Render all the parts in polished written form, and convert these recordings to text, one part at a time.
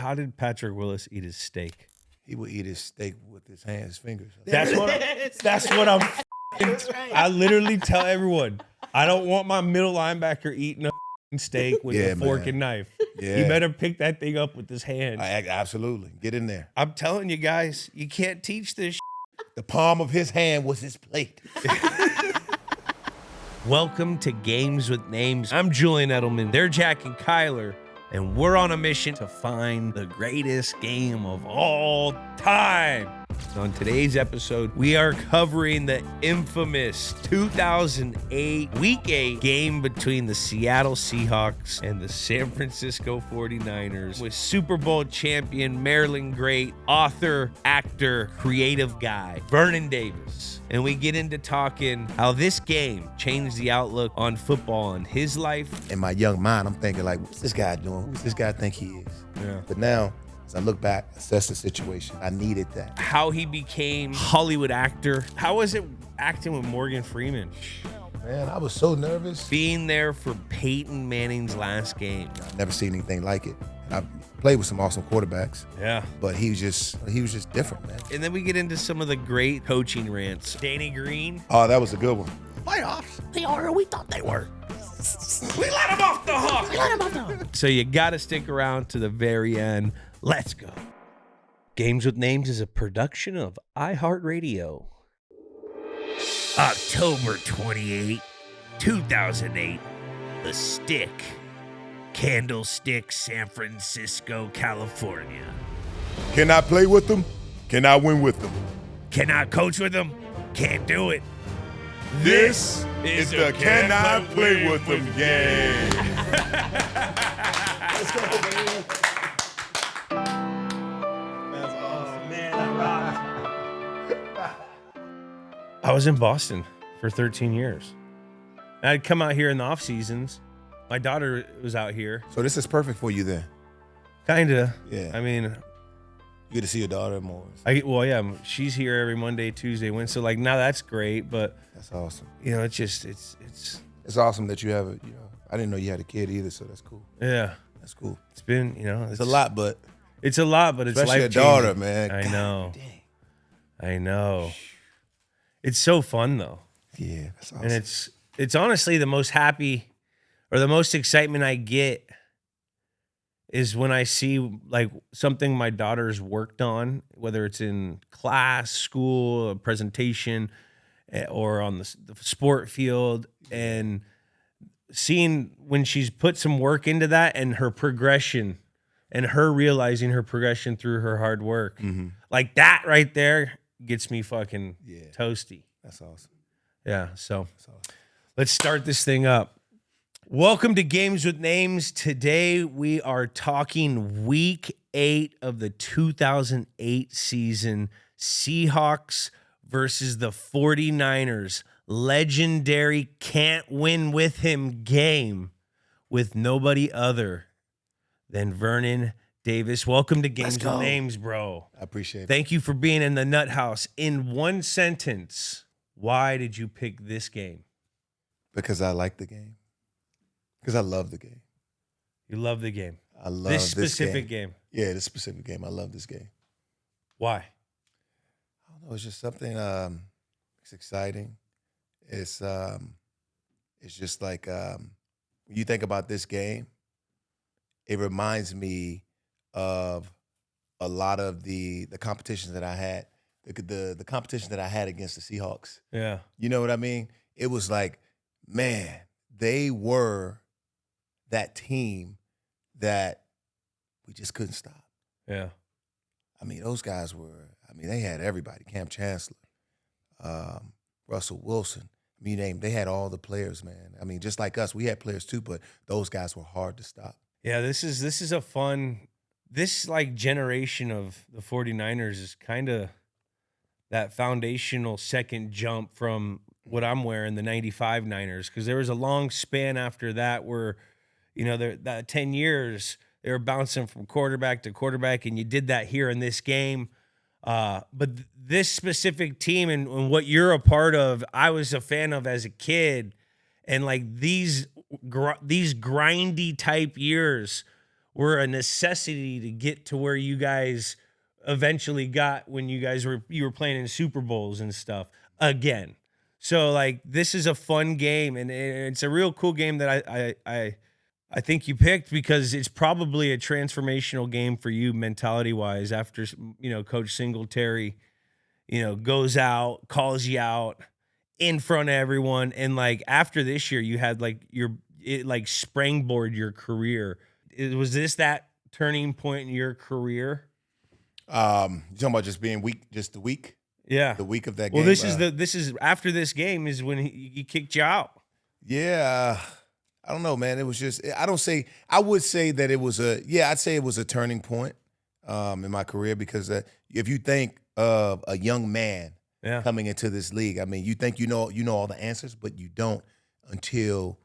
how did Patrick Willis eat his steak? He would eat his steak with his hands, fingers. That's what I'm. I literally tell everyone, I don't want my middle linebacker eating a steak with a fork and knife. Yeah. He better pick that thing up with his hands. Absolutely. Get in there. I'm telling you guys, you can't teach this. The palm of his hand was his plate. Welcome to Games with Names. I'm Julian Edelman. They're Jack and Kyler, and we're on a mission to find the greatest game of all time. On today's episode, we are covering the infamous 2008 Week 8 game between the Seattle Seahawks and the San Francisco 49ers with Super Bowl champion, Maryland great, author, actor, creative guy, Vernon Davis. And we get into talking how this game changed the outlook on football in his life. In my young mind, I'm thinking like, what's this guy doing? Who's this guy think he is? Yeah. But now, as I look back, assess the situation, I needed that. How he became Hollywood actor. How was it acting with Morgan Freeman? Man, I was so nervous. Being there for Peyton Manning's last game. I've never seen anything like it. And I played with some awesome quarterbacks. Yeah. But he was just different, man. And then we get into some of the great coaching rants. Danny Green. Oh, that was a good one. Playoffs, they are who we thought they were. We let him off the hook. We let them off the hook. So you got to stick around to the very end. Let's go. Games with Names is a production of iHeartRadio. October 28, 2008. The Stick. Candlestick, San Francisco, California. Can I play with them? Can I win with them? Cannot coach with them. Can't do it. This is the Can I Play With Them game. Let's go, baby. That's awesome, man. That rocked. I was in Boston for 13 years. I'd come out here in the off seasons. My daughter was out here. So this is perfect for you then. Kinda. Yeah. I mean, You get to see your daughter more. she's here every Monday, Tuesday, Wednesday. So like now that's great, but That's awesome. you know, it's just It's awesome that you have a, I didn't know you had a kid either, so that's cool. yeah. That's cool. It's been, It's a lot, but It's a lot, but it's especially a life-changing. daughter, man. I God know. dang. I know. It's so fun though. Yeah, that's awesome. And it's honestly the most happy or the most excitement I get is when I see like something my daughter's worked on, whether it's in class, school, a presentation, or on the sport field, and seeing when she's put some work into that and her progression and her realizing her progression through her hard work. Mm-hmm. Like that right there gets me fucking toasty. That's awesome. Yeah, so That's awesome. let's start this thing up. Welcome to Games with Names. Today we are talking Week 8 of the 2008 season, Seahawks versus the 49ers. Legendary can't win with him game with nobody other than Vernon Davis. Welcome to Games with Names, bro. I appreciate it. Thank you for being in the Nut House. In one sentence, why did you pick this game? Because I like the game. Because I love the game. You love the game. I love This specific game. game. Yeah, this specific game. I love this game. Why? I don't know. It's just something. It's exciting. It's just like when you think about this game, it reminds me of a lot of the competitions that I had, the competition that I had against the Seahawks. Yeah. You know what I mean? It was like, man, they were that team that we just couldn't stop. Yeah. I mean, those guys they had everybody. Cam Chancellor, Russell Wilson. I mean, they had all the players, man. I mean, just like us, we had players too, but those guys were hard to stop. Yeah, this is a fun, this like generation of the 49ers is kind of that foundational second jump from what I'm wearing, the 95 Niners, because there was a long span after that where, that 10 years, they were bouncing from quarterback to quarterback, and you did that here in this game. But this specific team and what you're a part of, I was a fan of as a kid. And like these grindy type years were a necessity to get to where you guys eventually got when you were playing in Super Bowls and stuff again. So like this is a fun game, and it's a real cool game that I think you picked because it's probably a transformational game for you mentality wise after Coach Singletary goes out, calls you out in front of everyone, and like after this year you had like it like springboard your career. Was this that turning point in your career? You talking about just being weak, just the week? Yeah, the week of that game. Well, this is after this game is when he kicked you out. Yeah, I don't know, man. It was just I would say that it was I'd say it was a turning point in my career because if you think of a young man coming into this league, I mean, you think you know all the answers, but you don't until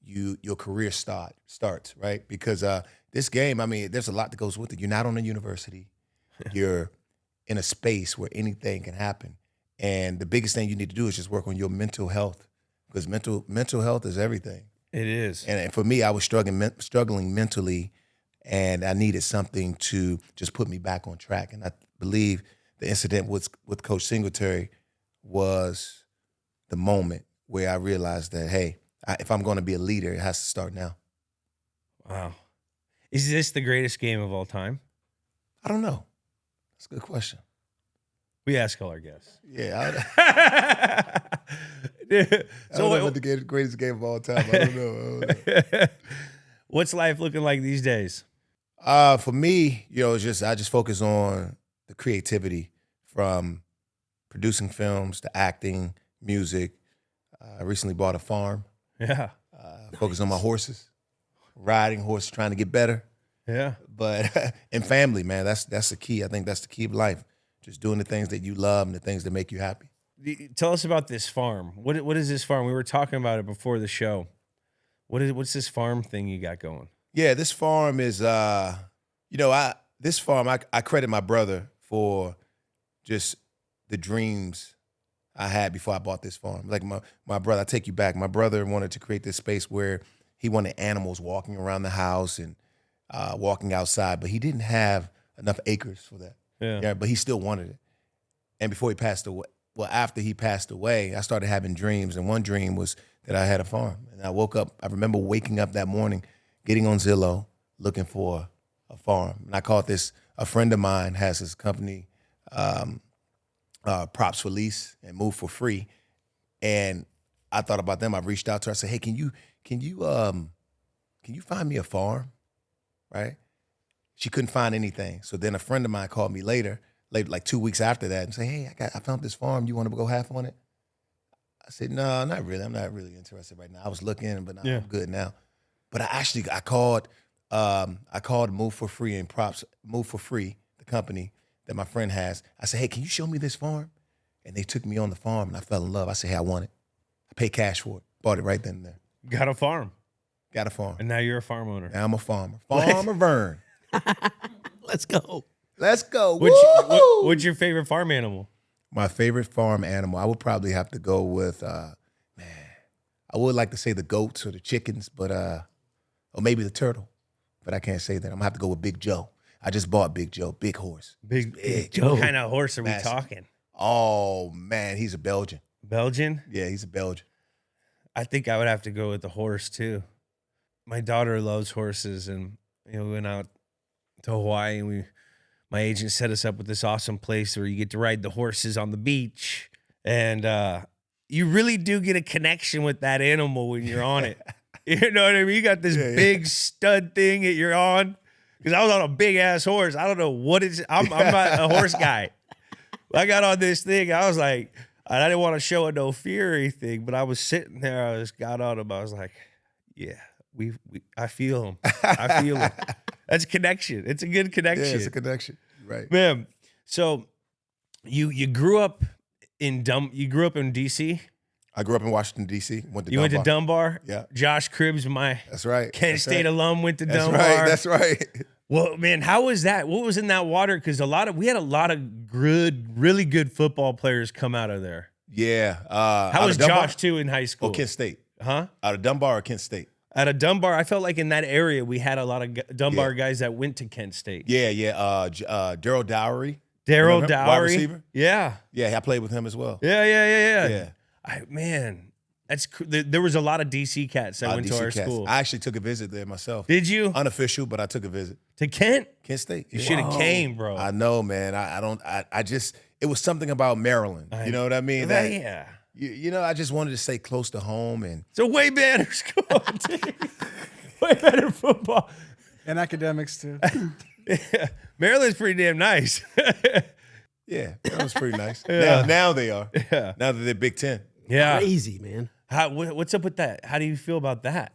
your career starts, right? Because this game, I mean, there's a lot that goes with it. You're not on a university. You're in a space where anything can happen. And the biggest thing you need to do is just work on your mental health because mental health is everything. It is. And for me, I was struggling mentally, and I needed something to just put me back on track. And I believe the incident with Coach Singletary was the moment where I realized that, hey, if I'm going to be a leader, it has to start now. Wow. Is this the greatest game of all time? I don't know. That's a good question. We ask all our guests. Yeah. I don't know if it's the greatest game of all time. I don't know. What's life looking like these days? For me, I just focus on the creativity from producing films to acting, music. I recently bought a farm. Yeah. Focus on my horses, riding horses, trying to get better. Yeah. But and family, man, that's the key. I think that's the key of life. Just doing the things that you love and the things that make you happy. Tell us about this farm. What is this farm? We were talking about it before the show. What's this farm thing you got going? Yeah, this farm is I credit my brother for just the dreams I had before I bought this farm. Like my brother, I take you back. My brother wanted to create this space where he wanted animals walking around the house and walking outside, but he didn't have enough acres for that. Yeah, but he still wanted it. And before he passed away, after he passed away, I started having dreams, and one dream was that I had a farm. And I remember waking up that morning, getting on Zillow, looking for a farm. And I called this, a friend of mine has his company, Props for Lease and Move for Free. And I thought about them. I reached out to her. I said, hey, can you find me a farm? Right? She couldn't find anything. So then a friend of mine called me later, like 2 weeks after that, and said, hey, I found this farm. You want to go half on it? I said, no, not really. I'm not really interested right now. I was looking, but I'm good now. But I called Move for Free and Props, Move for Free, the company that my friend has. I said, hey, can you show me this farm? And they took me on the farm, and I fell in love. I said, hey, I want it. I paid cash for it. Bought it right then and there. Got a farm. Got a farm. And now you're a farm owner. Now I'm a farmer. Farmer Vern. Let's go. Let's go. What's your favorite farm animal? My favorite farm animal, I would probably have to go with, I would like to say the goats or the chickens, but or maybe the turtle, but I can't say that. I'm gonna have to go with Big Joe. I just bought Big Joe, big horse. Big Joe. What kind of horse are we talking? Oh man, he's a Belgian. Belgian? Yeah, he's a Belgian. I think I would have to go with the horse too. My daughter loves horses, and we went out to Hawaii, and my agent set us up with this awesome place where you get to ride the horses on the beach, and you really do get a connection with that animal when you're on it. You know what I mean? You got this big stud thing that you're on. Because I was on a big ass horse. I don't know what it's. I'm not a horse guy. I got on this thing. I was like, I didn't want to show it no fear or anything, but I was sitting there. I just got on him. I was like, yeah, I feel him. I feel him. That's a connection. It's a good connection. Yeah, it's a connection. Right. Man, so you grew up in DC? I grew up in Washington, D.C. Went to Dunbar? Yeah. Josh Cribbs, my That's right. Kent State alum, went to Dunbar. That's right. Well, man, how was that? What was in that water? Because we had a lot of really good football players come out of there. Yeah. How was Josh too in high school? Oh, Kent State. Huh? Out of Dunbar or Kent State? Out of Dunbar, I felt like in that area we had a lot of Dunbar guys that went to Kent State. Yeah. Daryl Dowry. Daryl Wide Dowry. receiver. Yeah. Yeah, I played with him as well. Yeah. Man, there was a lot of DC cats that went to our school. I actually took a visit there myself. Did you? Unofficial, but I took a visit. To Kent? Kent State. You should have came, bro. I know, man. I just, it was something about Maryland. You know what I mean? Yeah. You know, I just wanted to stay close to home. And it's a way better school. Way better football. And academics, too. Yeah. Maryland's pretty damn nice. Yeah, that was pretty nice. Yeah. Now they are. Yeah. Now that they're Big Ten. Yeah. Crazy, man. What's up with that? How do you feel about that?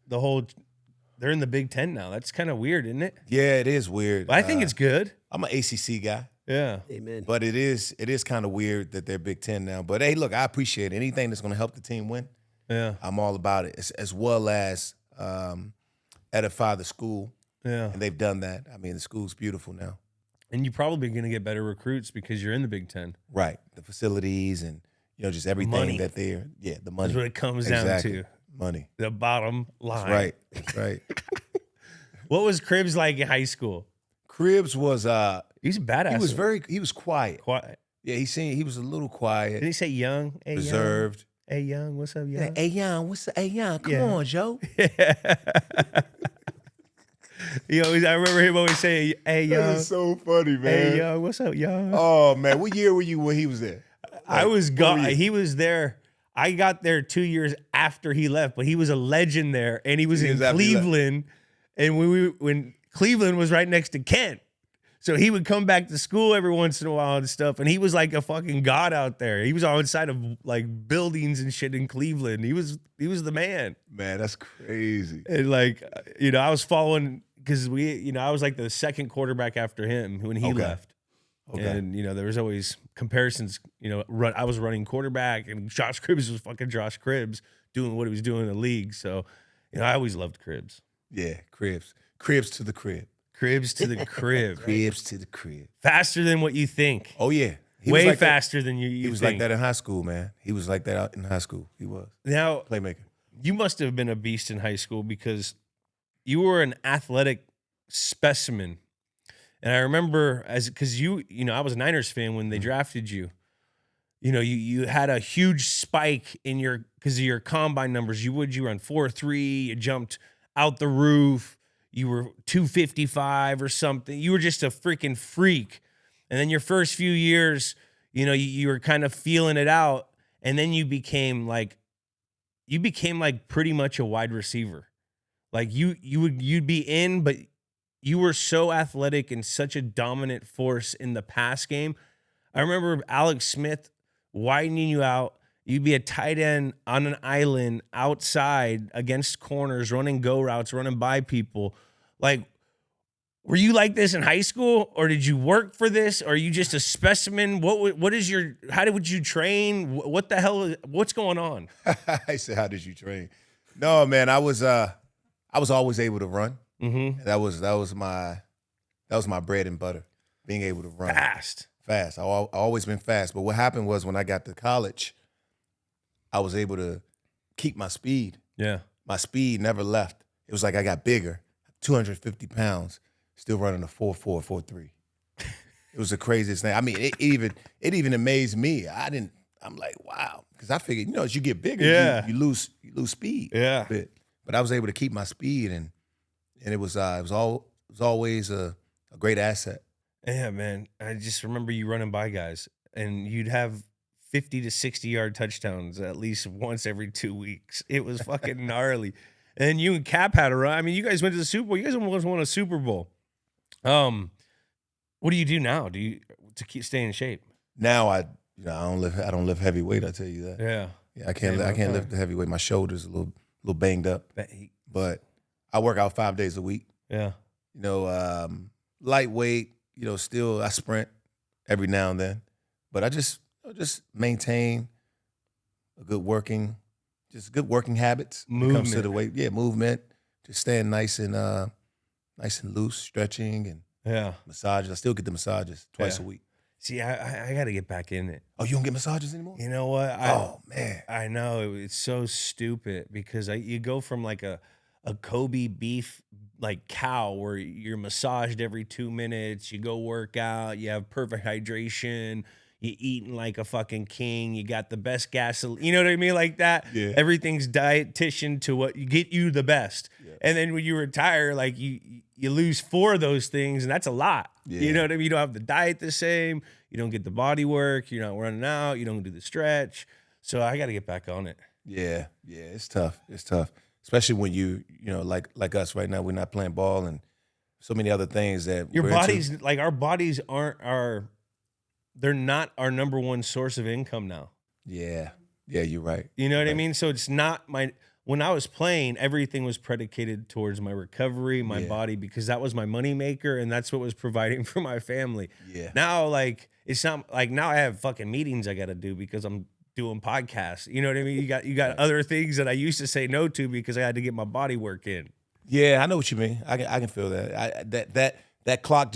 They're in the Big Ten now. That's kind of weird, isn't it? Yeah, it is weird. But I think it's good. I'm an ACC guy. Yeah. Amen. But it is kind of weird that they're Big Ten now. But hey, look, I appreciate anything that's going to help the team win. Yeah. I'm all about it, as well as edify the school. Yeah. And they've done that. I mean, the school's beautiful now. And you're probably going to get better recruits because you're in the Big Ten. Right. The facilities and, just everything money. that they're, the money. That's what it comes down to. Money. The bottom line. That's right. What was Cribbs like in high school? Cribbs was he's a badass. He was quiet. Quiet. Yeah, he was a little quiet. Did he say young? Hey, reserved. Young. Hey, young. What's up, young? Hey, young. What's up? Hey, young. Come on, Joe. I remember him always saying, "Hey, young." That is so funny, man. Hey, young. What's up, young? Oh man, what year were you when he was there? I was gone. He was there. I got there 2 years after he left, but he was a legend there, and he was in Cleveland. And when Cleveland was right next to Kent, so he would come back to school every once in a while and stuff. And he was like a fucking god out there. He was on inside of like buildings and shit in Cleveland. He was the man. Man, that's crazy. And like I was following because I was like the second quarterback after him when he left. Okay. And, there was always comparisons, I was running quarterback and Josh Cribbs was fucking Josh Cribbs doing what he was doing in the league. So, I always loved Cribbs. Yeah, Cribbs. Cribbs to the crib. Cribs to the crib. Cribs to the crib. Faster than what you think. Oh, yeah. Way faster than you He was think. like that in high school, man. He was like that out in high school. He was. Now, playmaker. You must have been a beast in high school because you were an athletic specimen. And I remember because I was a Niners fan when they drafted you. You had a huge spike in because of your combine numbers. You run 4.3, you jumped out the roof, you were 255 or something. You were just a freaking freak. And then your first few years, you were kind of feeling it out. And then you became like pretty much a wide receiver. Like you'd be in, but you were so athletic and such a dominant force in the pass game. I remember Alex Smith widening you out. You'd be a tight end on an island outside against corners, running go routes, running by people. Like, were you like this in high school, or did you work for this? Or are you just a specimen? How did you train? What the hell? What's going on? I said, how did you train? No, man, I was always able to run. Mm-hmm. That was my bread and butter, being able to run fast. I always been fast. But what happened was when I got to college, I was able to keep my speed. Yeah, my speed never left. It was like I got bigger, 250 pounds, still running a 4.4, 4.3. It was the craziest thing. I mean, it even amazed me. I'm like, wow, because I figured, as you get bigger, you lose speed. Yeah, but I was able to keep my speed and it was always a great asset. Yeah, man. I just remember you running by guys, and you'd have 50 to 60-yard touchdowns at least once every 2 weeks. It was fucking gnarly. And you and Cap had a run. I mean, you guys went to the Super Bowl. You guys almost won a Super Bowl. What do you do now? To stay in shape? Now I don't lift heavyweight. I tell you that. Yeah. I can't lift the heavyweight. My shoulders a little banged up, but I work out 5 days a week. Yeah. Lightweight, still I sprint every now and then. But I just maintain a good working habits. Movement. When it comes to the weight. Yeah, movement. Just staying nice and loose, stretching and massages. I still get the massages twice a week. See, I got to get back in it. Oh, you don't get massages anymore? You know what? Oh man, I know it's so stupid because you go from like a a Kobe beef like cow where you're massaged every 2 minutes, you go work out, you have perfect hydration, you eating like a fucking king, you got the best gasoline, you know what I mean? Like that. Yeah. Everything's dietitian to what you get you the best. Yeah. And then when you retire, like you lose 4 of those things, and that's a lot. Yeah. You know what I mean? You don't have the diet the same, you don't get the body work, you're not running out, you don't do the stretch. So I got to get back on it. Yeah, it's tough. It's tough, especially when you know, like us right now. We're not playing ball and so many other things that Your we're bodies, into. like our bodies they're not our number one source of income now. Yeah, you're right. You know what I Right. mean? So it's not when I was playing, everything was predicated towards my recovery, my Yeah. body, because that was my moneymaker and that's what was providing for my family. Yeah, Now, like, it's not like now I have fucking meetings I got to do because I'm doing podcasts. You know what I mean? You got other things that I used to say no to because I had to get my body work in. yeah. I know what you mean. I can feel that. That clock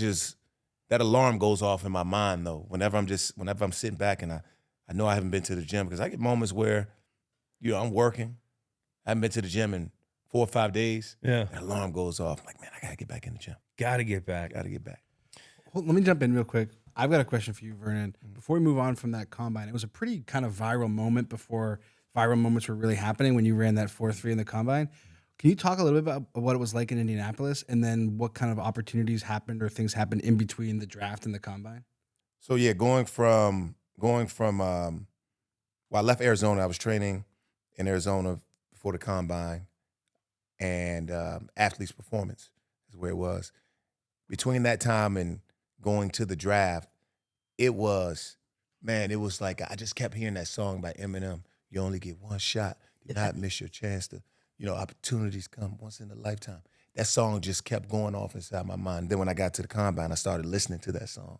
that alarm goes off in my mind though. Whenever I'm sitting back and I know I haven't been to the gym, because I get moments where, you know, I'm working. I haven't been to the gym in 4 or 5 days. Yeah. That alarm goes off. I'm like, man, I gotta get back in the gym. Got to get back. Gotta get back. Well, let me jump in real quick. I've got a question for you, Vernon. Before we move on from that combine, it was a pretty kind of viral moment before viral moments were really happening when you ran that 4.3 in the combine. Can you talk a little bit about what it was like in Indianapolis and then what kind of opportunities happened or things happened in between the draft and the combine? So yeah, going from well, I left Arizona. I was training in Arizona before the combine, and athletes performance is where it was. Between that time and going to the draft, it was like I just kept hearing that song by Eminem. You only get one shot. Do not miss your chance to, you know, opportunities come once in a lifetime. That song just kept going off inside my mind. Then when I got to the combine, I started listening to that song.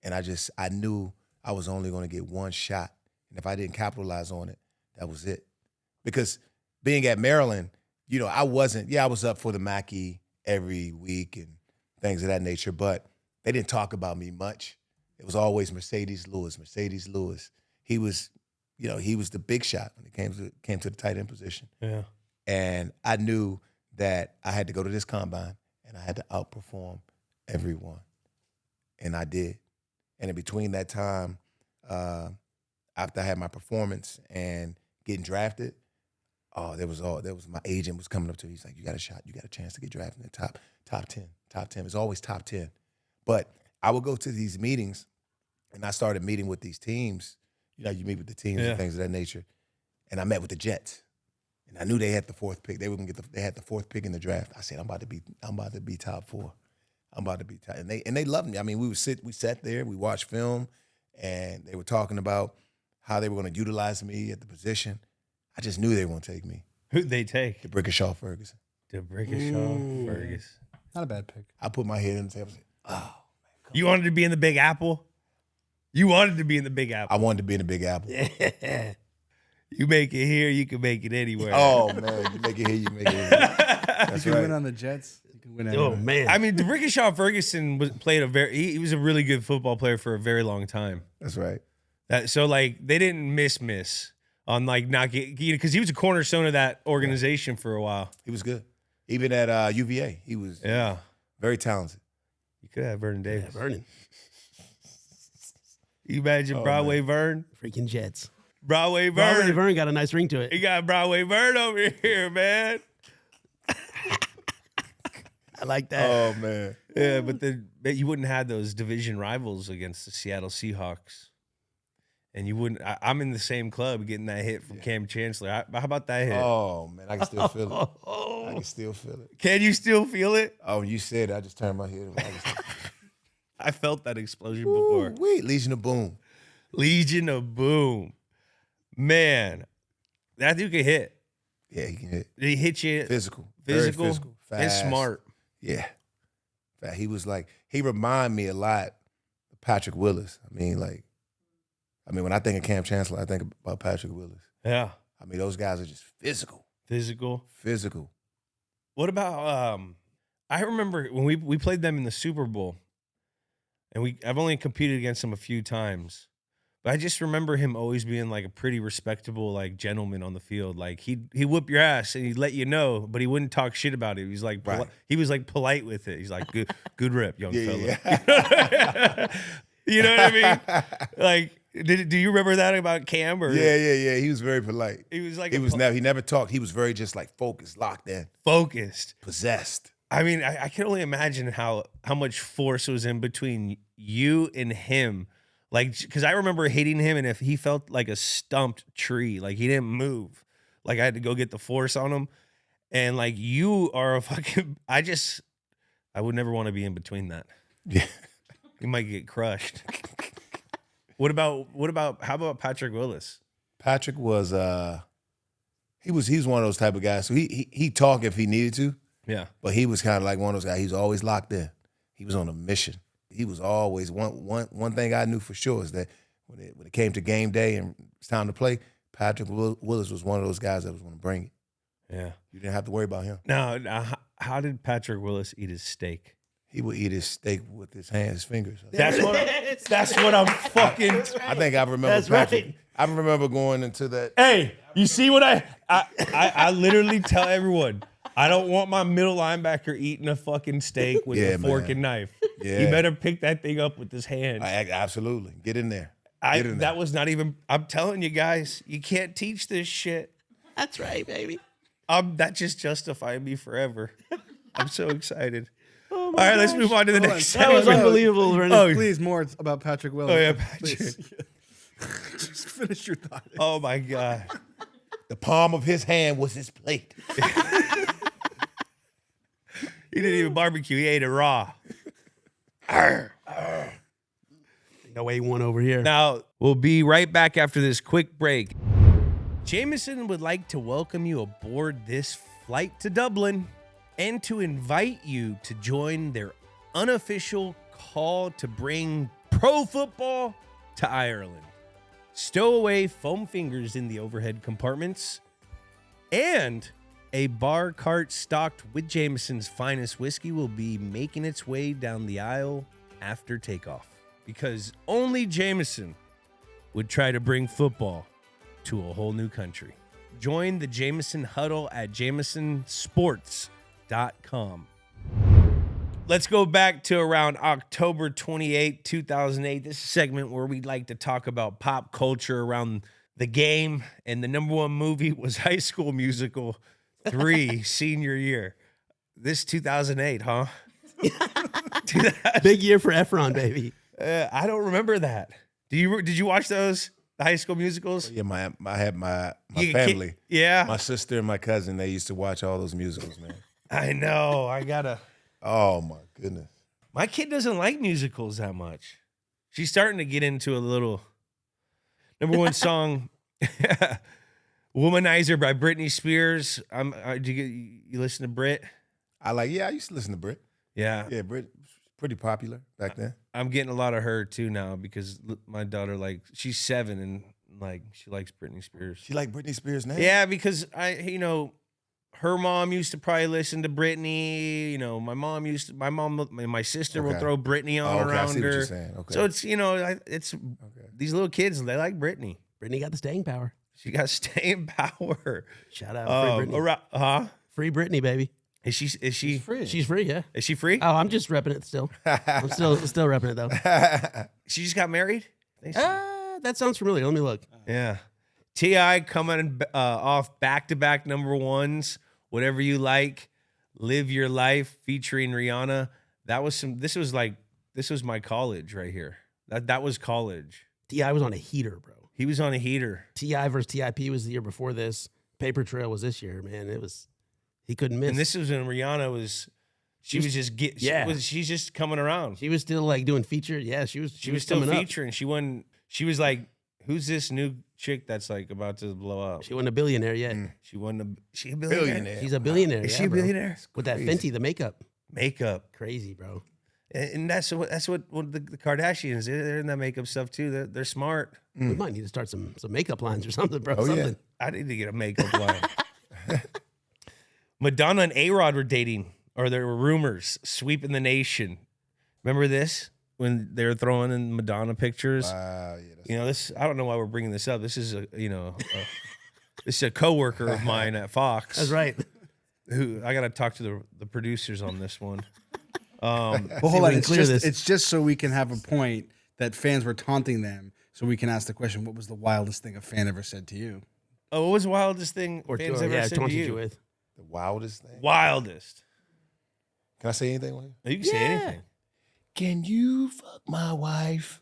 And I knew I was only going to get one shot. And if I didn't capitalize on it, that was it. Because being at Maryland, you know, I was up for the Mackey every week and things of that nature, but they didn't talk about me much. It was always Mercedes Lewis. He was, you know, he was the big shot when it came to the tight end position. Yeah. And I knew that I had to go to this combine and I had to outperform everyone. And I did. And in between that time, after I had my performance and getting drafted, there was my agent was coming up to me. He's like, you got a shot. You got a chance to get drafted in the top 10. Top 10. It's always top 10. But I would go to these meetings and I started meeting with these teams. You know, you meet with the teams and things of that nature. And I met with the Jets. And I knew they had the 4th pick. They had the 4th pick in the draft. I said, I'm about to be top 4. I'm about to be top. And they loved me. I mean, we sat there, we watched film, and they were talking about how they were going to utilize me at the position. I just knew they were going to take me. Who'd they take? DeBrickashaw Ferguson. DeBrickashaw Ferguson. Not a bad pick. I put my head in the table and said, oh. You wanted to be in the Big Apple? You wanted to be in the Big Apple. I wanted to be in the Big Apple. You make it here, you can make it anywhere. Oh, man. You make it here, you make it here. That's You can right. win on the Jets. You can win Oh, anywhere. man. I mean, DeBrickashaw Ferguson he was a really good football player for a very long time. That's right. So like they didn't miss on like not getting, because he was a cornerstone of that organization for a while. He was good. Even at UVA, he was very talented. You could have Vernon Yeah, Davis. Vernon. You imagine Broadway Vern? Freaking Jets. Broadway Broadway Vern. Vern got a nice ring to it. He got Broadway Vern over here, man. I like that. Oh, man. Yeah, but you wouldn't have those division rivals against the Seattle Seahawks. And you wouldn't. I'm in the same club getting that hit from Cam Chancellor. How about that hit? Oh, man. I can still feel it. I can still feel it. Can you still feel it? Oh, you said it. I just turned my head. I felt that explosion before. Wait, Legion of Boom. Legion of Boom. Man, that dude can hit. Yeah, he can hit. He hit you Physical. Very physical. and Fast. smart. Yeah. He was like, he reminded me a lot of Patrick Willis. I mean, when I think of Cam Chancellor, I think about Patrick Willis. Yeah. I mean, those guys are just physical. Physical. What about I remember when we played them in the Super Bowl, and I've only competed against them a few times, But I just remember him always being like a pretty respectable like gentleman on the field. Like he'd whip your ass and he'd let you know, but he wouldn't talk shit about it. He's like he was like polite with it. He's like good rip, young fella. Yeah. You know what I mean? Like, do you remember that about Cam? Or Yeah. He was very polite. He was like he never talked. He was very just like focused, locked in, focused, possessed. I mean, I can only imagine how much force was in between you and him. Like, because I remember hitting him, and if he felt like a stumped tree, like he didn't move, like I had to go get the force on him. And like you are a fucking, I would never want to be in between that. Yeah, You might get crushed. What about how about Patrick Willis? Patrick was he was one of those type of guys. So he talk if he needed to. Yeah, But he was kind of like one of those guys. He's always locked in. He was on a mission. He was always one thing I knew for sure is that when it came to game day and it's time to play, Patrick Willis was one of those guys that was going to bring it. yeah. You didn't have to worry about him. Now, how did Patrick Willis eat his steak? He would eat his steak with his fingers. That's what I'm fucking. I think I remember That's Patrick. right. I remember going into that. Hey, you see what I literally tell everyone. I don't want my middle linebacker eating a fucking steak with a fork and knife. Yeah. He better pick that thing up with his hand. Absolutely. Get in there. Get in there. That was not even, I'm telling you guys, you can't teach this shit. That's right, baby. That just justified me forever. I'm so excited. All right, let's move on to the next That was segment. unbelievable, Vernon. Oh, Please, more about Patrick Willis. Oh, yeah, Patrick. Please. Just finish your thought. Oh, my God. The palm of his hand was his plate. He didn't even barbecue. He ate it raw. No A1 over here. Now, we'll be right back after this quick break. Jameson would like to welcome you aboard this flight to Dublin and to invite you to join their unofficial call to bring pro football to Ireland. Stow away foam fingers in the overhead compartments, and a bar cart stocked with Jameson's finest whiskey will be making its way down the aisle after takeoff, because only Jameson would try to bring football to a whole new country. Join the Jameson huddle at jamesonsports.com. Let's go back to around October 28, 2008. This is a segment where we'd like to talk about pop culture around the game, and the number one movie was High School Musical 3, senior year. This 2008, huh? Big year for Efron, baby. I don't remember that. Did you watch those? The High School Musicals? Yeah, I had my family. Yeah. My sister and my cousin, they used to watch all those musicals, man. I know. Oh, my goodness. My kid doesn't like musicals that much. She's starting to get into a little. Number one song, Womanizer by Britney Spears. You listen to Brit? I used to listen to Brit. Yeah. Yeah, Brit was pretty popular back then. I'm getting a lot of her too now because my daughter, she's 7 and she likes Britney Spears. She liked Britney Spears now? Yeah, because her mom used to probably listen to Britney. My mom and my sister will throw Britney on around I see her. what you're saying. Okay. So it's these little kids, they like Britney. Britney got the staying power. She got staying power. Shout out, Free Britney. Free Britney, baby. Is she Free. She's free, yeah. Is she free? Oh, I'm just repping it still. I'm still repping it though. She just got married? That sounds familiar. Let me look. Yeah. T.I. coming off back-to-back number ones. Whatever You Like, Live Your Life, featuring Rihanna. This was my college right here. That was college. T.I. was on a heater, bro. He was on a heater. T.I. versus T.I.P. was the year before this. Paper Trail was this year, man. He couldn't miss. And this was when Rihanna was she's just coming around. She was still doing feature. Yeah, she was still featuring. She was like, who's this new chick that's about to blow up? She wasn't a billionaire yet. She a billionaire. She's a billionaire. Is she a billionaire? With that Fenty, the makeup. Crazy, bro. And that's what the Kardashians, they're in that makeup stuff too. They're smart. We might need to start some makeup lines or something, bro. Oh, something. yeah. I need to get a makeup line. Madonna and A-Rod were dating, or there were rumors sweeping the nation. Remember this? When they were throwing in Madonna pictures? Yeah, You know, I don't know why we're bringing this up. This is this is a coworker of mine at Fox. That's right. Who I got to talk to the producers on this one. Well, hold on. can clear this. It's just so we can have a point that fans were taunting them, so we can ask the question: what was the wildest thing a fan ever said to you? Oh, what was the wildest thing fans ever said to taunted you? with. The wildest thing. Wildest. Can I say anything? With you? You can say anything. Can you fuck my wife?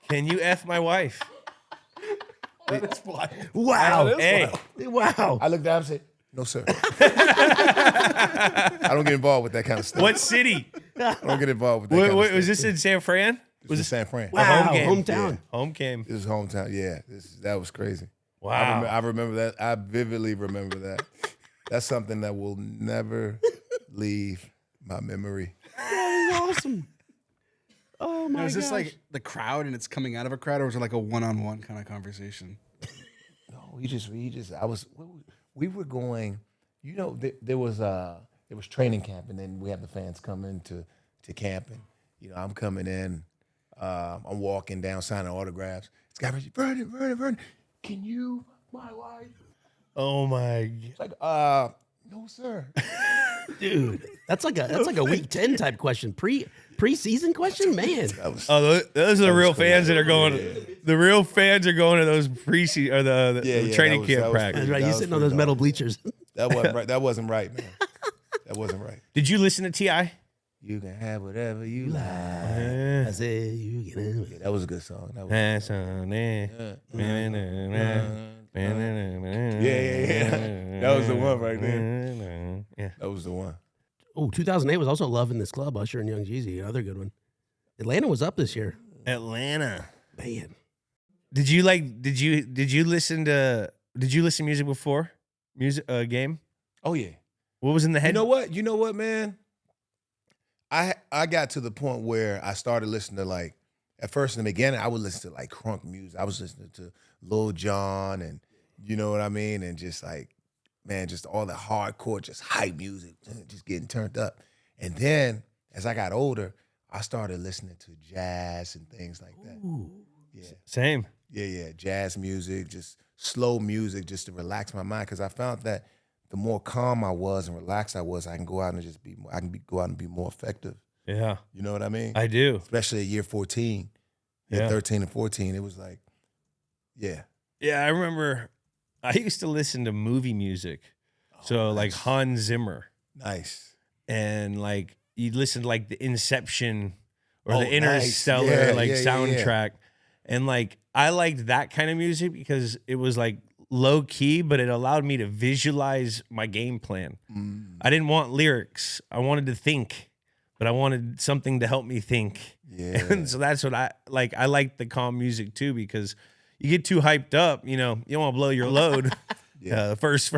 Can you F my wife? That's wild. Wow. Hey. Wow. I looked down and said, no, sir. I don't get involved with that kind of stuff. What city? I don't get involved with that kind of stuff. Was this in San Fran? Was it San Fran? Wow. home game? Hometown. Home game. It was hometown. Yeah, that was crazy. Wow. I remember that. I vividly remember that. That's something that will never leave my memory. That is awesome. Oh my Now, is this gosh. like the crowd and it's coming out of a crowd, or is it like a one-on-one kind of conversation? No, we were going, there was training camp, and then we have the fans come into camp, and I'm coming in, I'm walking down signing autographs. It's got Vernon, can you, my wife? Oh my. It's like, no, sir. Dude, that's like a week 10 type question. Preseason question, man. Those are the real fans that are going. The real fans are going to those preseason or the training camp practice. That's right. You're sitting on those metal bleachers. That wasn't right. That wasn't right, man. That wasn't right. Did you listen to T.I.? You can have whatever you like. I said you can have it. Yeah, that was a good song. That was That's on it. Yeah. That was the one right there. Yeah. That was the one. Oh, 2008 was also Love in This Club, Usher and Young Jeezy. Another good one. Atlanta was up this year. Atlanta. Man. Did you listen to music before? Game? Oh yeah. What was in the head? You know what, man? I got to the point where I started listening to, like, at first in the beginning, I would listen to like crunk music. I was listening to Lil Jon, and you know what I mean? And just like, man, just all the hardcore, just hype music, just getting turned up. And then as I got older, I started listening to jazz and things like that. Ooh. Yeah. Same. Yeah. Jazz music, just slow music, just to relax my mind. Because I found that the more calm I was and relaxed I was, I can go out and go out and be more effective. Yeah. You know what I mean? I do. Especially at year 14, year 13 and 14, it was like, yeah. Yeah, I remember I used to listen to movie music. So like Hans Zimmer. Nice. And like you'd listen to like the Inception or Oh, the Interstellar nice. Yeah, soundtrack. And like I liked that kind of music because it was like low key, but it allowed me to visualize my game plan. I didn't want lyrics. I wanted to think, but I wanted something to help me think. Yeah. And so that's what I like. I like the calm music too, because you get too hyped up, you don't want to blow your load. First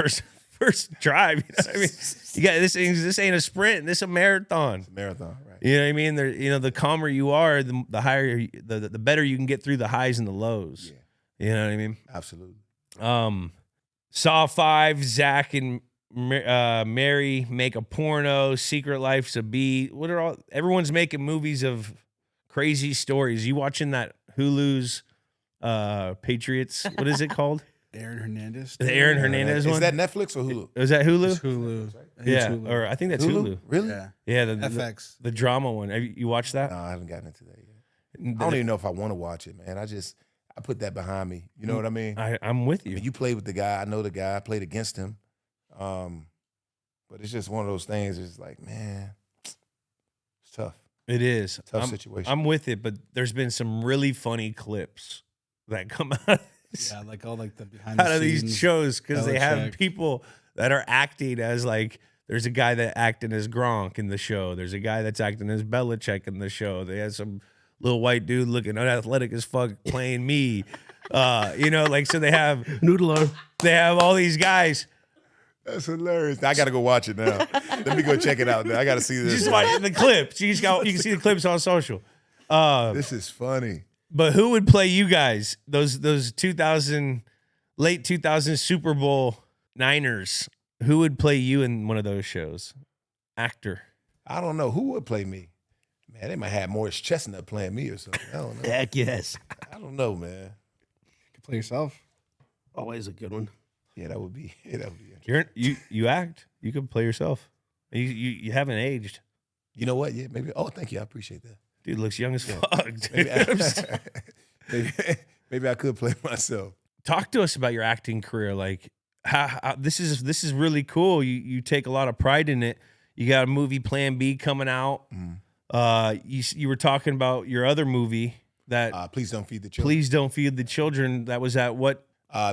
drive. You know what I mean? You got this ain't a sprint. This is a marathon. It's a marathon, right? You know what I mean? The calmer you are, the higher, the better you can get through the highs and the lows. Yeah. You know what I mean? Absolutely. Saw 5, Zach and Mary make a porno. Secret Life's a Beat. Everyone's making movies of crazy stories. You watching that Hulu's Patriots? What is it called? Aaron Hernandez. The Aaron Hernandez one? Is that Netflix or Hulu? Was that Hulu? It's Hulu. I think it's Yeah, Hulu. or I think that's Hulu. Really? Yeah. Yeah, FX. the drama one. Have you watched that? No, I haven't gotten into that yet. I don't even know if I want to watch it, man. I put that behind me. You know what I mean? I'm with you. You played with the guy. I know the guy. I played against him. But it's just one of those things. It's like, man, it's tough. It is. Tough situation. I'm with it, but there's been some really funny clips that come out Yeah, like all like the behind the out of these scenes. shows because they have Belichick. people that are acting as like, there's a guy that acting as Gronk in the show. There's a guy that's acting as Belichick in the show. They have some little white dude looking unathletic as fuck playing me. So they have Noodle arm. they have all these guys. That's hilarious. I got to go watch it now. Let me go check it out. I got to see this. Just watch the clips. You can see the clips on social. This is funny. But who would play you guys? Those late 2000 Super Bowl Niners. Who would play you in one of those shows? Actor. I don't know who would play me. Man, they might have Morris Chestnut playing me or something. I don't know. Heck yes. I don't know, man. You can play yourself. Always a good one. Yeah, that would be interesting. You act. You can play yourself. You haven't aged. You know what? Yeah, maybe. Oh, thank you. I appreciate that. Dude looks young as fuck. Maybe I could play myself. Talk to us about your acting career. Like, how this is really cool. You take a lot of pride in it. You got a movie Plan B coming out. You were talking about your other movie that Please Don't Feed the Children. Please Don't Feed the Children. That was at what?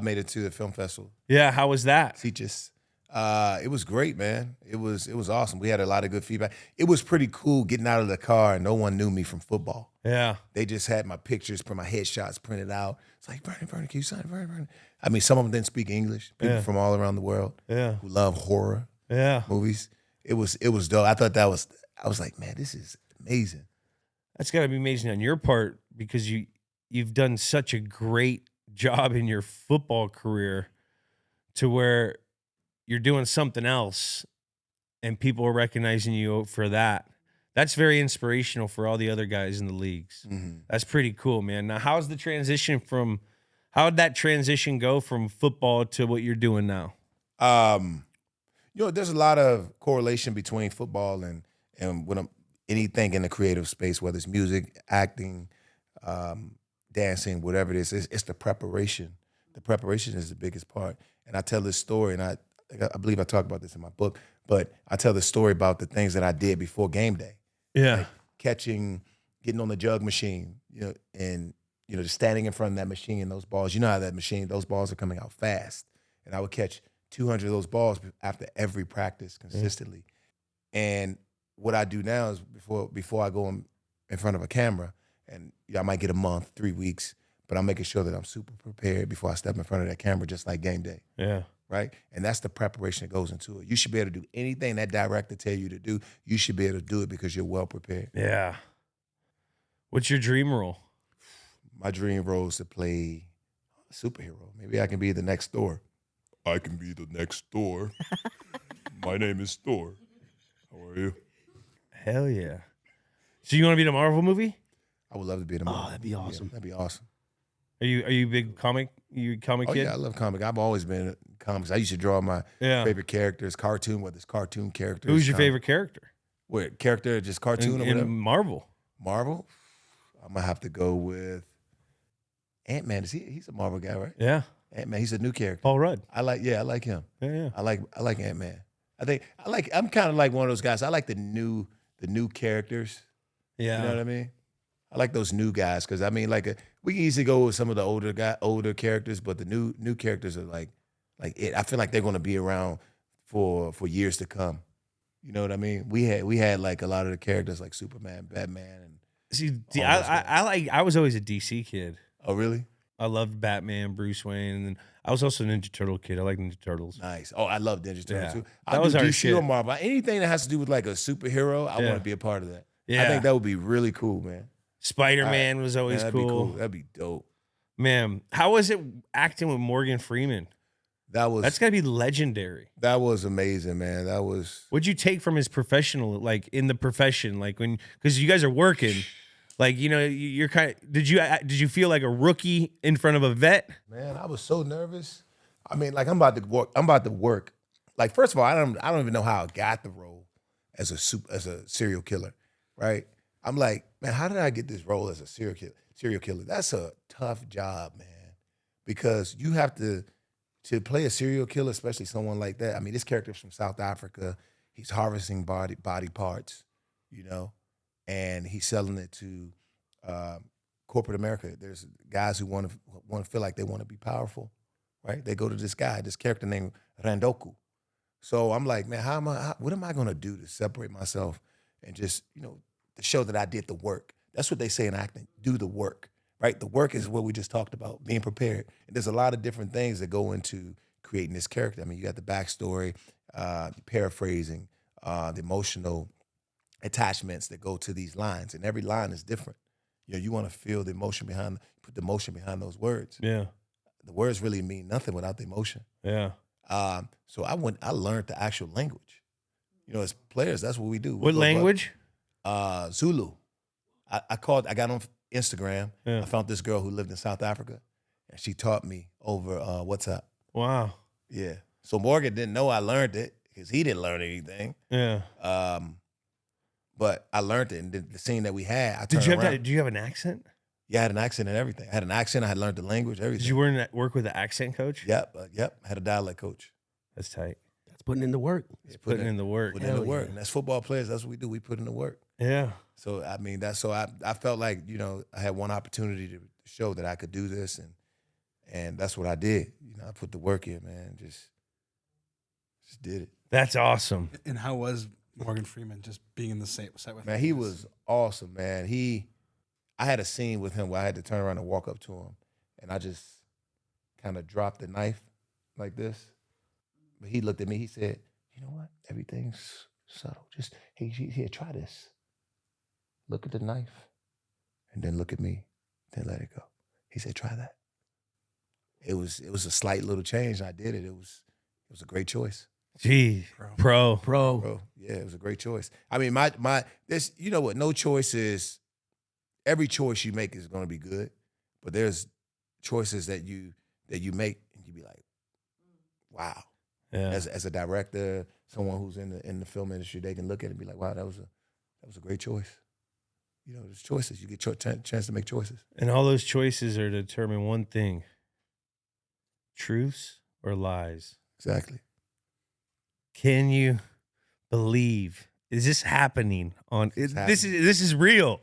Made it to the film festival. Yeah, how was that? Teachers. It was great, man. It was awesome. We had a lot of good feedback. It was pretty cool getting out of the car and no one knew me from football. Yeah. They just had my pictures, my headshots printed out. It's like, Vernon, can you sign it? Vernon. I mean, some of them didn't speak English. People from all around the world who love horror movies. It was dope. I thought I was like, man, this is amazing. That's got to be amazing on your part because you've done such a great job in your football career to where you're doing something else and people are recognizing you for that. That's very inspirational for all the other guys in the leagues. Mm-hmm. That's pretty cool, man. Now, how'd that transition go from football to what you're doing now? There's a lot of correlation between football and when anything in the creative space, whether it's music, acting, dancing, whatever it is, it's the preparation. The preparation is the biggest part. And I tell this story, and I believe I talk about this in my book, but I tell the story about the things that I did before game day. Yeah. Like catching, getting on the jug machine, and just standing in front of that machine and those balls. You know how those balls are coming out fast. And I would catch 200 of those balls after every practice consistently. And what I do now is before I go in front of a camera, and I might get a month, 3 weeks, but I'm making sure that I'm super prepared before I step in front of that camera, just like game day. Yeah. Right? And that's the preparation that goes into it. You should be able to do anything that director tell you to do. You should be able to do it because you're well prepared. Yeah. What's your dream role? My dream role is to play a superhero. Maybe I can be the next Thor. I can be the next Thor. My name is Thor. How are you? Hell yeah. So you want to be in a Marvel movie? I would love to be in a movie. Oh, that'd be awesome. Yeah, that'd be awesome. Are you a big comic? You a comic kid? Yeah, I love comic. I've always been comics. I used to draw my favorite characters, cartoon, whether it's cartoon characters. Who's your favorite character? What character? Just cartoon or whatever? In Marvel. Marvel? I'm gonna have to go with Ant-Man. He's a Marvel guy, right? Yeah. Ant-Man. He's a new character. Paul Rudd. I like him. Yeah. I like Ant-Man. I'm kind of like one of those guys. I like the new characters. Yeah. You know what I mean? I like those new guys because we can easily go with some of the older characters, but the new characters are like it. I feel like they're going to be around for years to come. You know what I mean? We had like a lot of the characters like Superman, Batman, and I was always a DC kid. Oh, really? I loved Batman, Bruce Wayne, and then I was also a Ninja Turtle kid. I like Ninja Turtles. Nice. Oh, I love Ninja Turtles too. That was our DC shit. or Marvel. Anything that has to do with like a superhero, I want to be a part of that. Yeah. I think that would be really cool, man. Spider-Man was always that'd cool. Be cool. That'd be dope. Man, how was it acting with Morgan Freeman? That's gotta be legendary. That was amazing, man. What'd you take from his professional, like in the profession, like because you guys are working, like you're kind of. Did you feel like a rookie in front of a vet? Man, I was so nervous. I mean, like I'm about to work. Like first of all, I don't even know how I got the role as a serial killer, right? I'm like, man, how did I get this role as a serial killer? That's a tough job, man, because you have to play a serial killer, especially someone like that. I mean, this character's from South Africa. He's harvesting body parts, and he's selling it to corporate America. There's guys who want to feel like they want to be powerful, right? They go to this character named Randoku. So I'm like, man, what am I going to do to separate myself and just, to show that I did the work? That's what they say in acting, do the work, right? The work is what we just talked about, being prepared. And there's a lot of different things that go into creating this character. I mean, you got the backstory, paraphrasing, the emotional attachments that go to these lines. And every line is different. You want to feel the emotion put the emotion behind those words. Yeah. The words really mean nothing without the emotion. Yeah. So I learned the actual language. As players, that's what we do. What language? Zulu. I got on Instagram. Yeah. I found this girl who lived in South Africa, and she taught me over WhatsApp. Wow. Yeah. So Morgan didn't know I learned it because he didn't learn anything. Yeah. But I learned it, and the scene that we had, I Did turned you have around. that? Do you have an accent? Yeah, I had an accent and everything. I had an accent. I had learned the language, everything. Did you work with an accent coach? Yep. I had a dialect coach. That's tight. That's putting in the work. It's putting in the work. Put in the Hell work. yeah. And as football players, that's what we do. We put in the work. Yeah. So I mean, I felt like, I had one opportunity to show that I could do this, and that's what I did. I put the work in, man. Just did it. That's awesome. And how was Morgan Freeman just being in the same set with Man, him? he was awesome, man. I had a scene with him where I had to turn around and walk up to him, and I just kind of dropped the knife like this. But he looked at me. He said, "You know what? Everything's subtle. Just here, try this. Look at the knife, and then look at me. Then let it go." He said, "Try that." It was a slight little change. And I did it. It was a great choice. Gee, pro. Bro, yeah, it was a great choice. I mean, this, you know what? No choice is. Every choice you make is going to be good, but there's choices that you make and you be like, wow. Yeah. As a director, someone who's in the film industry, they can look at it and be like, wow, that was a great choice. There's choices. You get chance to make choices. And all those choices are to determine one thing: truths or lies. Exactly. Can you believe? Is this happening? This happening. is real.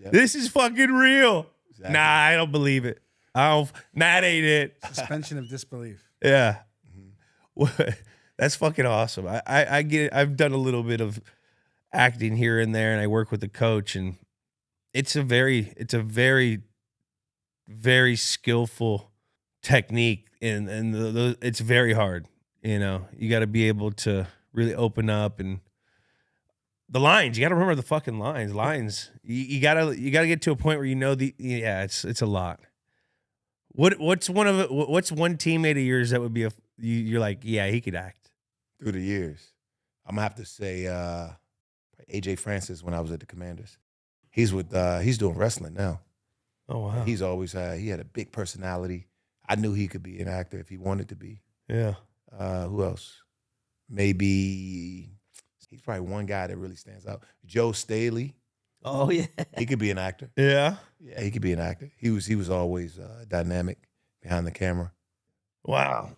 Yep. This is fucking real. Exactly. Nah, I don't believe it. That ain't it. Suspension of disbelief. Yeah. That's fucking awesome. I get it. I've done a little bit of acting here and there, and I work with the coach, and it's a very, very skillful technique, and it's very hard. You got to be able to really open up, and the lines. You got to remember the fucking lines. You gotta get to a point where it's a lot. What's one teammate of yours that would be you're like, yeah, he could act? Through the years, I'm gonna have to say AJ Francis when I was at the Commanders. He's doing wrestling now. Oh wow. He's always he had a big personality. I knew he could be an actor if he wanted to be. Yeah. Who else? Maybe he's probably one guy that really stands out. Joe Staley. Oh yeah. He could be an actor. Yeah. Yeah, he could be an actor. He was always dynamic behind the camera. Wow.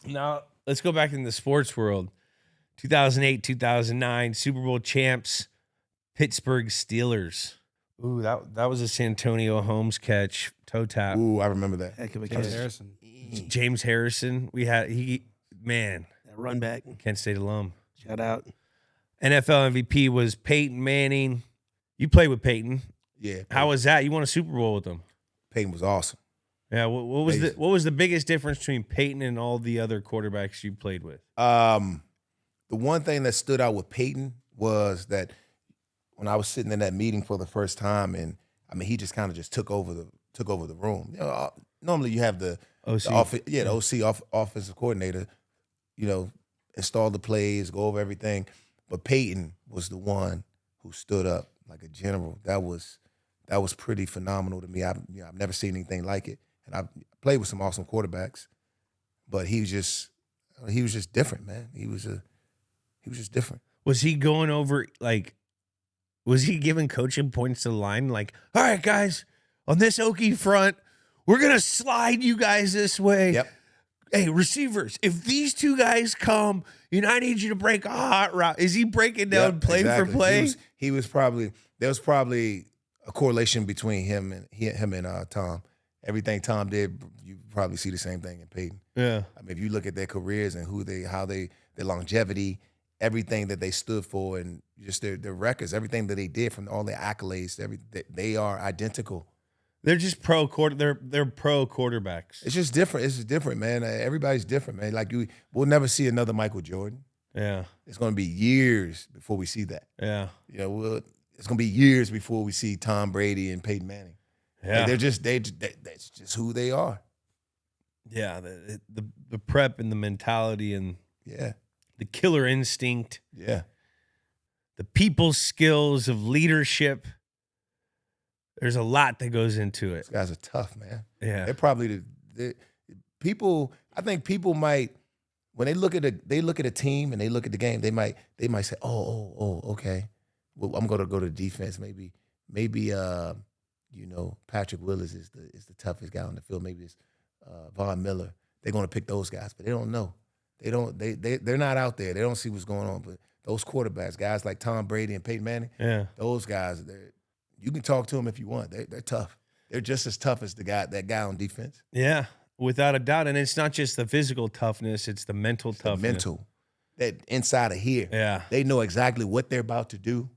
Now let's go back in the sports world. 2008, 2009 Super Bowl champs, Pittsburgh Steelers. Ooh, that was a Santonio Holmes catch, toe tap. Ooh, I remember that. Heck of a James catch. Harrison. James Harrison. Man, That run back. Kent State alum. Shout out. NFL MVP was Peyton Manning. You played with Peyton. Yeah. How was that? You won a Super Bowl with him. Peyton was awesome. Yeah. What was the biggest difference between Peyton and all the other quarterbacks you played with? The one thing that stood out with Peyton was that when I was sitting in that meeting for the first time, and I mean, he just kind of just took over the room. Normally you have the OC. the OC offensive coordinator, install the plays, go over everything. But Peyton was the one who stood up like a general. That was pretty phenomenal to me. I've never seen anything like it, and I played with some awesome quarterbacks, but he was just different, man. He was just different. Was he going over was he giving coaching points to the line? Like, all right, guys, on this Okie front, we're gonna slide you guys this way. Yep. Hey, receivers, if these two guys come, I need you to break a hot route. Is he breaking down Yep, play exactly. for play? There was probably a correlation between him and Tom. Everything Tom did, you probably see the same thing in Peyton. Yeah. I mean, if you look at their careers and their longevity, everything that they stood for, and just their records, everything that they did, from all their accolades, they are identical. They're just they're pro quarterbacks. It's just different. It's just different, man. Everybody's different, man. Like we'll never see another Michael Jordan. Yeah. It's going to be years before we see that. Yeah. It's going to be years before we see Tom Brady and Peyton Manning. Yeah. Like, that's just who they are. Yeah. The prep and the mentality and Yeah. the killer instinct, Yeah. the people skills of leadership. There's a lot that goes into it. These guys are tough, man. Yeah. They're probably the people. I think people might, when they look at a team and they look at the game, they might say, oh, okay. Well, I'm gonna go to defense. Maybe Patrick Willis is the toughest guy on the field. Maybe it's Von Miller. They're gonna pick those guys, but they don't know. They're not out there. They don't see what's going on. But those quarterbacks, guys like Tom Brady and Peyton Manning, those guys, you can talk to them if you want. They're tough. They're just as tough as that guy on defense. Yeah, without a doubt. And it's not just the physical toughness; it's the mental toughness. The mental, that inside of here. Yeah, they know exactly what they're about to do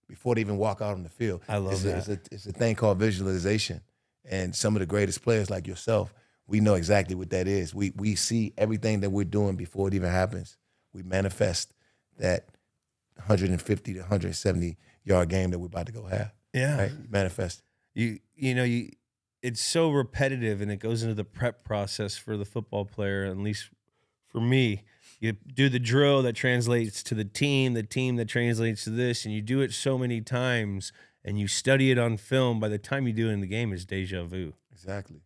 before they even walk out on the field. I love that. It's a thing called visualization, and some of the greatest players like yourself, we know exactly what that is. We see everything that we're doing before it even happens. We manifest that 150 to 170 yard game that we're about to go have. Yeah, right? Manifest. It's so repetitive, and it goes into the prep process for the football player. At least for me, you do the drill that translates to the team that translates to this, and you do it so many times, and you study it on film. By the time you do it in the game, it's deja vu. Exactly.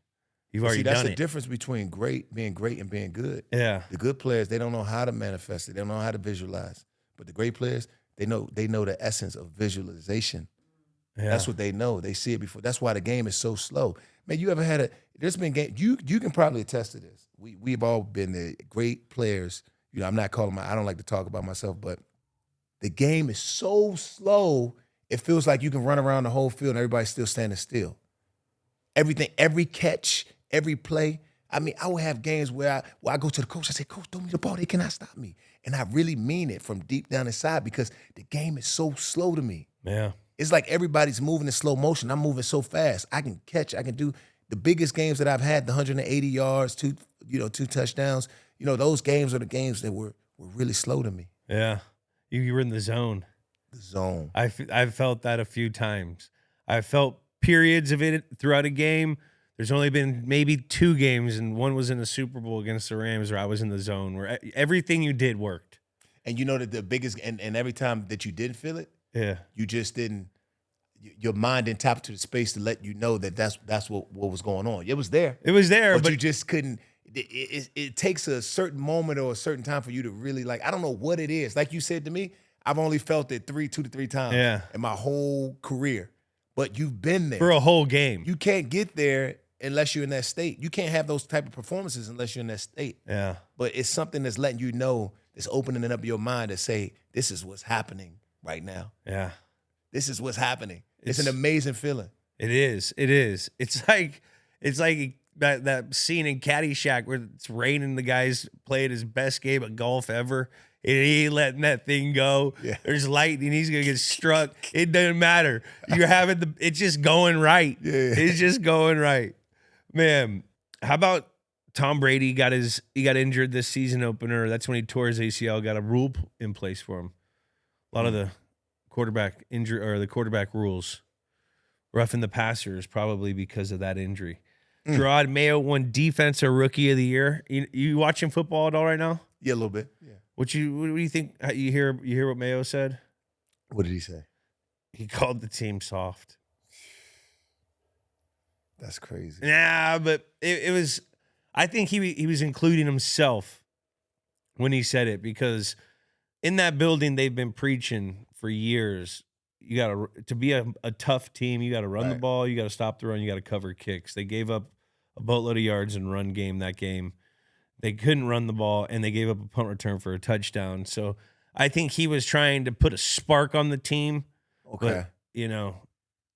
You've already done it. That's the difference between being great and being good. Yeah. The good players, they don't know how to manifest it. They don't know how to visualize. But the great players, they know the essence of visualization. Yeah. That's what they know. They see it before. That's why the game is so slow. Man, you ever had there's been game, you can probably attest to this. We've all been the great players. I'm not calling I don't like to talk about myself, but the game is so slow, it feels like you can run around the whole field and everybody's still standing still. Everything, every catch, every play. I mean, I would have games where I go to the coach, I say, Coach, throw me the ball, they cannot stop me. And I really mean it from deep down inside because the game is so slow to me. Yeah. It's like everybody's moving in slow motion. I'm moving so fast. I can catch, I can do the biggest games that I've had, the 180 yards, two touchdowns. Those games are the games that were really slow to me. Yeah. You were in the zone. The zone. I've felt that a few times. I've felt periods of it throughout a game. There's only been maybe 2 games, and one was in the Super Bowl against the Rams where I was in the zone, where everything you did worked. And you know that the biggest, and every time that you did feel it, you just didn't, your mind didn't tap to the space to let you know that that's what was going on. It was there. It was there, but you just couldn't. It takes a certain moment or a certain time for you to really, I don't know what it is. Like you said to me, I've only felt it 2 to 3 times in my whole career. But you've been there. For a whole game. You can't get there unless you're in that state. You can't have those type of performances unless you're in that state. Yeah. But it's something that's letting you know, it's opening up your mind to say, this is what's happening right now. Yeah. This is what's happening. It's an amazing feeling. It is. It is. It's like that scene in Caddyshack where it's raining, the guy's playing his best game of golf ever. And he ain't letting that thing go. Yeah. There's lightning. He's gonna get struck. It doesn't matter. You're having it's just going right. Yeah. It's just going right. Man, how about Tom Brady he got injured this season opener. That's when he tore his ACL, got a rule in place for him. A lot of the quarterback injury or the quarterback rules. Roughing the passer is probably because of that injury. Gerard Mayo won Defensive Rookie of the Year. You watching football at all right now? Yeah, a little bit. Yeah. What do you think? You hear what Mayo said? What did he say? He called the team soft. That's crazy. Yeah, but it was. I think he was including himself when he said it, because in that building they've been preaching for years. You got to be a tough team. You got to run the ball. You got to stop the run. You got to cover kicks. They gave up a boatload of yards in run game that game. They couldn't run the ball, and they gave up a punt return for a touchdown. So I think he was trying to put a spark on the team. Okay. But,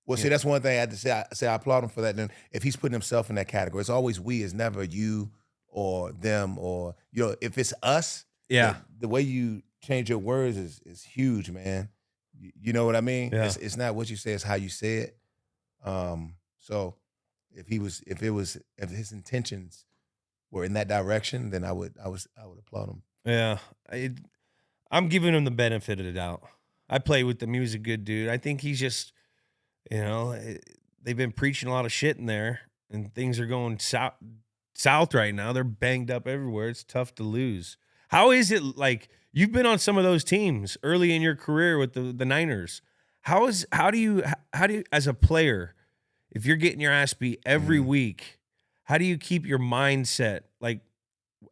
Well, see, that's one thing I had to say. I applaud him for that. And if he's putting himself in that category, it's always we. It's never you or them or, if it's us, the way you change your words is huge, man. You know what I mean? Yeah. It's not what you say, it's how you say it. So if his intentions were in that direction, then I would applaud him. Yeah. I'm giving him the benefit of the doubt. I play with him. He was a good dude. I think he's just, they've been preaching a lot of shit in there, and things are going south right now. They're banged up everywhere. It's tough to lose. How is it like? You've been on some of those teams early in your career with the Niners. How do you as a player, if you're getting your ass beat every week, how do you keep your mindset? Like,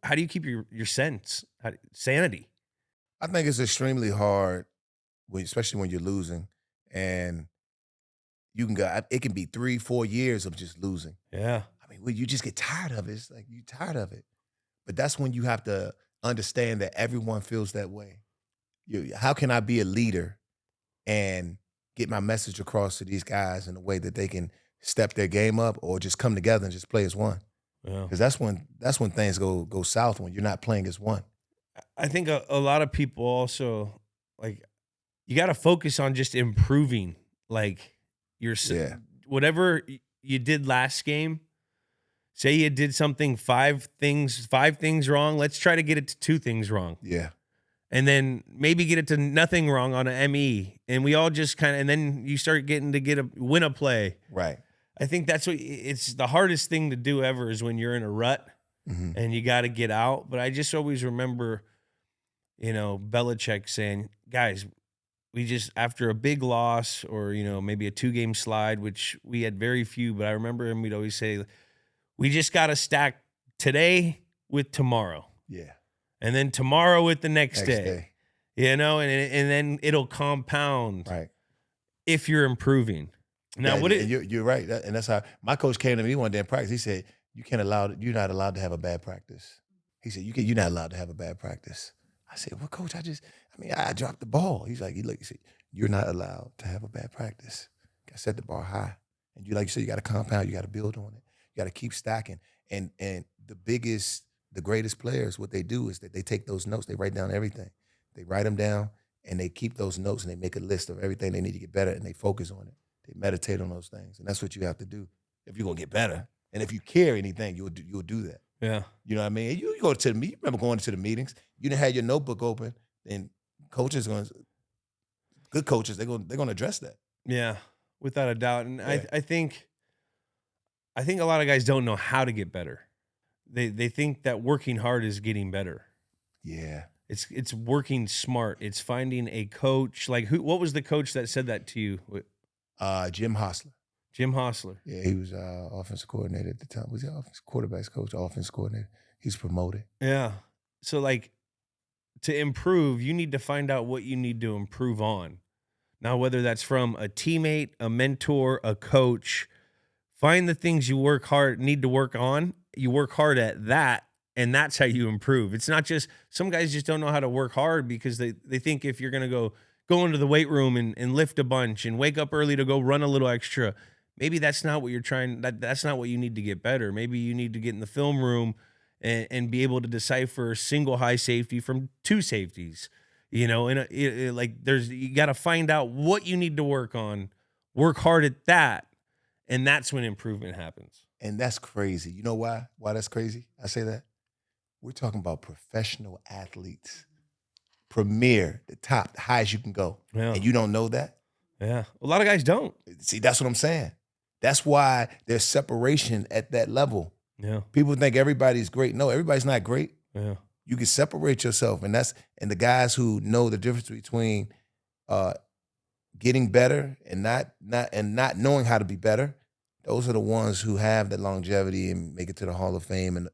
how do you keep your sanity? I think it's extremely hard, especially when you're losing, and you can go. It can be 3-4 years of just losing. Yeah. I mean, when you just get tired of it, it's like you're tired of it. But that's when you have to understand that everyone feels that way. How can I be a leader and get my message across to these guys in a way that they can step their game up or just come together and just play as one? Yeah. Because that's when things go south, when you're not playing as one. I think a lot of people also, like, you got to focus on just improving, like, whatever you did last game. Say you did something 5 things wrong. Let's try to get it to 2 things wrong. Yeah. And then maybe get it to nothing wrong on an ME. And we all just and then you start getting to win a play. Right. I think that's it's the hardest thing to do ever is when you're in a rut and you got to get out. But I just always remember, Belichick saying, guys, we just, after a big loss or, maybe a 2-game slide, which we had very few, but I remember him, we'd always say, we just got to stack today with tomorrow. Yeah. And then tomorrow with the next day. And then it'll compound if you're improving. Now, you're right. And that's how my coach came to me one day in practice. He said, you're not allowed to have a bad practice. He said, you're not allowed to have a bad practice. I said, well, coach, I dropped the ball. He's like, he said, you're not allowed to have a bad practice. I set the bar high. And like you said, you got to compound, you got to build on it. You got to keep stacking. And the greatest players, what they do is that they take those notes, they write down everything. They write them down and they keep those notes and they make a list of everything they need to get better and they focus on it. They meditate on those things. And that's what you have to do if you're going to get better. And if you care anything, you'll do that. Yeah. You know what I mean? You go to the meeting. Remember going to the meetings? You didn't have your notebook open, and good coaches, they're going to address that. Yeah, without a doubt. And yeah. I think a lot of guys don't know how to get better. They think that working hard is getting better. Yeah. It's working smart. It's finding a coach. Like what was the coach that said that to you? Jim Hostler. Jim Hostler. Yeah, he was offensive coordinator at the time. Was he quarterback's coach, offensive coordinator? He's promoted. Yeah. So to improve, you need to find out what you need to improve on. Now, whether that's from a teammate, a mentor, a coach, find the things you need to work on. You work hard at that, and that's how you improve. It's not just, some guys just don't know how to work hard because they think if you're going to go into the weight room and lift a bunch and wake up early to go run a little extra, maybe that's not what you're trying, that's not what you need to get better. Maybe you need to get in the film room and be able to decipher a single high safety from 2 safeties. You got to find out what you need to work on, work hard at that, and that's when improvement happens. And that's crazy. You know why? Why that's crazy? I say that. We're talking about professional athletes. Premier, the top, the highest you can go. Yeah. And you don't know that? Yeah. A lot of guys don't. See, that's what I'm saying. That's why there's separation at that level. Yeah. People think everybody's great. No, everybody's not great. Yeah. You can separate yourself. And the guys who know the difference between getting better and not knowing how to be better, those are the ones who have the longevity and make it to the Hall of Fame and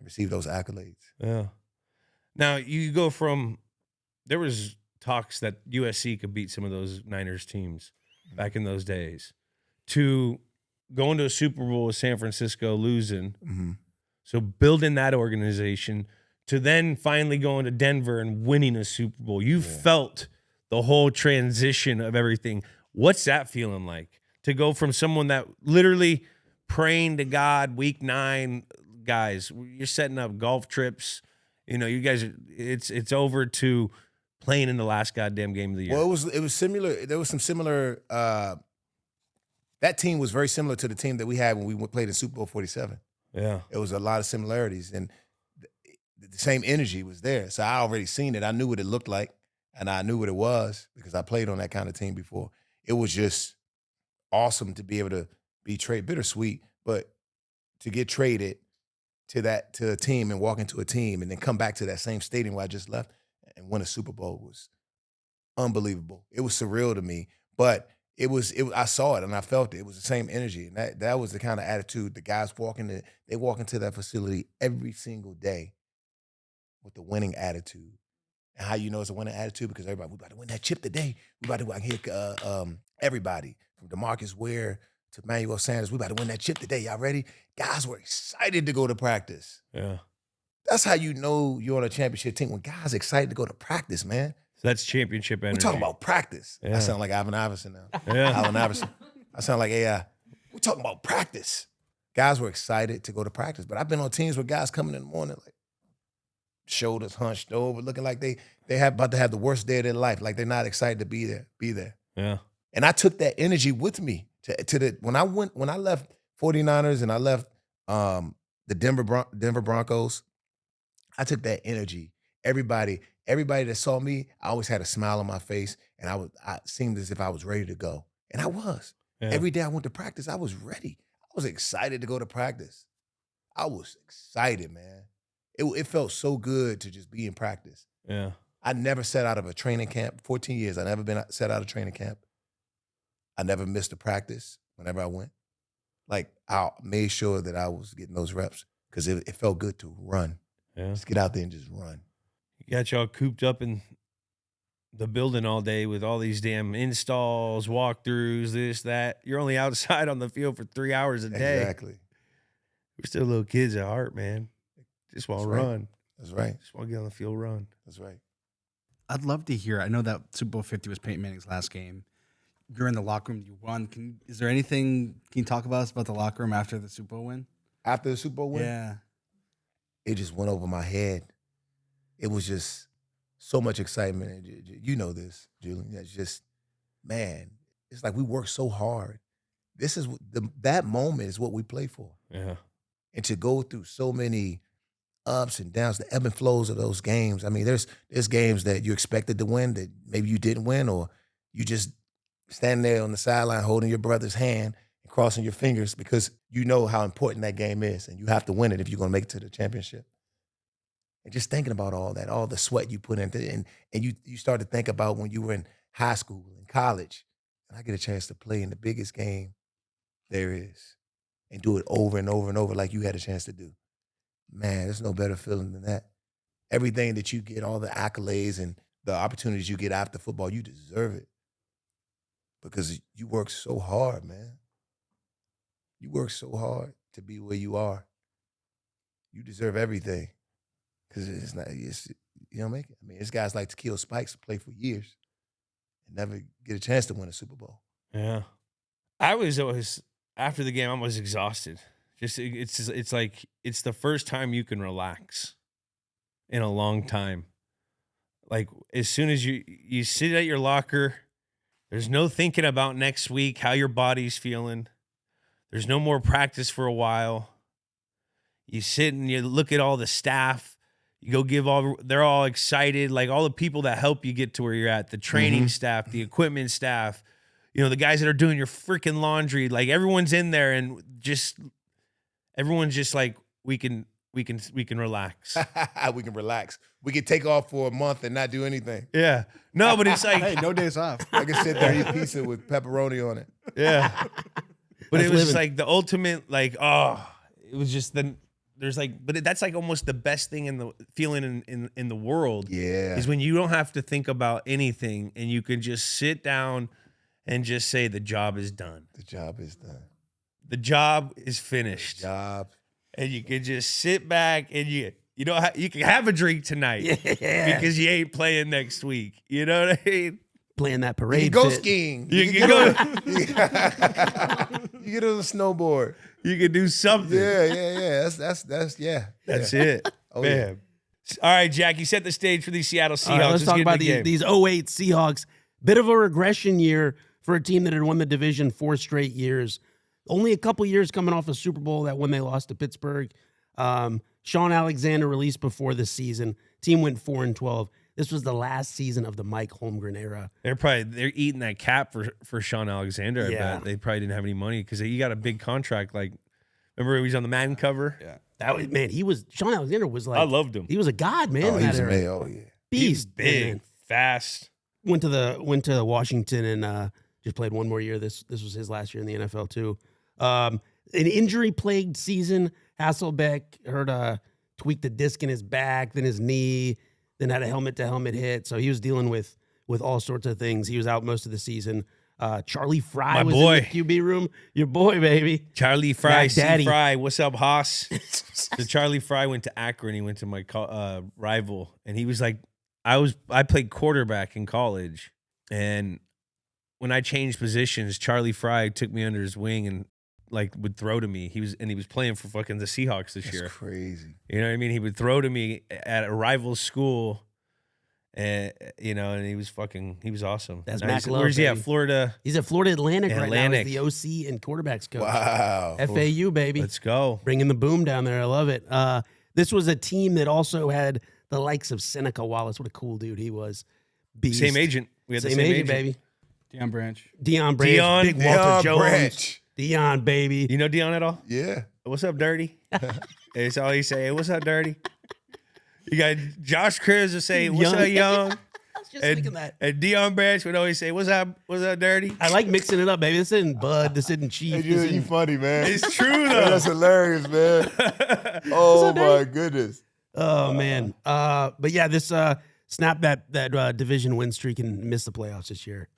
receive those accolades. Yeah. Now you go from, there was talks that USC could beat some of those Niners teams back in those days, to going to a Super Bowl with San Francisco, losing. Mm-hmm. So building that organization, to then finally going to Denver and winning a Super Bowl. You felt the whole transition of everything. What's that feeling like? To go from someone that literally praying to God, week 9, guys, you're setting up golf trips. You guys, it's over, to playing in the last goddamn game of the year. Well, it was similar. There was some similar. That team was very similar to the team that we had when we played in Super Bowl 47. Yeah, it was a lot of similarities, and the same energy was there. So I already seen it. I knew what it looked like, and I knew what it was because I played on that kind of team before. It was just awesome to be able to be traded, bittersweet, but to get traded to a team and walk into a team and then come back to that same stadium where I just left and win a Super Bowl was unbelievable. It was surreal to me, but I saw it and I felt it. It was the same energy. And that was the kind of attitude the guys they walk into that facility every single day with the winning attitude. And how you know it's a winning attitude? Because everybody, we about to win that chip today. We about to I can hear everybody from DeMarcus Ware to Manuel Sanders. We about to win that chip today. Y'all ready? Guys were excited to go to practice. Yeah. That's how you know you're on a championship team, when guys are excited to go to practice, man. So that's championship energy. We're talking about practice. Yeah. I sound like Alvin Iverson now. Yeah. Alvin Iverson. I sound like AI. We're talking about practice. Guys were excited to go to practice. But I've been on teams where guys coming in the morning like shoulders hunched over, looking like they have about to have the worst day of their life. Like they're not excited to be there. Yeah. And I took that energy with me when I left 49ers and I left the Denver Broncos. I took that energy. Everybody that saw me, I always had a smile on my face, and I seemed as if I was ready to go. And I was. Yeah. Every day I went to practice, I was ready. I was excited to go to practice. I was excited, man. It felt so good to just be in practice. Yeah. I never sat out of a training camp. 14 years, I never been set out of training camp. I never missed a practice whenever I went. Like, I made sure that I was getting those reps because it felt good to run. Yeah. Just get out there and just run. You got y'all cooped up in the building all day with all these damn installs, walkthroughs, this, that. You're only outside on the field for 3 hours a day. Exactly. We're still little kids at heart, man. Just want to That's right. run. That's right. Just want to get on the field, run. That's right. I'd love to hear. I know that Super Bowl 50 was Peyton Manning's last game. You're in the locker room. You won. Is there anything? Can you talk about us about the locker room after the Super Bowl win? After the Super Bowl win? Yeah. It just went over my head. It was just so much excitement. You know this, Julian. It's just, man, it's like we worked so hard. This is that moment is what we play for. Yeah. And to go through so many ups and downs, the ebb and flows of those games. I mean, there's games that you expected to win that maybe you didn't win, or you just standing there on the sideline holding your brother's hand and crossing your fingers because you know how important that game is and you have to win it if you're going to make it to the championship. And just thinking about all that, all the sweat you put into it, and you start to think about when you were in high school and college, and I get a chance to play in the biggest game there is and do it over and over and over like you had a chance to do. Man, there's no better feeling than that. Everything that you get, all the accolades and the opportunities you get after football, you deserve it. Because you work so hard, man. You work so hard to be where you are. You deserve everything. Because you don't make it. I mean, there's guys like Takeo Spikes who play for years and never get a chance to win a Super Bowl. Yeah. I was always, after the game, I was exhausted. It's like it's the first time you can relax in a long time. Like, as soon as you sit at your locker, there's no thinking about next week, how your body's feeling. There's no more practice for a while. You sit and you look at all the staff. You go they're all excited. Like, all the people that help you get to where you're at, the training staff, the equipment staff, the guys that are doing your freaking laundry, like, everyone's in there, and everyone's just like, we can relax. We can relax. We can take off for a month and not do anything. Yeah. No, but it's like, Hey, no days off. I can sit there and eat pizza with pepperoni on it. yeah. But That's it was living. like the ultimate, like, it was just but that's like almost the best thing in the feeling in the world. Yeah. Is when you don't have to think about anything and you can just sit down and just say the job is done. The job is done. The job is finished. Job. And you can just sit back and you can have a drink tonight. Yeah. Because you ain't playing next week. You know what I mean? Playing that You parade. can go fit. skiing. You can go. You get on a snowboard. You can do something. Yeah. That's yeah. That's yeah. it. Oh, Bam. All right, Jack, you set the stage for these Seattle Seahawks. All right, let's talk get about in the game. these 08 Seahawks. Bit of a regression year for a team that had won the division 4 straight years. Only a couple years coming off a Super Bowl that when they lost to Pittsburgh. Sean Alexander released before the season. Team went 4-12. This was the last season of the Mike Holmgren era. They're eating that cap for Sean Alexander. I Yeah. bet they probably didn't have any money because he got a big contract. Like, remember he was on the Madden cover? Yeah. That was, man, Sean Alexander was like, I loved him. he was a god, man. Oh, in he that was era. amazing. Oh, yeah. He was Beast. big, man. fast. Went to Washington and Just played one more year. This was his last year in the NFL too. An injury-plagued season. Hasselbeck tweaked the disc in his back, then his knee, then had a helmet-to-helmet hit. So he was dealing with all sorts of things. He was out most of the season. Charlie Fry My was boy. in the QB room. Your boy, baby. Charlie Fry, Mac Daddy. C. Fry. What's up, Haas? So Charlie Fry went to Akron. He went to my rival, and he was like, I played quarterback in college, and when I changed positions, Charlie Fry took me under his wing and like would throw to me. He was playing for fucking the Seahawks this year. That's crazy. You know what I mean? He would throw to me at a rival school, and and he was awesome. That's Now Mac Love, where's he at? baby. Florida. He's at Florida Atlantic right now. Atlantic. He's the OC and quarterbacks coach. Wow. FAU, baby. Let's go. Bringing the boom down there. I love it. This was a team that also had the likes of Seneca Wallace. What a cool dude he was. Beast. Same agent. We had the Same agent, baby. Deion Branch. Deion Branch. Deion. Big Walter Deion Jones. Branch. Deion, baby. You know Dion at all? Yeah. What's up, Dirty? That's all he say. Hey, what's up, Dirty? You got Josh Cribbs to say, what's up, Young? I was just thinking that. And Deion Branch would always say, what's up, Dirty? I like mixing it up, baby. This isn't Bud. This isn't Chief. Hey, This you isn't, funny, man. It's true, Hey, though. that's hilarious, man. Oh, my goodness. oh, man. But yeah, this snapped that division win streak and missed the playoffs this year.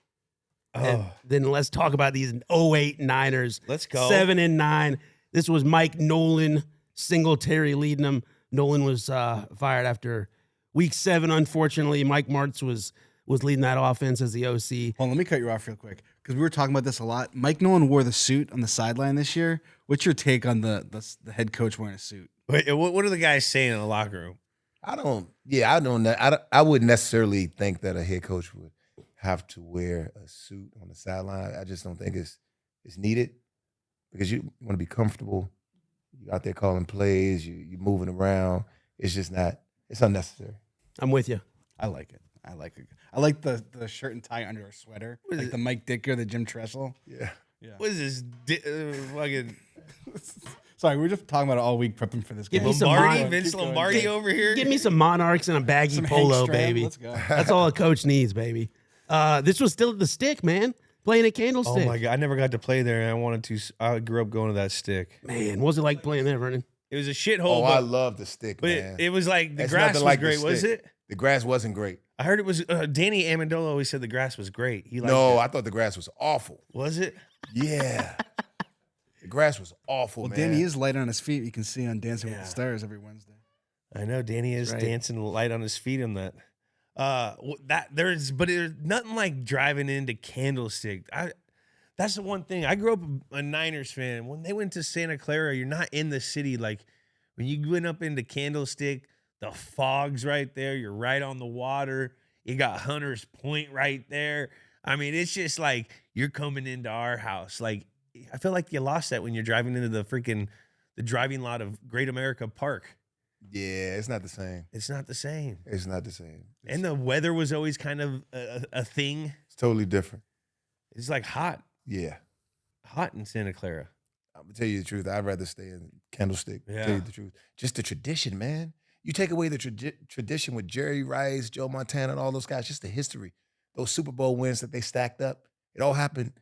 And then let's talk about these 08 Niners. Let's go. 7-9. This was Mike Nolan, Singletary leading them. Nolan was fired after week 7, unfortunately. Mike Martz was leading that offense as the OC. Hold on, let me cut you off real quick because we were talking about this a lot. Mike Nolan wore the suit on the sideline this year. What's your take on the head coach wearing a suit? Wait, what are the guys saying in the locker room? I wouldn't necessarily think that a head coach would have to wear a suit on the sideline. I just don't think it's needed because you want to be comfortable. You're out there calling plays. You're moving around. It's just not. It's unnecessary. I'm with you. I like it. I like the shirt and tie under a sweater, What is like it? the Mike Dicker, the Jim Tressel. Yeah. What is this? Fucking Sorry, we were just talking about it all week prepping for this Give game. me some Lombardi, Keep Vince going. Lombardi over here. Give me some Monarchs and a baggy Some polo, Hank Stram. baby. Let's go. That's all a coach needs, baby. This was still at the Stick, man. Playing at Oh Candlestick. my god, I never got to play there, and I wanted to. I grew up going to that stick. Man, what was it like playing there, Vernon? It was a shithole, Oh, I but, love the stick, man. it was like the It's grass nothing was like the great, was stick. it? The grass wasn't great. I heard it was. Danny Amendola always said the grass was great. He liked No, it. I thought the grass was awful. Was it? Yeah. The grass was awful, Well, man. Danny is light on his feet. You can see on Dancing with Yeah. the Stars every Wednesday. I know Danny is Right. dancing light on his feet on that. There's nothing like driving into Candlestick. That's the one thing. I grew up a Niners fan. When they went to Santa Clara, you're not in the city. Like when you went up into Candlestick, the fog's right there. You're right on the water. You got Hunter's Point right there. I mean, it's just like you're coming into our house. Like I feel like you lost that when you're driving into the driving lot of Great America Park. Yeah, it's not the same. It's not the same. It's not the same. And the weather was always kind of a thing. It's totally different. It's like hot Yeah. in Santa Clara. I'm gonna tell you the truth. I'd rather stay in Candlestick. Yeah. Tell you the truth. Just the tradition, man. You take away the tradition with Jerry Rice, Joe Montana, and all those guys. Just the history, those Super Bowl wins that they stacked up. It all happened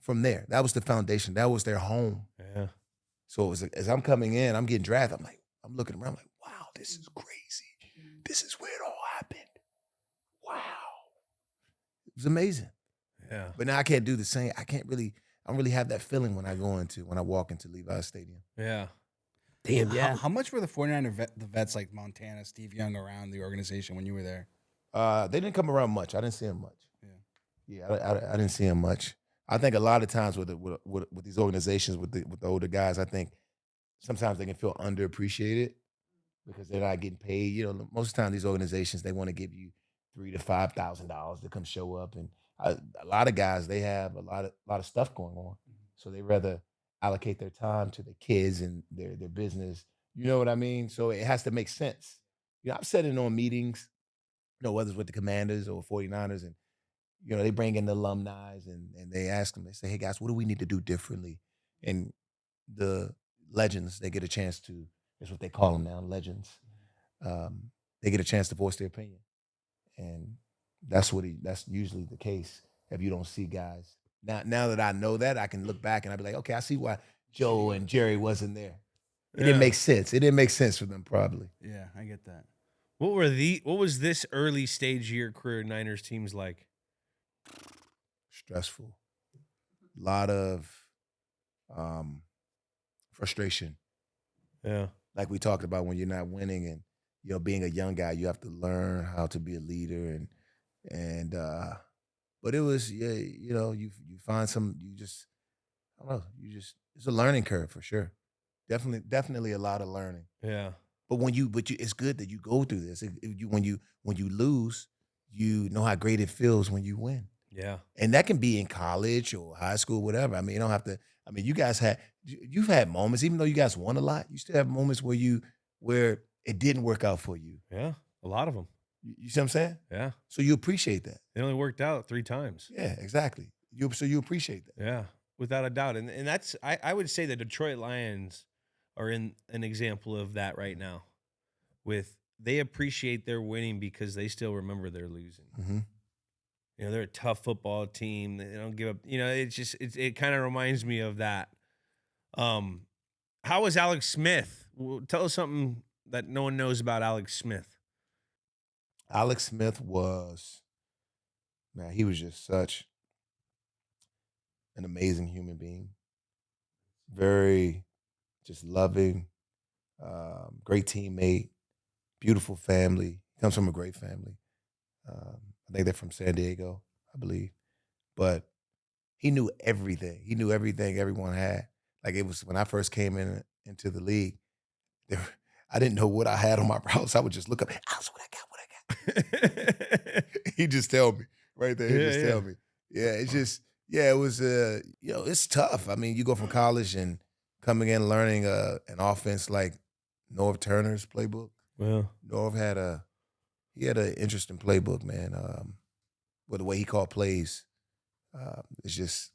from there. That was the foundation. That was their home. Yeah. So it was, as I'm coming in, I'm getting drafted. I'm looking around, like, wow, this is crazy. This is where it all happened. Wow, it was amazing. Yeah. But now I can't do the same. I don't really have that feeling when I walk into Levi Stadium. Yeah. Damn, yeah. How much were the 49er the vets like Montana, Steve Young around the organization when you were there? They didn't come around much. I didn't see them much. Yeah, I didn't see them much. I think a lot of times with these organizations, with the older guys, I think sometimes they can feel underappreciated because they're not getting paid. You know, most of the time these organizations, they want to give you $3,000 to $5,000 to come show up, and a lot of guys, they have a lot of stuff going on, so they rather allocate their time to the kids and their business. You know what I mean? So it has to make sense. You know, I've sat in on meetings, you know, whether it's with the Commanders or 49ers, and you know, they bring in the alumni and they ask them, they say, hey guys, what do we need to do differently? And the legends, they get a chance to, that's what they call them now, legends. They get a chance to voice their opinion. And that's usually the case if you don't see guys, Now that I know that, I can look back and I'll be like, okay, I see why Joe and Jerry wasn't there. It didn't make sense. It didn't make sense for them, probably. Yeah, I get that. What was this early stage of your career Niners teams like? Stressful. A lot of frustration. Yeah. Like we talked about when you're not winning and, being a young guy, you have to learn how to be a leader but it was, you find I don't know, it's a learning curve for sure. Definitely a lot of learning. Yeah. But it's good that you go through this. When you lose, you know how great it feels when you win. Yeah. And that can be in college or high school, whatever. I mean, you don't have to. I mean, you've had moments, even though you guys won a lot, you still have moments where it didn't work out for you. Yeah. A lot of them. You see what I'm saying? Yeah. So you appreciate that. It only worked out 3 times. Yeah, exactly. So you appreciate that. Yeah. Without a doubt. And that's, I would say the Detroit Lions are in an example of that right now. They appreciate their winning because they still remember they're losing. Mm-hmm. They're a tough football team. They don't give up. It kind of reminds me of that. How was Alex Smith? Tell us something that no one knows about Alex Smith. Alex Smith he was just such an amazing human being. Very just loving, great teammate, beautiful family. Comes from a great family. I think they're from San Diego, I believe. But he knew everything. He knew everything everyone had. Like it was when I first came into the league, I didn't know what I had on my browser. I would just look up, Alex, what I got. He just tell me right there. He just tell me. Yeah, it's just, it was, it's tough. I mean, you go from college and coming in learning an offense like Norv Turner's playbook. Well, Norv had an interesting playbook, man. But the way he called plays, it's just,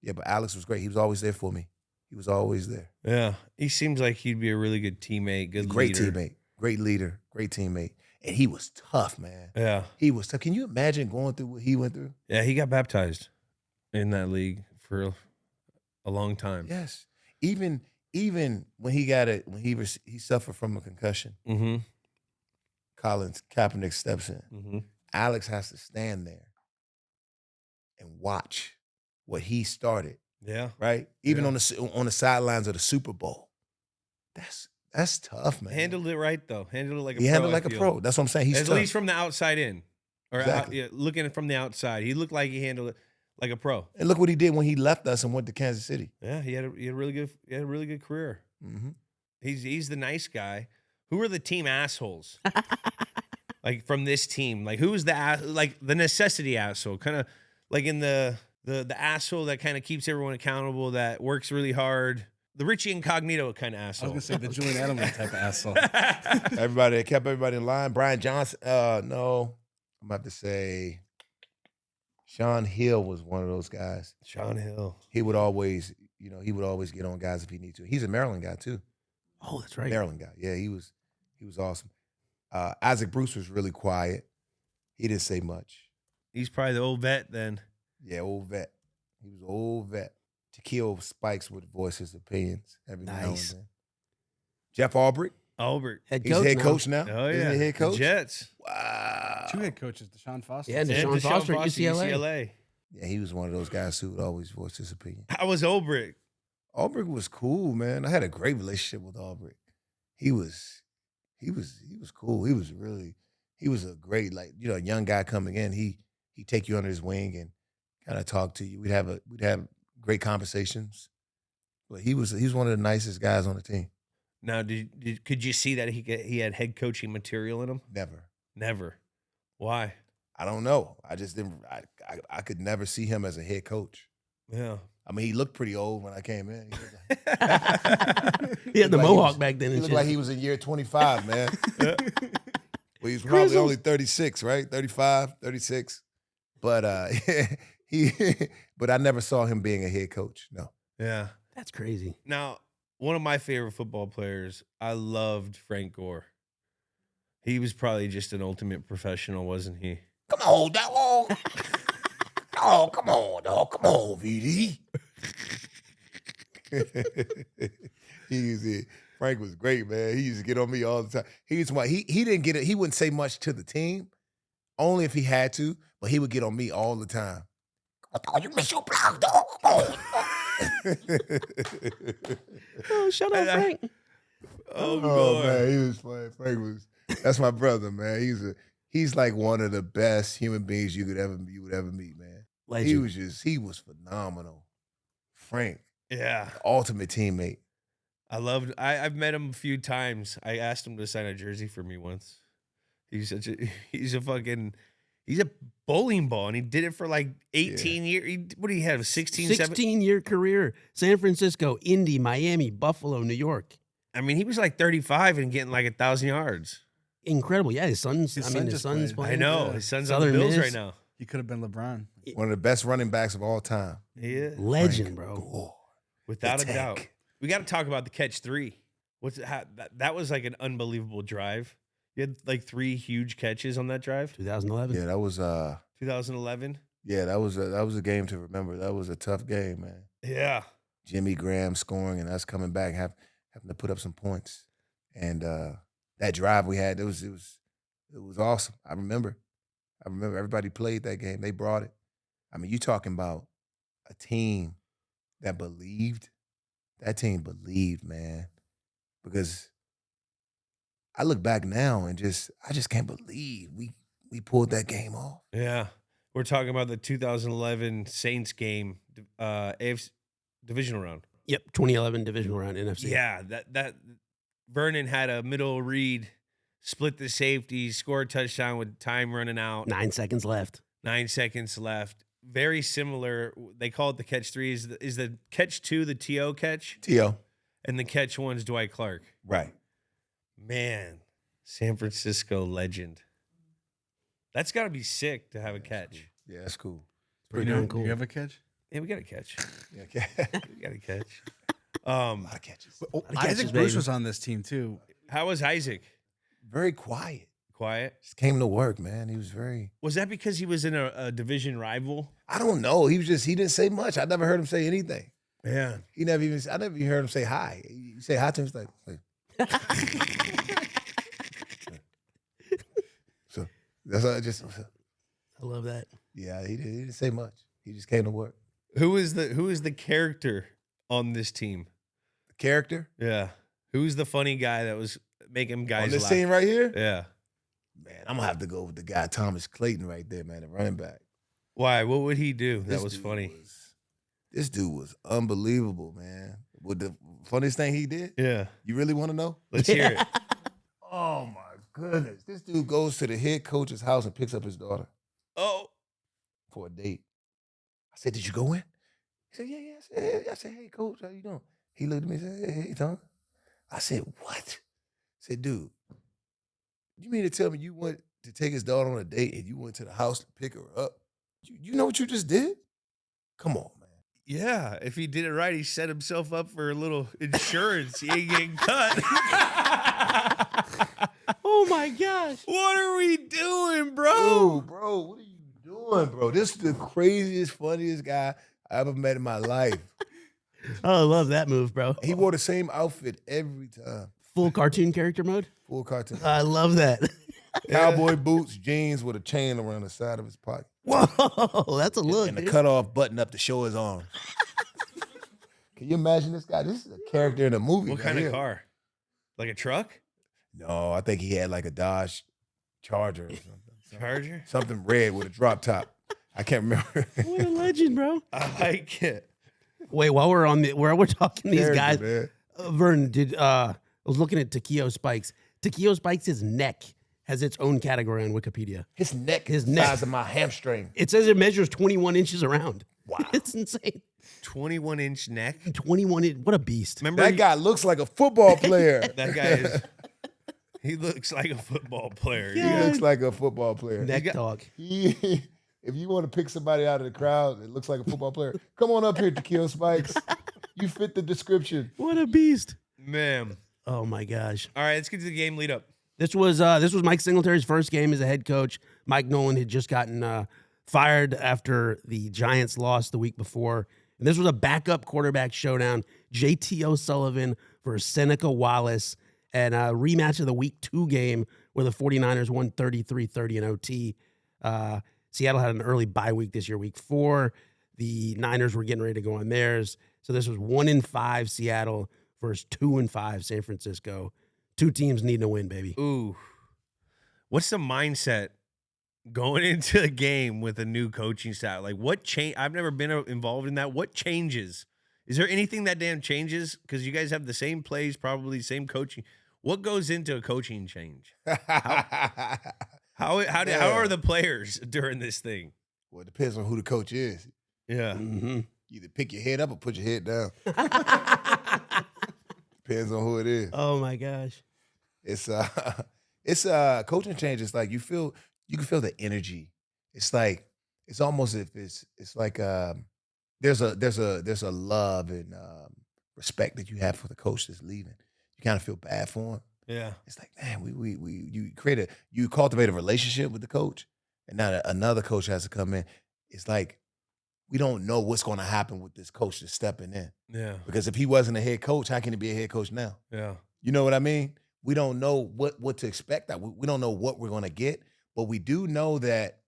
but Alex was great. He was always there for me. He was always there. Yeah, he seems like he'd be a really good teammate, Great leader. Teammate, great leader, great teammate. And he was tough, man. Yeah. He was tough. Can you imagine going through what he went through? Yeah, he got baptized in that league for a long time. Yes. Even when he suffered from a concussion, Mm-hmm. Colin Kaepernick steps in. Mm-hmm. Alex has to stand there and watch what he started, Yeah. right? Even Yeah. on the sidelines of the Super Bowl. That's tough, man. Handled it right, though. Handled it like a He pro. handled it like I a feel. pro. That's what I'm saying. He's At tough. least from the outside in. Or Exactly. looking from the outside. He looked like he handled it like a pro. And look what he did when he left us and went to Kansas City. Yeah, he had a really good career. Mm-hmm. He's the nice guy. Who are the team assholes? Like from this team, like who's the necessity asshole? Kind of like in the asshole that kind of keeps everyone accountable, that works really hard. The Richie Incognito kind of I asshole. was gonna say the Julian Edelman type of asshole. Everybody kept everybody in line. Brian Johnson, no, I'm about to say Sean Hill was one of those guys. Sean Hill. He would always get on guys if he needed to. He's a Maryland guy too. Oh, that's right. Maryland guy. Yeah, he was awesome. Isaac Bruce was really quiet. He didn't say much. He's probably the old vet then. Yeah, old vet. He was an old vet. Takeo Spikes would voice his opinions every now and Nice. then. Jeff Albrecht. Albert. Head He's coach head now. coach now. Oh Isn't yeah. he head coach? Jets. Wow. 2 head coaches, Deshaun Foster. Yeah, And Deshaun Foster at UCLA. Yeah, he was one of those guys who would always voice his opinion. How was Albrecht? Albrecht was cool, man. I had a great relationship with Albrecht. He was cool. He was a great, young guy coming in. He'd take you under his wing and kind of talk to you. We'd have great conversations. But he was one of the nicest guys on the team. Now, could you see that he had head coaching material in him? Never. Why? I don't know. I just didn't. I could never see him as a head coach. Yeah. I mean, he looked pretty old when I came in. He had the Like he mohawk was- back then. He And looked shit. like he was in year 25, man. Well, he was probably Grizzles. only 36, right? 35, 36. But but I never saw him being a head coach. No. Yeah. That's crazy. Now, one of my favorite football players, I loved Frank Gore. He was probably just an ultimate professional, wasn't he? Come on, that one. Oh, come on, dog. Come on, VD. Frank was great, man. He used to get on me all the time. He didn't get it. He wouldn't say much to the team, only if he had to, but he would get on me all the time. Oh, you miss your block, dog. Come on. Oh, shut up, Frank. Oh, God. Man, he was funny. That's my brother, man. He's like one of the best human beings you would ever meet, man. Legend. He was phenomenal. Frank, Yeah. ultimate teammate. I've met him a few times. I asked him to sign a jersey for me once. He's a bowling ball, and he did it for like 18 years. What do you have, 16-year career. San Francisco, Indy, Miami, Buffalo, New York. I mean, he was like 35 and getting like 1,000 yards. Incredible. Yeah, his son's played. playing. I know. Yeah. His son's Southern on the Bills Miss. right now. He could have been LeBron. One of the best running backs of all time. Yeah. Legend, Frank bro. Gore. Without a The doubt. tank. We got to talk about the catch 3. That was like an unbelievable drive. You had like 3 huge catches on that drive. 2011. Yeah, that was 2011. yeah, that was a game to remember. That was a tough game, man. Yeah. Jimmy Graham scoring and us coming back having to put up some points. And that drive we had, it was awesome. I remember everybody played that game. They brought it. I mean, you talking about a team that believed. That team believed, man. Because I look back now and I just can't believe we pulled that game off. Yeah. We're talking about the 2011 Saints game, AFC divisional round. Yep, 2011 divisional round NFC. Yeah, that Vernon had a middle read, split the safety, scored a touchdown with time running out. 9 seconds left. 9 seconds left. Very similar. They call it the catch 3. Is the catch 2 the TO catch? T.O. And the catch 1's Dwight Clark. Right. Man, San Francisco legend. That's got to be sick to have a catch. Yeah, that's cool. Pretty darn cool. You have a catch? Yeah, we got a catch. Yeah, okay. We got a catch. A lot of catches. Isaac Bruce was on this team too. How was Isaac? Very quiet. Quiet? Just came to work, man. He was very. Was that because he was in a division rival? I don't know. He didn't say much. I never heard him say anything. Yeah. I never even heard him say hi. You say hi to him, he's like, hey. So that's all. I love that. Yeah, he didn't say much. He just came to work. Who is the character on this team? The character Yeah. Who's the funny guy that was making guys on this laugh? team right here. Yeah. Man, I'm gonna have to go with the guy Thomas Clayton right there, man, the running back. Why? What would he do? This That was dude funny. This dude was unbelievable, man. What the funniest thing he did? Yeah. You really want to know? Let's hear it. Oh my goodness. This dude goes to the head coach's house and picks up his daughter Oh. for a date. I said, "Did you go in?" He said, "Yeah." I said, "Hey, coach, how you doing?" He looked at me and said, "Hey, Tom." I said, "What?" I said, "Dude, you mean to tell me you went to take his daughter on a date and you went to the house to pick her up? You know what you just did? Come on, man." Yeah. If he did it right, he set himself up for a little insurance. He ain't getting cut. Oh my gosh. What are we doing, bro? Oh, bro, what are you doing, bro? This is the craziest, funniest guy I ever met in my life. Oh, I love that move, bro. He wore the same outfit every time. Full cartoon character mode. Full cartoon. I love that. Cowboy boots, jeans with a chain around the side of his pocket. Whoa, that's a look. And the dude. cutoff button up to show his arms. Can you imagine this guy? This is a character in a movie. What right kind here. of car? Like a truck? No, I think he had like a Dodge Charger or something. Charger? Something red with a drop top. I can't remember. What a legend, bro. I like it. Wait, while we're talking these Character, guys, man. Vernon, I was looking at Takeo Spikes. Takeo Spikes' neck has its own category on Wikipedia. His neck His is the neck. size of my hamstring. It says it measures 21 inches around. Wow. It's insane. 21-inch neck. 21 what a beast. Remember That guy looks like a football player. that guy is. He looks like a football player. He Yeah. looks like a football player. Neck talk. If you want to pick somebody out of the crowd that looks like a football player, come on up here to Kill Spikes. You fit the description. What a beast. Man. Oh my gosh. All right, let's get to the game lead up. This was Mike Singletary's first game as a head coach. Mike Nolan had just gotten fired after the Giants lost the week before. And this was a backup quarterback showdown. JT O'Sullivan versus Seneca Wallace, and a rematch of the week 2 game where the 49ers won 33-30 in OT. Seattle had an early bye week this year, week 4. The Niners were getting ready to go on theirs. So this was 1-5 Seattle versus 2-5 San Francisco. 2 teams needing to win, baby. Ooh. What's the mindset going into a game with a new coaching staff? Like, what change? I've never been involved in that. What changes? Is there anything that damn changes? Because you guys have the same plays, probably same coaching. What goes into a coaching change? How are the players during this thing? Well, it depends on who the coach is. Yeah. Mm-hmm. Either pick your head up or put your head down. Depends on who it is. Oh my gosh. It's coaching change. It's like you can feel the energy. It's like it's almost if it's like there's a love and respect that you have for the coach that's leaving. You kind of feel bad for him. Yeah. It's like, man, you cultivate a relationship with the coach, and now another coach has to come in. It's like we don't know what's going to happen with this coach that's stepping in. Yeah. Because if he wasn't a head coach, how can he be a head coach now? Yeah. You know what I mean? We don't know what to expect. We don't know what we're going to get, but we do know that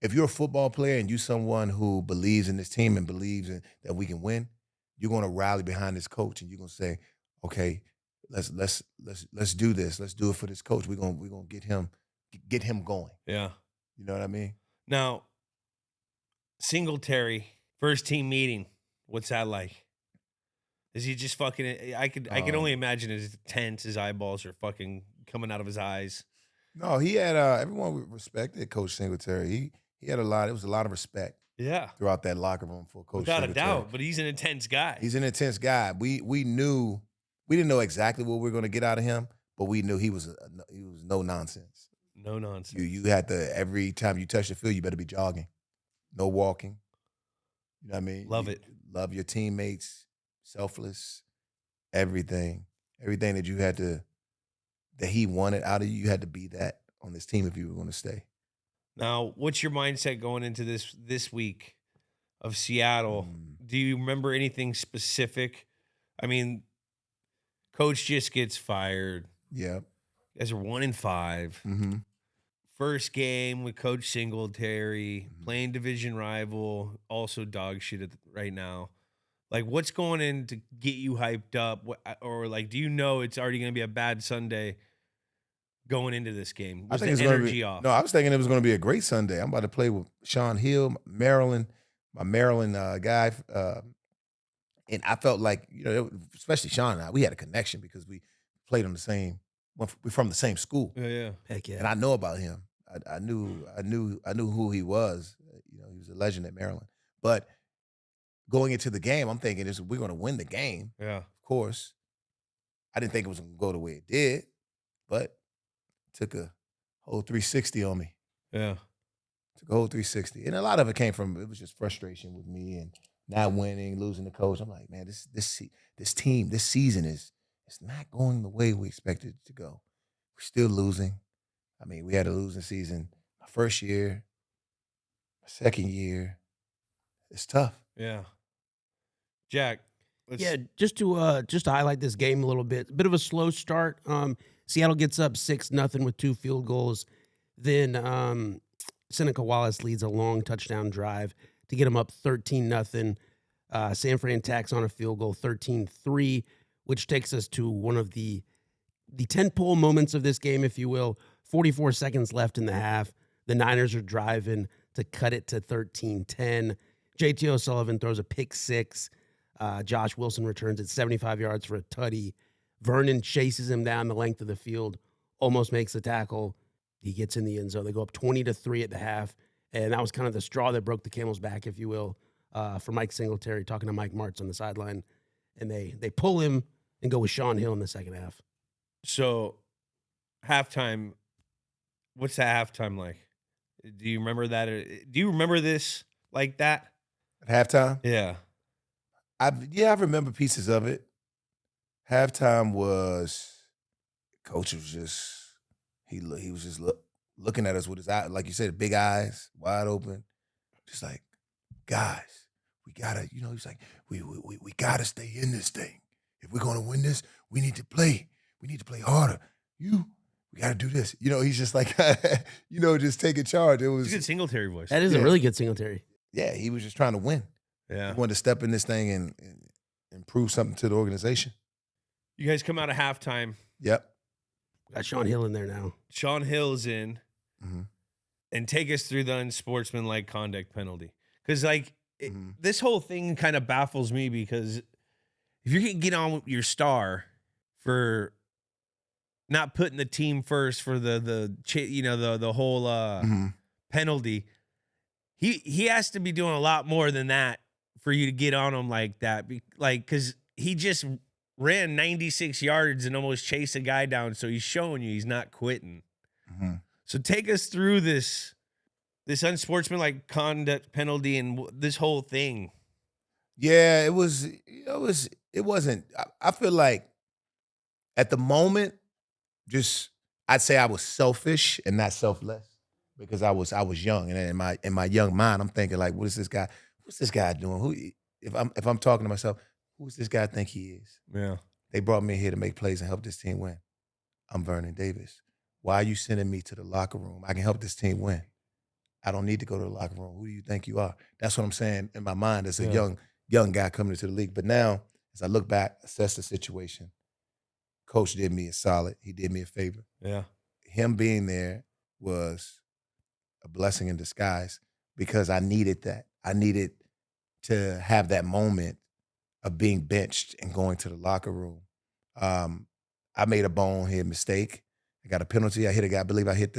if you're a football player and you're someone who believes in this team and believes that we can win, you're going to rally behind this coach and you're going to say, okay, let's do this. Let's do it for this coach. We're going to get him going. Yeah. You know what I mean? Now, Singletary, first team meeting. What's that like? Is he just fucking? I could only imagine his tense. His eyeballs are fucking coming out of his eyes. No, he had everyone respected Coach Singletary. He had a lot. It was a lot of respect. Yeah, throughout that locker room for Coach without Singletary. a doubt. But he's an intense guy. He's an intense guy. We didn't know exactly what we were going to get out of him, but we knew he was no nonsense. No nonsense. You had to, every time you touch the field, you better be jogging, no walking. You know what I mean? Love it. Love your teammates, selfless, everything that you had to, that he wanted out of you, you had to be that on this team if you were going to stay. Now, what's your mindset going into this week of Seattle? Do you remember anything specific? I mean, coach just gets fired. Yeah. You guys are 1-5. Mm-hmm. First game with Coach Singletary, playing division rival, also dog shit right now. Like, what's going in to get you hyped up? Or, like, do you know it's already going to be a bad Sunday going into this game? Was the energy off? No, I was thinking it was going to be a great Sunday. I'm about to play with Sean Hill, my Maryland guy. And I felt like, especially Sean and I, we had a connection because we played on we're from the same school. Yeah. Heck yeah. And I know about him. I knew who he was. He was a legend at Maryland. But going into the game, I'm thinking we're going to win the game. Yeah. Of course. I didn't think it was going to go the way it did, but it took a whole 360 on me. Yeah. Took a whole 360. And a lot of it came from, it was just frustration with me and not winning, losing the coach. I'm like, man, this team, this season it's not going the way we expected it to go. We're still losing. I mean, we had a losing season my first year, my second year. It's tough. Yeah. Jack. Just to highlight this game a little bit. Bit of a slow start. Seattle gets up 6-0 with 2 field goals. Then Seneca Wallace leads a long touchdown drive to get him up 13-0. San Fran tacks on a field goal, 13-3, which takes us to one of the tentpole moments of this game, if you will. 44 seconds left in the half. The Niners are driving to cut it to 13-10. JT O'Sullivan throws a pick 6. Josh Wilson returns it 75 yards for a tutty. Vernon chases him down the length of the field, almost makes the tackle. He gets in the end zone. They go up 20-3 at the half, and that was kind of the straw that broke the camel's back, if you will, for Mike Singletary talking to Mike Martz on the sideline. And they pull him and go with Sean Hill in the second half. So, halftime, what's that halftime like? Do you remember that? Do you remember this like that? At halftime? Yeah. I remember pieces of it. Halftime was, coach was just, he was just looking at us with his eyes, like you said, big eyes, wide open. just like, guys, we gotta, he's like, we gotta stay in this thing. If we're gonna win this, we need to play. We need to play harder. We gotta do this. He's just like, just taking charge. It was It's a good Singletary voice. That is a really good Singletary. Yeah, he was just trying to win. Yeah. He wanted to step in this thing and improve something to the organization. You guys come out of halftime. Yep. Got Sean Hill in there now. Sean Hill's in. Mm-hmm. And take us through the unsportsmanlike conduct penalty. Because, this whole thing kind of baffles me because if you're going to get on with your star for not putting the team first for the whole penalty, he has to be doing a lot more than that for you to get on him like that. Because he just ran 96 yards and almost chased a guy down, so he's showing you he's not quitting. Mm-hmm. So take us through this unsportsmanlike conduct penalty and this whole thing. Yeah, it wasn't. I feel like at the moment, I'd say I was selfish and not selfless because I was young, and in my young mind, I'm thinking like, what's this guy doing? If I'm talking to myself, who's this guy think he is? Yeah. They brought me here to make plays and help this team win. I'm Vernon Davis. Why are you sending me to the locker room? I can help this team win. I don't need to go to the locker room. Who do you think you are? That's what I'm saying in my mind as a young guy coming into the league. But now, as I look back, assess the situation, Coach did me a solid. He did me a favor. Yeah. Him being there was a blessing in disguise because I needed that. I needed to have that moment of being benched and going to the locker room. I made a bonehead mistake. I got a penalty. I hit a guy. I believe I hit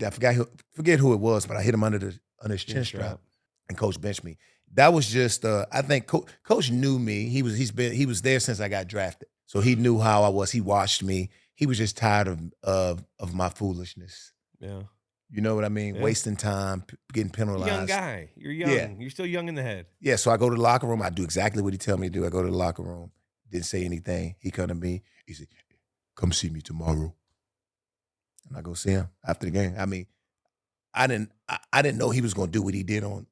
I forget who it was, but I hit him under his chin strap, and Coach benched me. That was just I think Coach knew me. He was there since I got drafted, so he knew how I was. He watched me. He was just tired of my foolishness. Yeah. You know what I mean? Yeah. Wasting time, getting penalized. Young guy. You're young. Yeah. You're still young in the head. Yeah, so I go to the locker room. I do exactly what he tell me to do. I go to the locker room. Didn't say anything. He come to me. He said, "Come see me tomorrow." And I go see him after the game. I mean, I didn't know he was going to do what he did on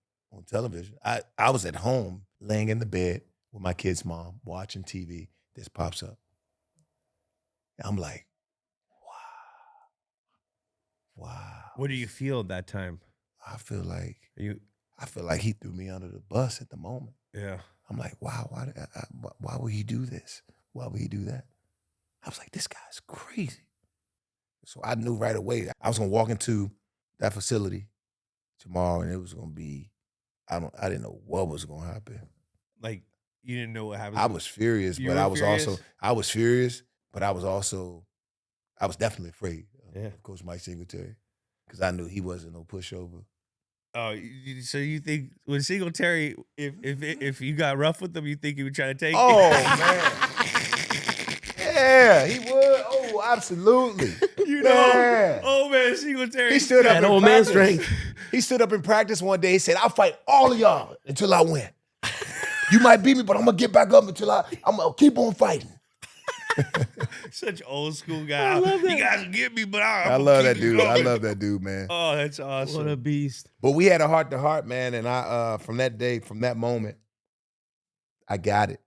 television. I was at home laying in the bed with my kid's mom watching TV. This pops up. I'm like, wow. What do you feel at that time? I feel like he threw me under the bus at the moment. Yeah. I'm like, wow, why would he do this? Why would he do that? I was like, this guy's crazy. So I knew right away I was gonna walk into that facility tomorrow, and it was gonna be, I didn't know what was gonna happen. Like, you didn't know what happened. I was furious, but I was definitely afraid of Coach Mike Singletary because I knew he wasn't no pushover. Oh, so you think when Singletary, if you got rough with him, you think he would try to take Oh you? man, yeah, he would. Oh, absolutely. Yeah. Oh man, Singletary. He stood up That in old man practice. strength. He stood up in practice one day. He said, "I'll fight all of y'all until I win. You might beat me, but I'm gonna get back up until I'm gonna keep on fighting." Such old school guy. I love that. You guys can get me, but I love that dude. I love that dude, man. Oh, that's awesome. What a beast. But we had a heart to heart, man, and I from that moment, I got it.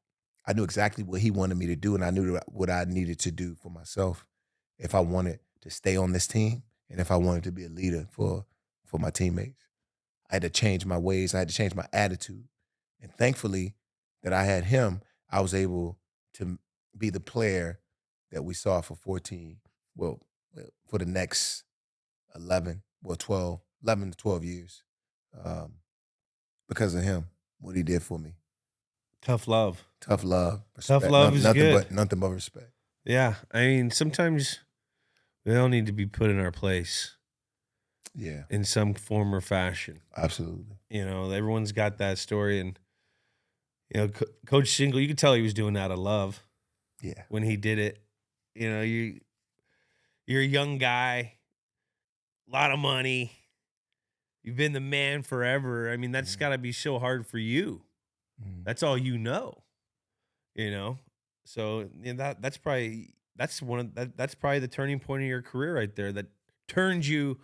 I knew exactly what he wanted me to do, and I knew what I needed to do for myself if I wanted to stay on this team and if I wanted to be a leader for my teammates. I had to change my ways. I had to change my attitude. And thankfully that I had him, I was able to be the player that we saw for for the next 11 to 12 years because of him, what he did for me. Tough love. Tough love. Tough Respect. love is good. Nothing but respect. Yeah. I mean, sometimes we all need to be put in our place. Yeah. In some form or fashion. Absolutely. You know, everyone's got that story. And, you know, Coach Single, you could tell he was doing that out of love. Yeah. When he did it. You know, you're a young guy, a lot of money. You've been the man forever. I mean, that's got to be so hard for you. That's all you know. You know? So that's probably the turning point of your career right there that turned you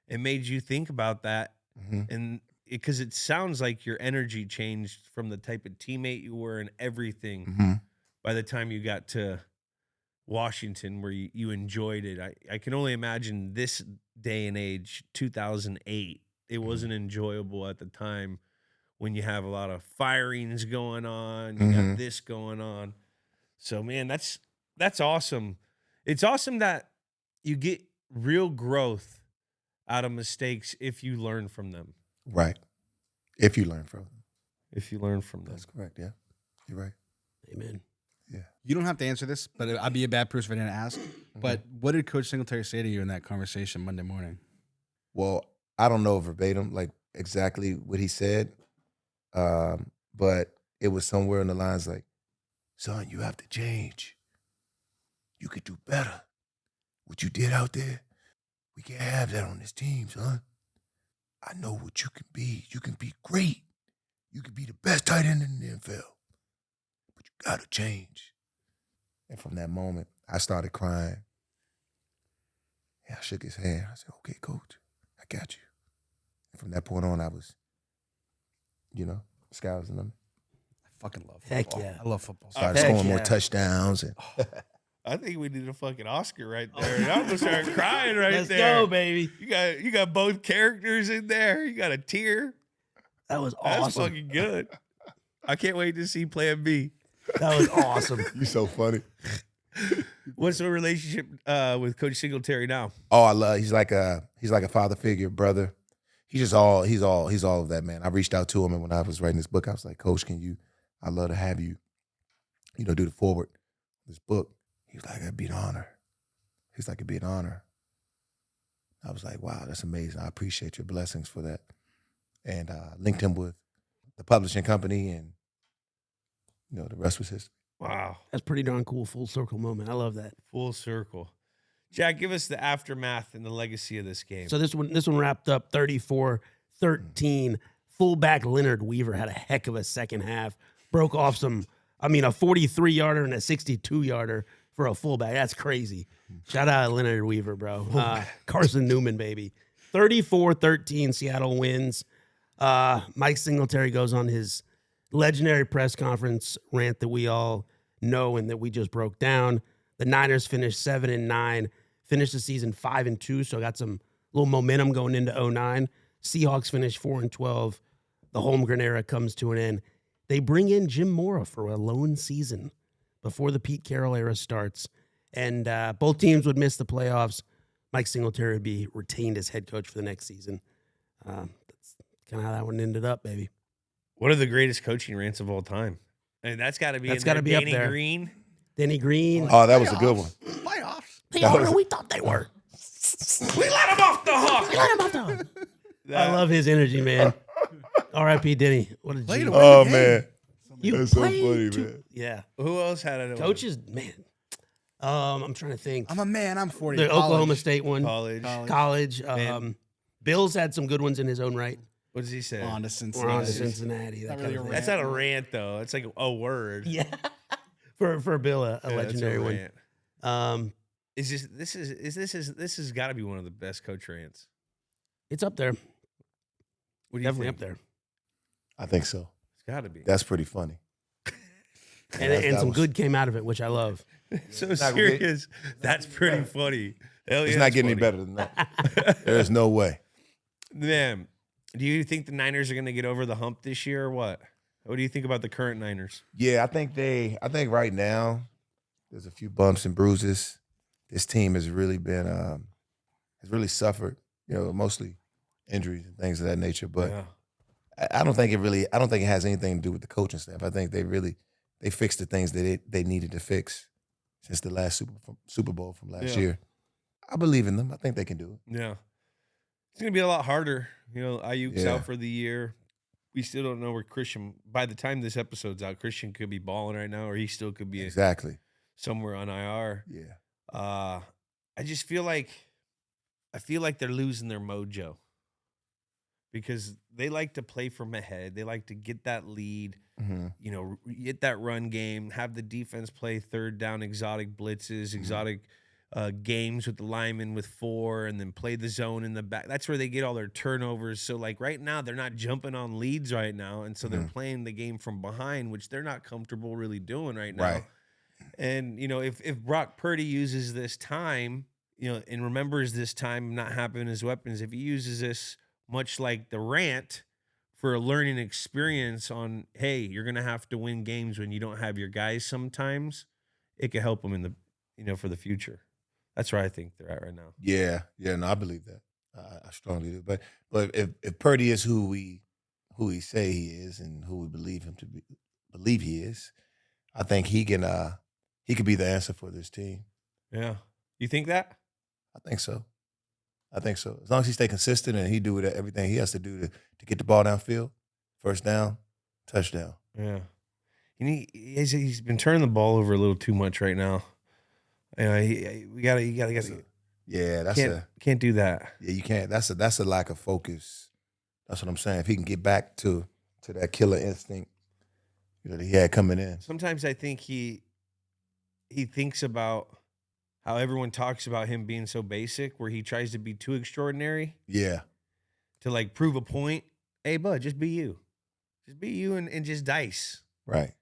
and made you think about that. Mm-hmm. And because it sounds like your energy changed from the type of teammate you were and everything Mm-hmm. by the time you got to Washington, where you enjoyed it. I can only imagine this day and age, 2008, it wasn't enjoyable at the time when you have a lot of firings going on, you got this going on. So, man, that's awesome. It's awesome that you get real growth out of mistakes if you learn from them. Right. If you learn from them. If you learn from them. That's correct. Yeah. You're right. Amen. Yeah. You don't have to answer this, but I'd be a bad person if I didn't ask. But what did Coach Singletary say to you in that conversation Monday morning? Well, I don't know verbatim, like exactly what he said, but it was somewhere in the lines like, son, you have to change. You could do better. What you did out there, we can't have that on this team, son. I know what you can be. You can be great. You can be the best tight end in the NFL. But you got to change. And from that moment, I started crying. And I shook his hand. I said, okay, coach, I got you. And from that point on, I was, sky was the limit. I fucking love Heck football. yeah. I love football. Started Heck scoring more yeah. touchdowns. And I think we need a fucking Oscar right there. I almost started crying right Let's there. go, baby. You got both characters in there. You got a tear. That was That's awesome. fucking good. I can't wait to see Plan B. That was awesome. you so funny. What's the relationship with Coach Singletary now? Oh, I love. He's like a father figure, brother. He's all of that, man. I reached out to him, and when I was writing this book, I was like, Coach, I'd love to have you, do the forward of this book. He was like, it'd be an honor. He's like, it'd be an honor. I was like, wow, that's amazing. I appreciate your blessings for that. And linked him with the publishing company, and the rest was history. Wow. That's pretty darn cool. Full circle moment. I love that. Full circle. Jack, give us the aftermath and the legacy of this game. So this one wrapped up 34-13. Fullback Leonard Weaver had a heck of a second half. Broke off a 43-yarder and a 62-yarder for a fullback. That's crazy. Shout out to Leonard Weaver, bro. Carson Newman, baby. 34-13, Seattle wins. Mike Singletary goes on his legendary press conference rant that we all know and that we just broke down. The Niners finished 7-9, finished the season 5-2, so got some little momentum going into 2009. Seahawks finished 4-12. The Holmgren era comes to an end. They bring in Jim Mora for a lone season before the Pete Carroll era starts, and both teams would miss the playoffs. Mike Singletary would be retained as head coach for the next season. That's kind of how that one ended up, baby. One of the greatest coaching rants of all time. And that's got to be That's in there. gotta be up Danny there. Green. Denny Green. Oh, that was a good one. Playoffs. They are who we thought they were. We let him off the hook. Let 'em off the- I love his energy, man. R.I.P. Denny. What a G. Played Oh, Hey. man. You That's so played funny, man. Yeah. Who else had it? Coaches, man. I'm trying to think. I'm a man. I'm 40. The College. Oklahoma State one. College. College. Man. Bill's had some good ones in his own right. What does he say? On to Or Cincinnati. on to Cincinnati. That Not kind really of a thing. That's not a rant, though. It's like a word. Yeah. for Bill, a Yeah, that's legendary one. rant. This has got to be one of the best coach rants. It's up there. What do you Definitely think? up there. I think so. It's got to be. That's pretty funny. And that some was- good came out of it, which I love. So not really- serious. That's pretty funny. Hell It's yeah, not it's getting any funny. better than that. There's no way. Man, do you think the Niners are going to get over the hump this year or what? What do you think about the current Niners? Yeah, I think right now there's a few bumps and bruises. This team has really been has really suffered, mostly injuries and things of that nature. But Yeah. I don't think it has anything to do with the coaching staff. I think they fixed the things that they needed to fix since the last Super Bowl from last Yeah. year. I believe in them. I think they can do it. Yeah. It's going to be a lot harder. Ayuk's Yeah. out for the year. We still don't know where Christian, by the time this episode's out, Christian could be balling right now, or he still could be Exactly. somewhere on IR. Yeah. I just feel like they're losing their mojo because they like to play from ahead. They like to get that lead, Mm-hmm. Get that run game, have the defense play third down, exotic blitzes, exotic games with the linemen with 4 and then play the zone in the back. That's where they get all their turnovers. So, like, right now, they're not jumping on leads right now. And so they're playing the game from behind, which they're not comfortable really doing right now. Right. And, you know, if Brock Purdy uses this time, you know, and remembers this time not having his weapons, if he uses this much like the rant for a learning experience on, hey, you're going to have to win games when you don't have your guys sometimes, it could help them in the, you know, for the future. That's where I think they're at right now. Yeah, no, I believe that. I strongly do. But if Purdy is who we say he is and who we believe him to believe he is, I think he could be the answer for this team. Yeah. You think that? I think so. As long as he stay consistent and he do everything he has to do to get the ball downfield, first down, touchdown. Yeah. He's been turning the ball over a little too much right now. You know, you gotta. Yeah, can't do that. Yeah, you can't. That's a lack of focus. That's what I'm saying. If he can get back to that killer instinct, you know, that he had coming in. Sometimes I think he thinks about how everyone talks about him being so basic, where he tries to be too extraordinary. Yeah. To like prove a point. Hey, bud, just be you. Just be you and just dice. Right.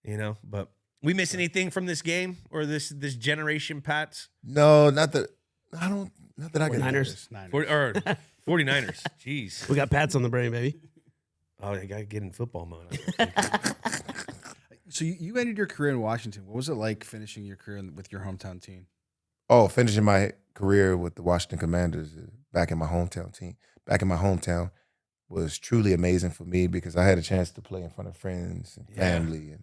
You know, but we miss anything from this game or this generation, Pats? No, not that I can. Niners. 49ers. Jeez. We got Pats on the brain, baby. Oh, I got to get in football mode. So you ended your career in Washington. What was it like finishing your career with your hometown team? Oh, finishing my career with the Washington Commanders back in my hometown team. Back in my hometown was truly amazing for me because I had a chance to play in front of friends and family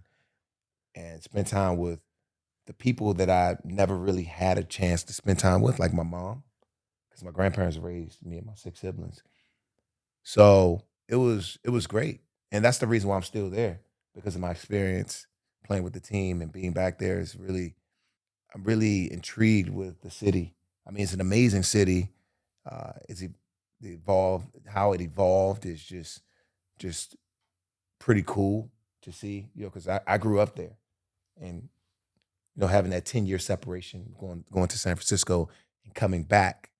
and spend time with the people that I never really had a chance to spend time with, like my mom, because my grandparents raised me and my 6 siblings. So it was great. And that's the reason why I'm still there, because of my experience playing with the team and being back there I'm really intrigued with the city. I mean, it's an amazing city. How it evolved is just pretty cool to see, you know, because I grew up there. And, you know, having that 10-year separation, going to San Francisco and coming back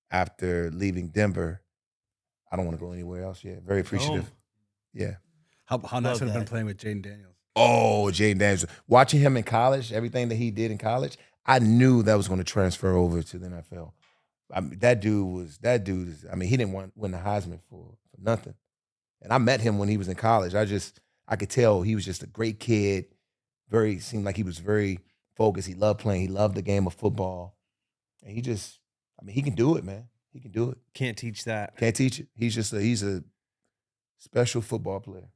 after leaving Denver, I don't want to go anywhere else yet. Very appreciative. Yeah. How nice would have been playing with Jaden Daniels? Oh, Jaden Daniels. Watching him in college, everything that he did in college, I knew that was going to transfer over to the NFL. I mean, that dude is, I mean, he didn't win the Heisman for nothing. And I met him when he was in college. I could tell he was just a great kid. Seemed like he was very focused. He loved playing. He loved the game of football. And he can do it, man. He can do it. Can't teach that. Can't teach it. He's a special football player.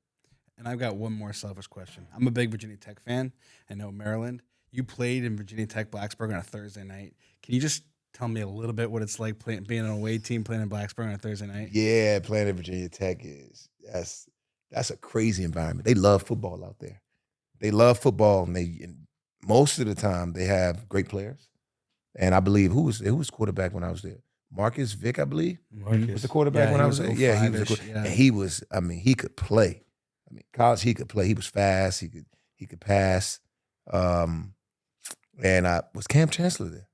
And I've got one more selfish question. I'm a big Virginia Tech fan. I know Maryland. You played in Virginia Tech Blacksburg on a Thursday night. Can you just tell me a little bit what it's like being an away team playing in Blacksburg on a Thursday night? Yeah, playing in Virginia Tech that's a crazy environment. They love football out there. They love football, and most of the time they have great players. And I believe who was quarterback when I was there? Marcus Vick, I believe. Marcus Was the quarterback when I was there. Yeah, he was. And he was. I mean, he could play. I mean, college he could play. He was fast. He could pass. And was Cam Chancellor there?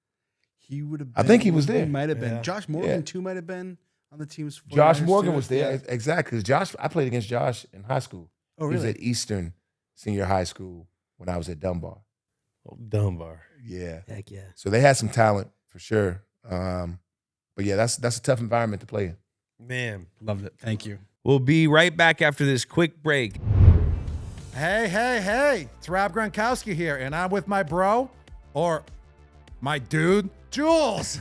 He would have. I think he was there. He might have been. Yeah. Josh Morgan too might have been on the team's. Josh Morgan was there. Exactly. Because I played against Josh in high school. Oh, really? He was at Eastern Senior High School when I was at Dunbar. Oh, Dunbar. Yeah. Heck yeah. So they had some talent for sure. But yeah, that's a tough environment to play in. Man. Loved it. Thank you. We'll be right back after this quick break. Hey. It's Rob Gronkowski here, and I'm with my bro, or my dude, Jules.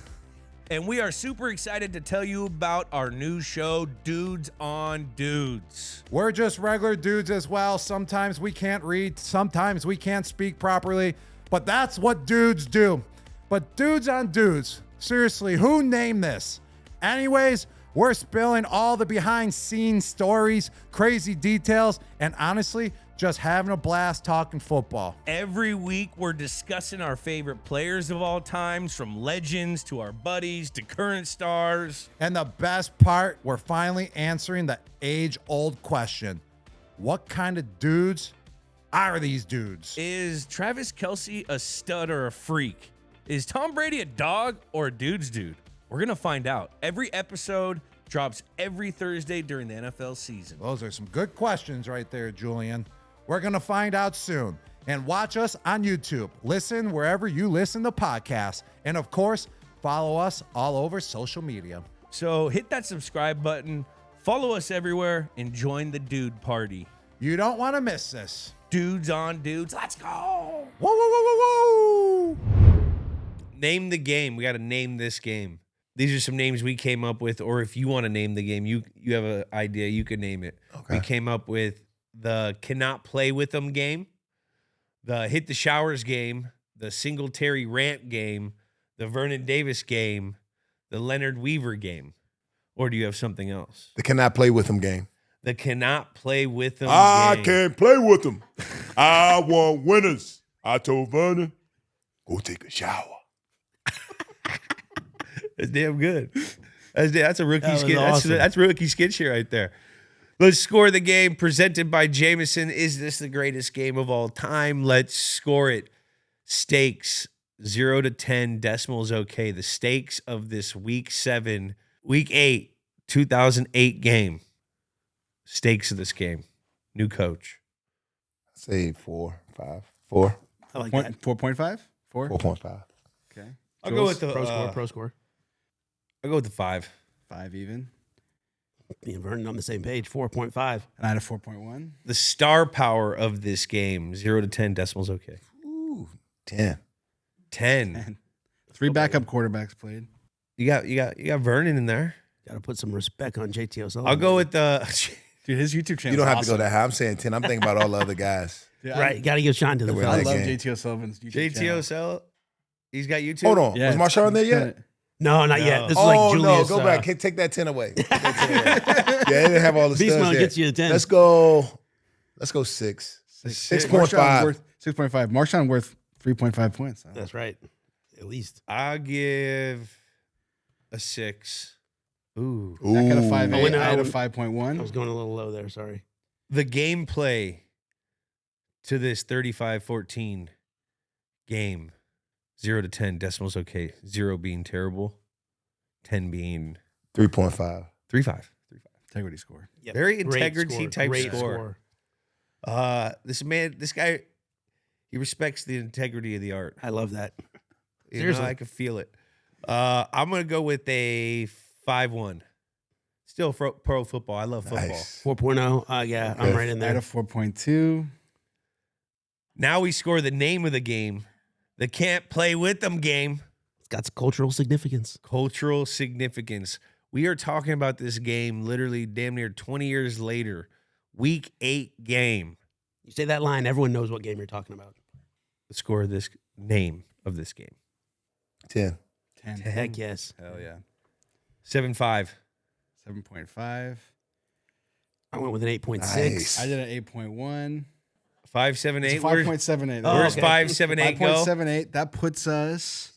And we are super excited to tell you about our new show, Dudes on Dudes. We're just regular dudes as well. Sometimes we can't read, sometimes we can't speak properly, but that's what dudes do. But Dudes on Dudes, seriously, who named this? Anyways, we're spilling all the behind-scenes stories, crazy details, and honestly, just having a blast talking football. Every week, we're discussing our favorite players of all times, from legends to our buddies to current stars. And the best part, we're finally answering the age-old question. What kind of dudes are these dudes? Is Travis Kelce a stud or a freak? Is Tom Brady a dog or a dude's dude? We're going to find out. Every episode drops every Thursday during the NFL season. Those are some good questions right there, Julian. We're going to find out soon. And watch us on YouTube. Listen wherever you listen to podcasts. And of course, follow us all over social media. So hit that subscribe button, follow us everywhere, and join the dude party. You don't want to miss this. Dudes on dudes. Let's go. Whoa, whoa, whoa, whoa, whoa. Name the game. We got to name this game. These are some names we came up with, or if you want to name the game, you have an idea, you can name it. Okay. We came up with the cannot play with them game, the hit the showers game, the Singletary rant game, the Vernon Davis game, the Leonard Weaver game. Or do you have something else? The cannot play with them game. The cannot play with them I game. can't play with them. I want winners. I told Vernon, go take a shower. That's damn good. That's a rookie That was skit. awesome. That's rookie skit shit right there. Let's score the game presented by Jameson. Is this the greatest game of all time? Let's score it. Stakes 0 to 10. Decimals okay. The stakes of this week 8, 2008 game. Stakes of this game. New coach. Say 4, 5, 4, I like that. 4.5? 4? 4.5. Okay. I'll go with the Pro score. I'll go with the 5. 5 even. Me and Vernon on the same page. 4.5. And I had a 4.1. The star power of this game 0 to 10. Decimals okay. Ooh, 10. 10. And 3 backup quarterbacks played. You got Vernon in there. Got to put some respect on JT O'Sullivan. I'll go with the. Dude, his YouTube channel. You don't have awesome. to go that high. I'm saying 10. I'm thinking about all the other guys. Yeah, Right. Got to give shine to the That we're fellas. I like- love game. JT O'Sullivan's YouTube JT channel. O'Sullivan. He's got YouTube. Hold on. Yeah, Was Marshawn on there it's yet? kinda- No, not yet. This is Oh, like no. Julius. Go back. Take that 10 away. Take that 10 away. Yeah, they didn't have all the Beast studs Mode there. gets you a 10. Let's go 6. 6.5. Marshawn worth 6.5. Marshawn worth 3.5 points. That's right. At least. I'll give a 6. Ooh. I got a 5.8. Oh, wait, no, I had a I 5.1. was going a little low there. Sorry. The gameplay to this 35-14 game 0 to 10. Decimals okay. 0 being terrible. 10 being 3.5. 3.5. Integrity score. Yep. Very Great integrity score. type Great score. This guy, he respects the integrity of the art. I love that. You know, Seriously. I can feel it. I'm gonna go with a 5-1. Still pro football. I love football. Nice. 4.0. Yeah, I'm right in I had there. a 4.2. Now we score the name of the game. The can't play with them game. It's got some cultural significance. Cultural significance. We are talking about this game literally damn near 20 years later. Week 8 game. You say that line, everyone knows what game you're talking about. The score of this name of this game. 10. 10. Heck yes. Hell yeah. 7.5. 7.5. I went with an 8.6. Nice. I did an 8.1. 5.78. It's Where's 5.78. Oh, where's okay. 5.78 go? 5.78. That puts us,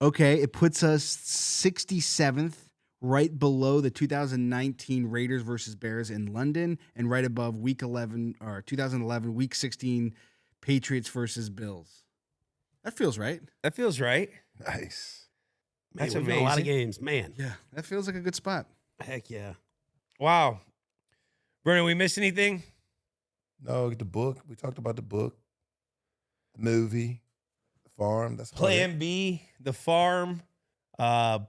okay, it puts us 67th, right below the 2019 Raiders versus Bears in London, and right above week 11, or 2011, week 16 Patriots versus Bills. That feels right. That feels right. Nice. Man, That's we've got a lot of amazing. games. Man. Yeah, that feels like a good spot. Heck yeah. Wow. Vernon, we missed anything? No, the book. We talked about the book, the movie, the farm. That's all Plan B, the farm,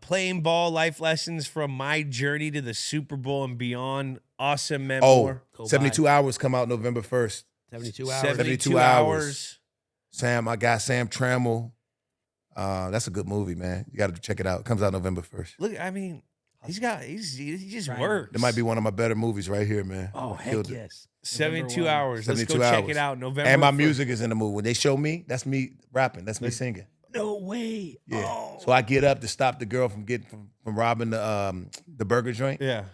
playing ball, life lessons from my journey to the Super Bowl and beyond. Awesome memoir. Go 72 hours come out November 1st. 72 hours. 72 hours. Sam, my guy Sam Trammell. That's a good movie, man. You got to check it out. It comes out November 1st. Look, I mean, he just Right. works. That might be one of my better movies right here, man. Oh, I heck killed it. yes. 72 November 1. hours. Let's go 72 check hours. it out. November. And my 1st. music is in the movie. When they show me, that's me rapping. That's me singing. No way. Yeah. Oh. So I get up to stop the girl from getting from robbing the burger joint, Yeah.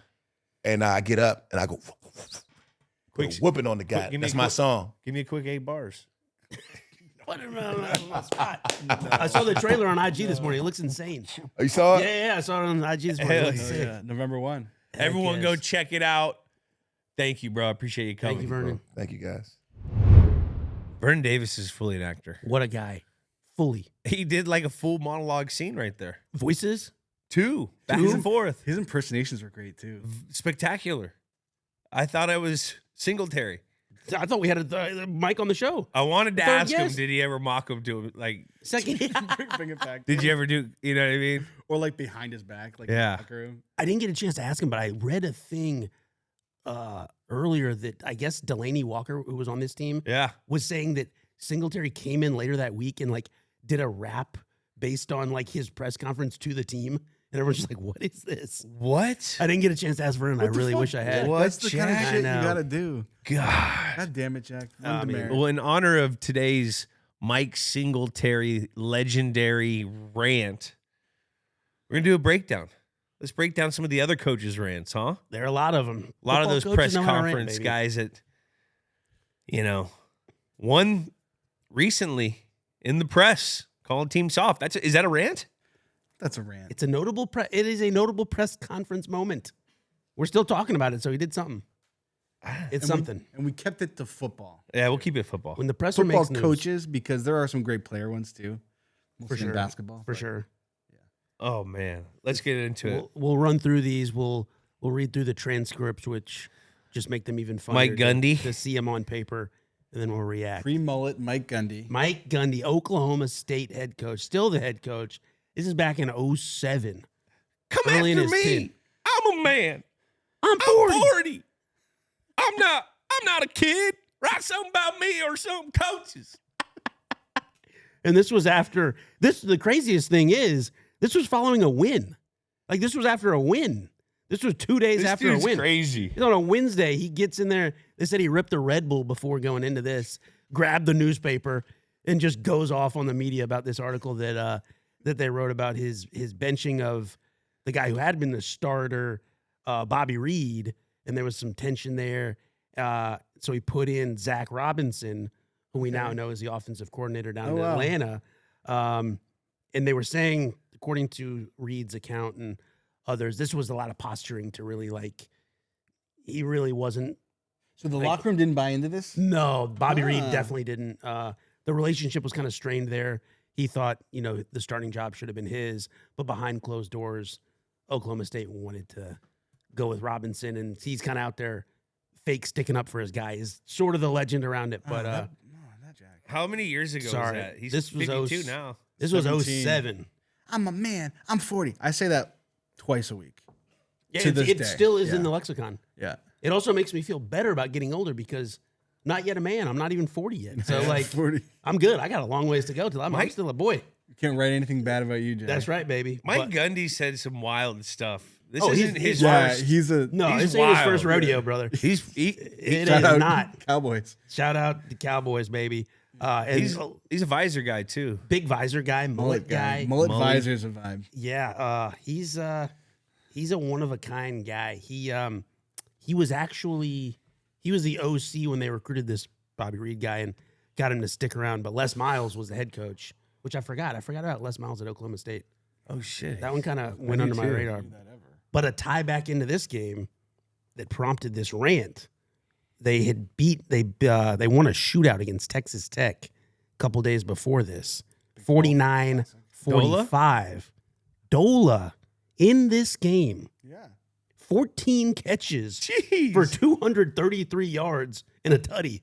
and I get up and I go Quick- whooping on the guy. give me That's a my quick- song. Give me a quick 8 bars. What a spot. I saw the trailer on IG this morning. It looks insane. Oh, you saw it? Yeah, I saw it on IG this morning. It Hell looks Oh, sick. yeah. November 1. Heck Everyone go yes. check it out. Thank you, bro. I appreciate you coming. Thank you, Vernon. Thank you, guys. Vernon Davis is fully an actor. What a guy. fully. He did like a full monologue scene right there. Voices? 2 back and forth. His impersonations were great too. Spectacular. I thought I was Singletary. I thought we had a mic on the show. I wanted to Third ask him, guest. did he ever mock him to him? Like, Second, Bring it back. did you ever do, you know what I mean? Or like behind his back, like Yeah. in the locker room. I didn't get a chance to ask him, but I read a thing earlier that I guess Delaney Walker, who was on this team, Yeah. was saying that Singletary came in later that week and like did a rap based on like his press conference to the team. And everyone's just like, what is this? What? I didn't get a chance to ask Vernon. I What the really fuck? wish I had. What? That's the kind of Jack? I shit you know. gotta do. God. God damn it, Jack. I mean, Demerit. Well, in honor of today's Mike Singletary legendary rant, we're going to do a breakdown. Let's break down some of the other coaches' rants, huh? There are a lot of them. A lot of those press know how to rant, conference baby. guys that, you know, one recently in the press called team soft. Is that a rant? That's a rant. It's a notable it is a notable press conference moment. We're still talking about it, so he did something. It's something. And we kept it to football. Yeah, we'll keep it football. When the presser Football makes news, coaches, because there are some great player ones too. Mostly sure. in basketball. for but- sure. Oh man, let's get into it. We'll run through these. We'll read through the transcripts, which just make them even funnier. Mike Gundy. to see them on paper, and then we'll react. Pre-mullet Mike Gundy. Mike Gundy, Oklahoma State head coach, still the head coach. This is back in 07. Come Early in after his me. ten. I'm a man. I'm 40. I'm 40. I'm not a kid. Write something about me or some coaches. And this was after this. The craziest thing is, this was following a win. Like, this was after a win. This was 2 days This after a dude's win. crazy. On a Wednesday, he gets in there. They said he ripped a Red Bull before going into this, grabbed the newspaper, and just goes off on the media about this article that they wrote about his benching of the guy who had been the starter, Bobby Reed, and there was some tension there. So he put in Zach Robinson, who we now know is the offensive coordinator down in Atlanta. And they were saying, according to Reed's account and others, this was a lot of posturing to really he really wasn't. So the locker room didn't buy into this? No, Bobby Reed definitely didn't. The relationship was kind of strained there. He thought, the starting job should have been his, but behind closed doors, Oklahoma State wanted to go with Robinson, and he's kind of out there fake sticking up for his guy is sort of the legend around it. But not Jack. How many years ago Sorry, was that? He's this was 52 now. this was 17. 07. I'm a man. I'm 40. I say that twice a week. Yeah, To this it day. still is in Yeah. the lexicon. Yeah. It also makes me feel better about getting older because not yet a man. I'm not even 40 yet. So 40. I'm good. I got a long ways to go till I'm still a boy. You can't write anything bad about you, Jack. That's right, baby. Mike But- Gundy said some wild stuff. This Oh, isn't he's- his Yeah, first. he's a no, he's this ain't his wild. first rodeo, brother. He It shout is out not. Cowboys. Shout out the Cowboys, baby. And he's a visor guy too. big visor guy, mullet guy. Mullet Mullet. visor's a vibe. Yeah, he's a one of a kind guy. He was the OC when they recruited this Bobby Reed guy and got him to stick around. But Les Miles was the head coach, which I forgot. I forgot about Les Miles at Oklahoma State. Oh shit. That one kind of went under my radar. But a tie back into this game that prompted this rant. They had they won a shootout against Texas Tech a couple days before this. 49-45. Dola in this game. Yeah. 14 catches Jeez. for 233 yards and a tutty.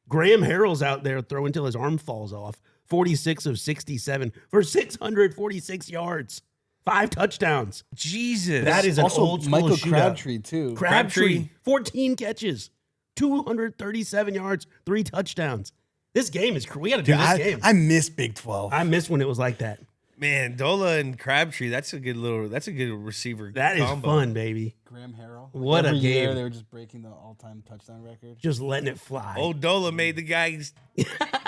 Graham Harrell's out there throwing until his arm falls off. 46 of 67 for 646 yards. 5 touchdowns. Jesus. That is an Also, old school Michael shootout. Crabtree, too. Crabtree, 14 catches, 237 yards, 3 touchdowns. This game is we got to do this game. I miss Big 12. I miss when it was like that. Man, Dola and Crabtree, that's a good receiver That is combo. fun, baby. Graham Harrell. What a Every year game. they were just breaking the all-time touchdown record. Just letting it fly. Old Dola made the guys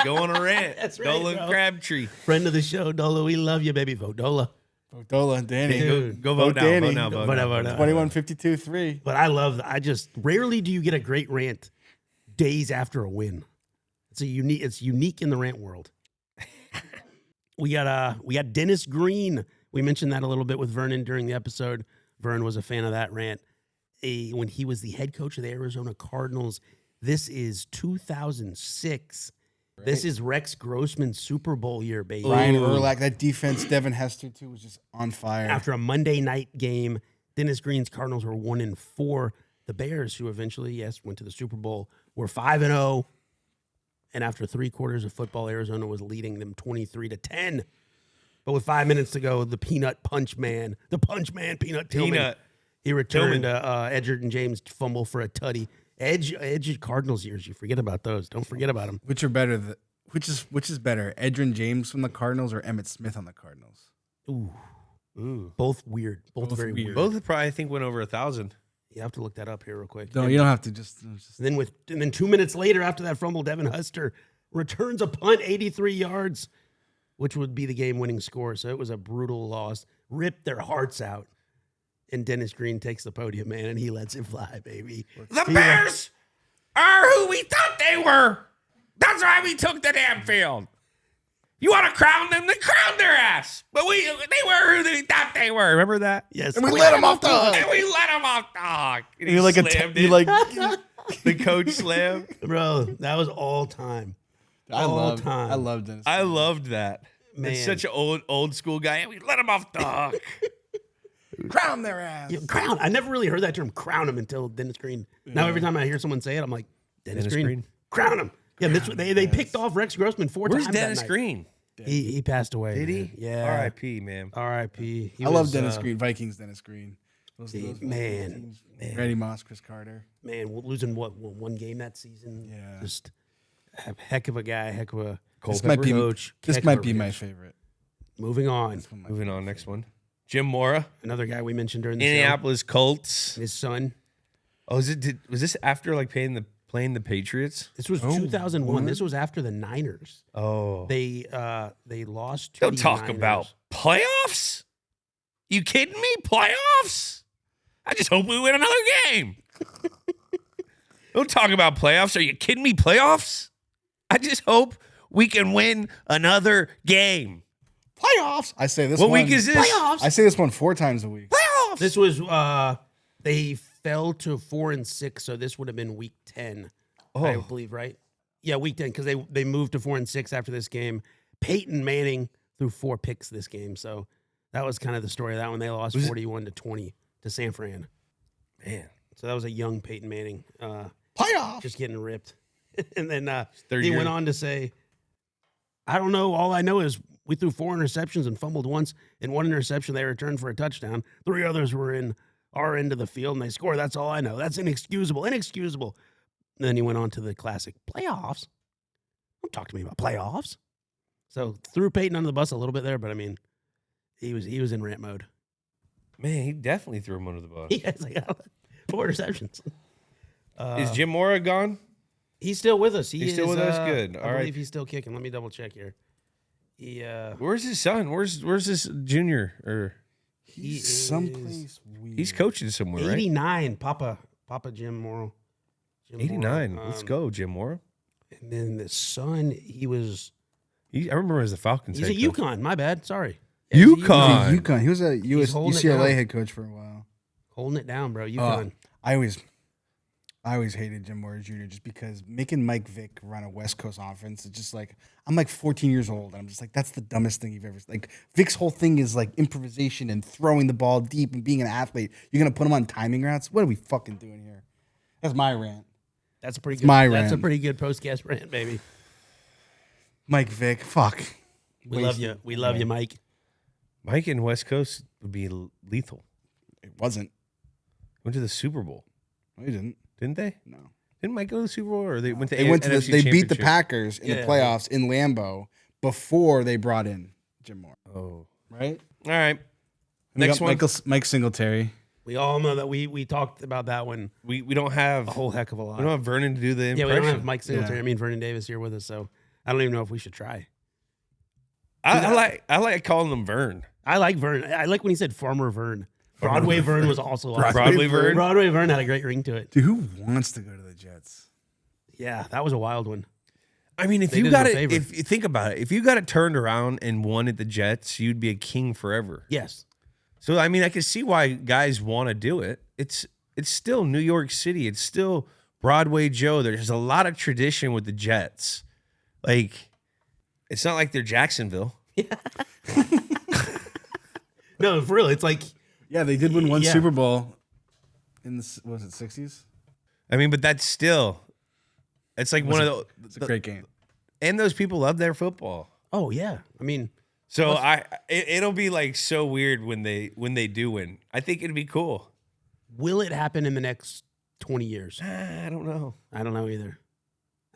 go on a rant. That's right, Dola bro. and Crabtree. Friend of the show, Dola. We love you, baby. Vote Dola. Vote Dola and Danny. Go vote now. Danny. Vote now. Vote Vote now. now, vote now. 21-52-3. But I just rarely do you get a great rant days after a win. It's unique in the rant world. We got Dennis Green. We mentioned that a little bit with Vernon during the episode. Vernon was a fan of that rant. When he was the head coach of the Arizona Cardinals, this is 2006. This is Rex Grossman's Super Bowl year, baby. Ryan Urlacher, that defense, Devin Hester too, was just on fire. After a Monday night game, Dennis Green's Cardinals were 1-4. The Bears, who eventually, yes, went to the Super Bowl, were 5-0. And after 3 quarters of football, Arizona was leading them 23-10. But with 5 minutes to go, the Peanut Punch Man, Peanut Tillman, he returned Edgerton James fumble for a tutty. Edge Cardinals years, you forget about those. Don't forget about them. Which are better? Which is better, Edgerton James from the Cardinals or Emmitt Smith on the Cardinals? Ooh. Both weird. Both very weird. Both probably, I think, went over 1,000. You have to look that up here real quick. No, you don't have to. Just And then 2 minutes later, after that fumble, Devin Hester returns a punt, 83 yards, which would be the game-winning score. So it was a brutal loss. Ripped their hearts out. And Dennis Green takes the podium, man, and he lets it fly, baby. The Bears are who we thought they were. That's why we took the damn field. You want to crown them? Then crown their ass. But they were who they thought they were. Remember that? Yes. and we let him off the hook. And we let them off the hook. And You like the coach slammed. Bro, that was all time. I time. love Dennis. I loved that. Man. It's such an old school guy. And we let him off the hook. Crown their ass. Yeah, crown. I never really heard that term, crown him, until Dennis Green. Now every time I hear someone say it, I'm like, Dennis Green, crown him. Yeah, they picked off Rex Grossman 4 Where's times. Dennis that night. Green? He passed away. Did he? Man. Yeah. R.I.P. man. R.I.P. I love Dennis Green. Vikings Dennis Green. Those Man. Randy Moss, Chris Carter. Man, losing one game that season. Yeah. Just a heck of a guy, heck of a This might be coach. This heck might of a be my coach. favorite. Moving on. Moving on, next one. Jim Mora, Another guy we mentioned during the Indianapolis Colts. show. His son. Oh, was this after like playing the Patriots? This was 2001. This was after the Niners. Oh, They lost to don't the talk Niners. about playoffs. You kidding me? Playoffs? I just hope we win another game. Don't talk about playoffs. Are you kidding me? Playoffs? I just hope we can win another game. Playoffs. I say this What one. week is this? Playoffs. I say this one 4 times a week. Playoffs. This was they fell to 4-6, so this would have been week 10, I believe, right? Yeah, week 10, because they moved to 4-6 after this game. Peyton Manning threw 4 picks this game, so that was kind of the story of that one. They lost 41-20 to San Fran. Man, So that was a young Peyton Manning, Playoffs. just getting ripped. And then third he year. went on to say, I don't know. All I know is we threw 4 interceptions and fumbled once. In 1 interception, they returned for a touchdown. 3 others were in our end of the field, and they scored. That's all I know. That's inexcusable. Inexcusable. And then he went on to the classic playoffs. Don't talk to me about playoffs. So threw Peyton under the bus a little bit there, but I mean, he was in rant mode. Man, he definitely threw him under the bus. He has like 4 interceptions. Is Jim Mora gone? He's still with us. He's still with us? Good. I All right. believe he's still kicking. Let me double check here. He Where's his son? Where's this junior? Or he is Someplace weird. he's coaching somewhere, right? 89. Papa Jim Morrow. Jim 89. Morrow. Let's go, Jim Mora. And then the son, I remember as the Falcons. he's a head coach. UConn. My bad. Sorry. UConn. He's a UConn. He was a holding it UCLA down. head coach for a while. Holding it down, bro. UConn. I always hated Jim Mora Jr. just because making Mike Vick run a West Coast offense, it's just like, I'm like 14 years old. And I'm just like, that's the dumbest thing you've ever, like Vick's whole thing is like improvisation and throwing the ball deep and being an athlete. You're going to put him on timing routes? What are we fucking doing here? That's my rant. That's a pretty It's good. my That's a rant. pretty good postcast rant, baby. Mike Vick, fuck. We love you. We love you, Mike. Mike and West Coast would be lethal. It wasn't. Went to the Super Bowl, No, he didn't. didn't they? No. Didn't Mike go to the Super Bowl, or they went to? They went to NFC they beat the Championship? Packers in the playoffs in Lambeau before they brought in Jim Mora. Oh, Right? all right. And they Next got one. Mike Singletary. We all know that we talked about that one We don't have a whole heck of a lot. we don't have Vernon to do the Yeah, impression. we don't have Mike Singletary. Yeah. I mean Vernon Davis here with us, so I don't even know if we should try. I like calling him Vern. I like Vern. I like when he said Farmer Vern. Broadway Vern was also awesome. Broadway Vern. Broadway Vern had a great ring to it. Dude, who wants to go to the Jets? Yeah, that was a wild one. I mean, if They you did got him a it, favor. if you think about it, if you got it turned around and won at the Jets, you'd be a king forever. Yes. So I mean, I can see why guys want to do it. It's still New York City. It's still Broadway Joe. There's a lot of tradition with the Jets. Like, it's not like they're Jacksonville. No, for real. It's like, Yeah, they did win one Yeah. Super Bowl in the what was it 60s? I mean, but that's still, it's like one of the, It's a great game. and those people love their football. oh yeah. I mean, So it'll be like so weird when they do win. I think it'd be cool. will it happen in the next 20 years? I don't know. I don't know either.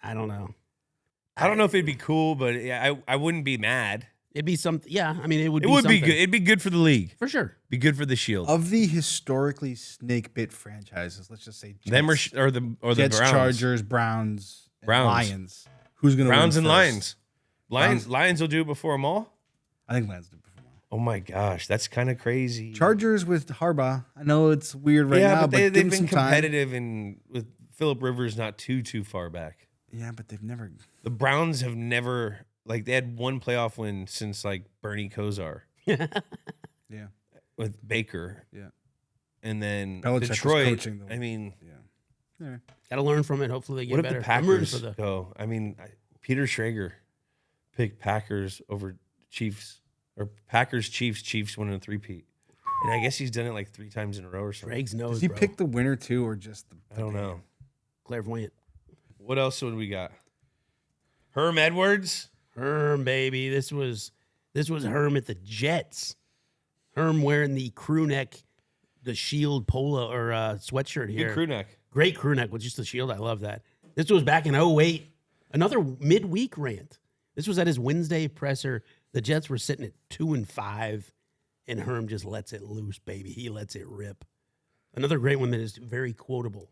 I don't know. I don't know if it'd be cool, but yeah, I wouldn't be mad. It'd be something. Yeah, I mean, it would. It be would be something. good. It'd be good for the league. For sure. Be good for the Shield. Of the historically snake bit franchises, let's just say Jets, Them or the Jets, Browns. Chargers, Browns, and Browns. Lions. Who's going to Browns win and first? Lions. Browns. Lions will do it before them all. I think Lions do before. Oh my gosh, that's kind of crazy. Chargers with Harbaugh. I know it's weird right yeah, now, but they've give them been some time. competitive and with Phillip Rivers not too far back. Yeah, but they've never. The Browns have never they had one playoff win since like Bernie Kosar Yeah, with Baker. yeah. And then Belichick was Detroit. coaching them. I mean, Yeah. Got to learn from it. Hopefully, they get what if better. the I'm rooting Packers for the. go? I mean, Peter Schrager picked Packers over Chiefs, or Packers Chiefs winning a three-peat. And I guess he's done it like 3 times in a row or something. Greg's nose. Does he bro. pick the winner too, or just the? I don't know. Clairvoyant? What else would we got? Herm Edwards. Herm, baby. This was Herm at the Jets. Herm wearing the crew neck, the Shield polo or sweatshirt here. Good crew neck. Great crew neck with just the Shield. I love that. This was back in 2008. Another midweek rant. This was at his Wednesday presser. The Jets were sitting at 2-5, and Herm just lets it loose, baby. He lets it rip. Another great one that is very quotable.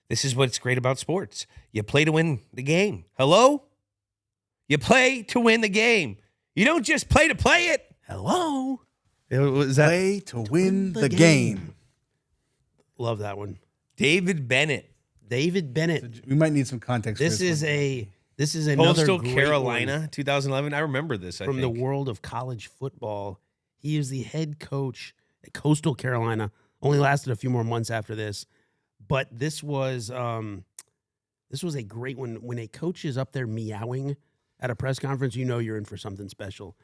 This is what's great about sports. You play to win the game. Hello? You play to win the game. You don't just play to play it. Hello? Was that Play to win the game. Love that one. David Bennett? David Bennett. We might need some context. This for is one. another Coastal great Carolina, one 2011. I remember this, I from think. the world of college football. He is the head coach at Coastal Carolina. Only lasted a few more months after this, but this was a great one. When a coach is up there meowing at a press conference, you know you're in for something special.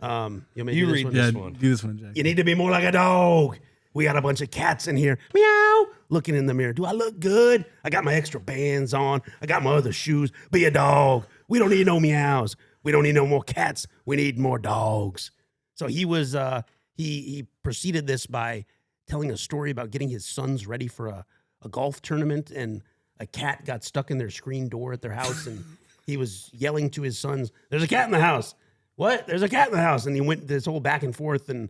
You want me to You do this read one? this Yeah, one. do this one, Jack. You need to be more like a dog. We got a bunch of cats in here. Meow. Looking in the mirror. Do I look good? I got my extra bands on. I got my other shoes. Be a dog. We don't need no meows. We don't need no more cats. We need more dogs. So he was he preceded this by telling a story about getting his sons ready for a golf tournament, and a cat got stuck in their screen door at their house, and he was yelling to his sons, "There's a cat in the house." What? There's a cat in the house. And he went this whole back and forth, and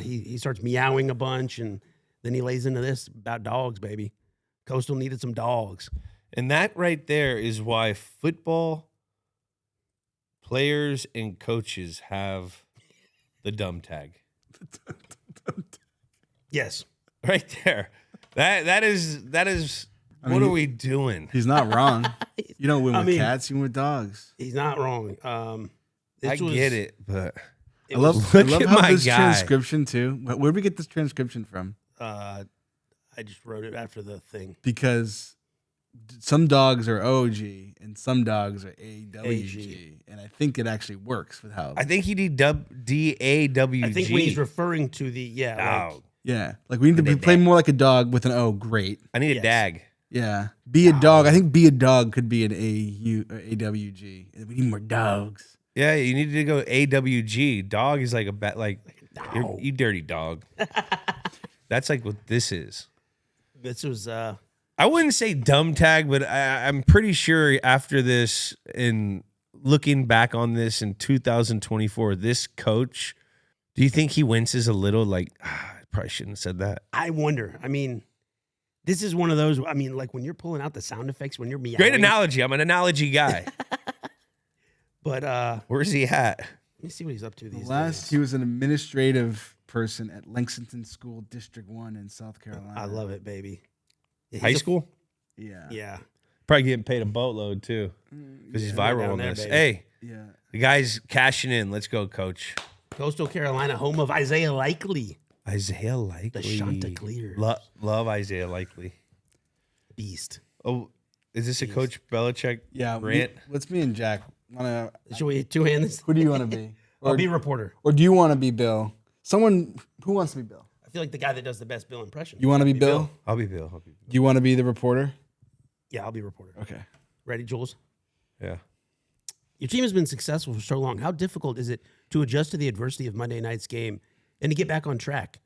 he starts meowing a bunch, and then he lays into this about dogs, baby. Coastal needed some dogs. And that right there is why football players and coaches have the dumb tag. Yes. Right there. That is I what mean, are we doing? He's not wrong. You don't win I with mean- cats, you win with dogs. He's not wrong. I get it, but I love Look at how my this guy. transcription too. Where'd we get this transcription from? I just wrote it after the thing. Because some dogs are OG and some dogs are AWG, AG. and I think it actually works with how. I think he did DAWG. I think when he's referring to the, Dog. like we need to And a play dag. more like a dog with an O. Great. I need a Yes. dag. Yeah, be a dog. I think be a dog could be an AU or AWG. We need more dogs. Yeah, you need to go AWG. Dog is like a dog. you dirty dog. That's like what this is. This was, I wouldn't say dumb tag, but I'm pretty sure after this, in looking back on this in 2024, this coach, do you think he winces a little? Like, I probably shouldn't have said that. I wonder. I mean, this is one of those, I mean, like when you're pulling out the sound effects, when you're meowing. Great analogy. I'm an analogy guy. But Where's he at? let me see what he's up to these Last, days. he was an administrative person at Lexington School District 1 in South Carolina. I love it, baby. Yeah, High he's a- school? Yeah. Yeah. Probably getting paid a boatload too, because he's viral down on there, this. baby. Hey, Yeah. the guy's cashing in. Let's go, coach. Coastal Carolina, home of Isaiah Likely, Isaiah Likely. the Chanticleers. Love Isaiah Likely. Beast. Oh, is this a Coach Belichick Yeah. rant? What's me and Jack? Should we two-hand this? Who do you want to be? I'll be reporter. Or do you want to be Bill? Someone who wants to be Bill? I feel like the guy that does the best Bill impression. You want to be Bill? I'll be Bill. Do you want to be the reporter? Yeah, I'll be reporter. Okay. Ready, Jules? Yeah. Your team has been successful for so long. How difficult is it to adjust to the adversity of Monday night's game and to get back on track?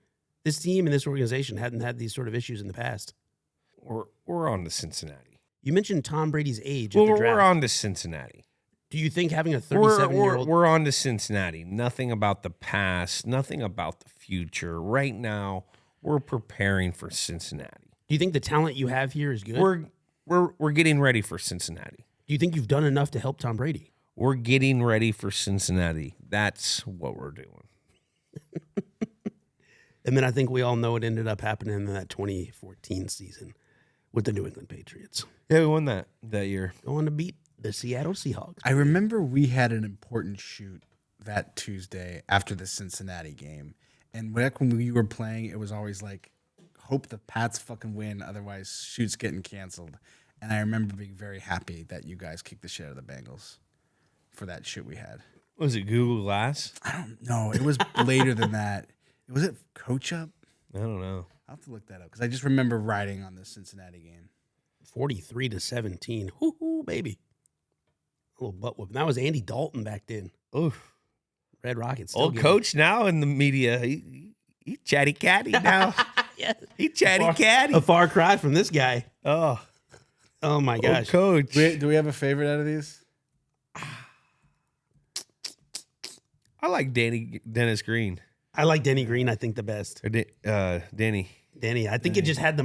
This team and this organization hadn't had these sort of issues in the past. We're on to Cincinnati. You mentioned Tom Brady's age Well, at the draft. we're on to Cincinnati. Do you think having a 37-year-old... We're on to Cincinnati. Nothing about the past, nothing about the future. Right now, we're preparing for Cincinnati. Do you think the talent you have here is good? We're getting ready for Cincinnati. Do you think you've done enough to help Tom Brady? We're getting ready for Cincinnati. That's what we're doing. And then I think we all know it ended up happening in that 2014 season with the New England Patriots. Yeah, we won that year. Going to beat the Seattle Seahawks. I remember we had an important shoot that Tuesday after the Cincinnati game. And back when we were playing, it was always like, hope the Pats fucking win, otherwise shoot's getting canceled. And I remember being very happy that you guys kicked the shit out of the Bengals for that shoot we had. Was it Google Glass? I don't know. It was later than that. Was it Coach Up? I don't know. I'll have to look that up because I just remember riding on the Cincinnati game. 43-17. Hoo-hoo, baby. A little butt whooping. That was Andy Dalton back then. Oof. Red Rockets. still Old good. coach now in the media. He chatty catty now. Yeah. He chatty catty. A far cry from this guy. Oh my old gosh. coach. Do we have a favorite out of these? I like Dennis Green. I like Denny Green, I think, the best. Or Danny. Danny, I think it just had the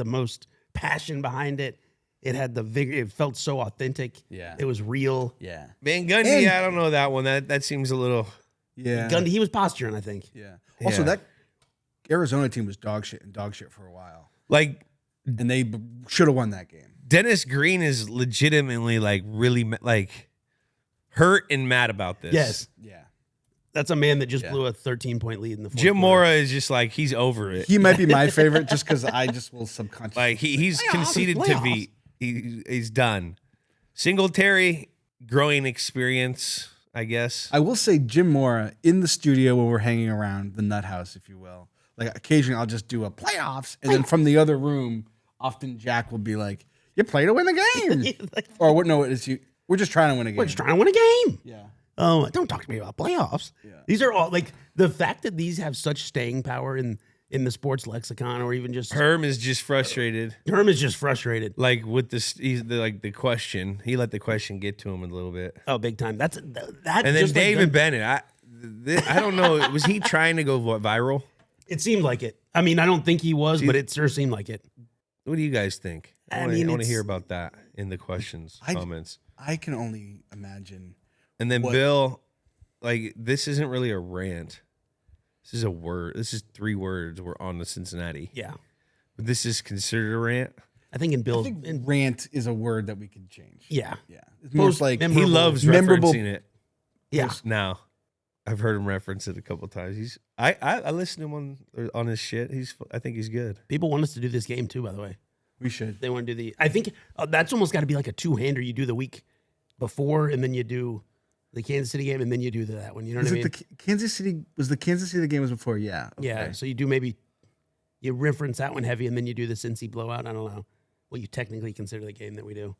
most passion behind it. It had the vigor. It felt so authentic. Yeah. It was real. Yeah. Van Gundy, I don't know that one. That seems a little. Yeah. Gundy, he was posturing, I think. Yeah. Also, Yeah. that Arizona team was dog shit for a while. Like, And they should have won that game. Dennis Green is legitimately like really like hurt and mad about this. Yes. Yeah. That's a man that just Yeah. blew a 13-point lead in the fourth Jim quarter. Mora is just like he's over it. He might be my favorite just because I just will subconsciously. Like he's Playoffs, conceded to be he's done. Singletary, growing experience, I guess. I will say Jim Mora in the studio when we're hanging around the nut house, if you will. Like occasionally I'll just do a playoffs. And then from the other room, often Jack will be like, you play to win the game. Or what? No, it's you. We're just trying to win a game. We're just trying to win a game. Yeah. Oh, don't talk to me about playoffs. Yeah. These are all like the fact that these have such staying power in the sports lexicon, or even just Herm is just frustrated. Herm is just frustrated. Like with this, the question. He let the question get to him a little bit. Oh, big time. That. And then just like David Bennett. I don't know. Was he trying to go viral? It seemed like it. I mean, I don't think he was, but it sure seemed like it. What do you guys think? I want to it's- hear about that in the questions, comments. I can only imagine. And then what- Bill, like, this isn't really a rant. This is a word. This is 3 words. We're on to Cincinnati. Yeah. But this is considered a rant. I think in I Bill's. think rant is a word that we could change. Yeah. Yeah. It's more like Mem- He Memorable. loves Memorable- referencing it Yeah. now. I've heard him reference it a couple times. I listen to him on his shit. I think he's good. People want us to do this game too, by the way. we should. They want to do the. I think that's almost got to be like a 2-hander. You do the week before, and then you do the Kansas City game, and then you do that one. You know Was what I it mean? the Kansas City? Was the Kansas City game was before? Yeah. Yeah. Okay. So you do maybe you reference that one heavy, and then you do the Cincy blowout. I don't know what you technically consider the game that we do.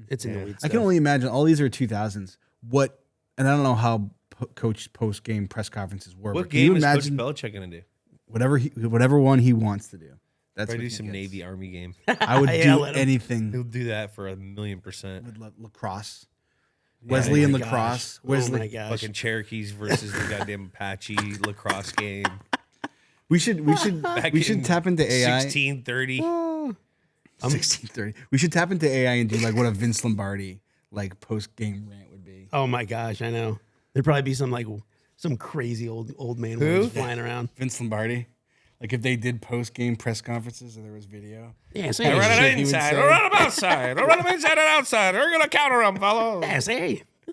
It's in the weeds. I can only imagine all these are 2000s. What, and I don't know how coach post game press conferences were. What but can you game is Coach imagine Belichick going to do? whatever one he wants to do? That's Probably what do he some gets. Navy Army game. I would Yeah, do let him. anything He'll do that for 1,000,000%. with lacrosse. Wesley and Oh my gosh. lacrosse. Oh my Wesley. gosh. Fucking Cherokees versus the goddamn Apache lacrosse game. We should Back we should in tap into AI. 1630. 1630. We should tap into AI and do like what a Vince Lombardi like post game rant would be. Oh my gosh, I know. There'd probably be some crazy old man Who? words flying around. Vince Lombardi. Like if they did post game press conferences and there was video. Yeah, I say run shit it he would inside. say. I run them outside. I run them inside and outside. We're going to counter them, fellow. yeah, say. I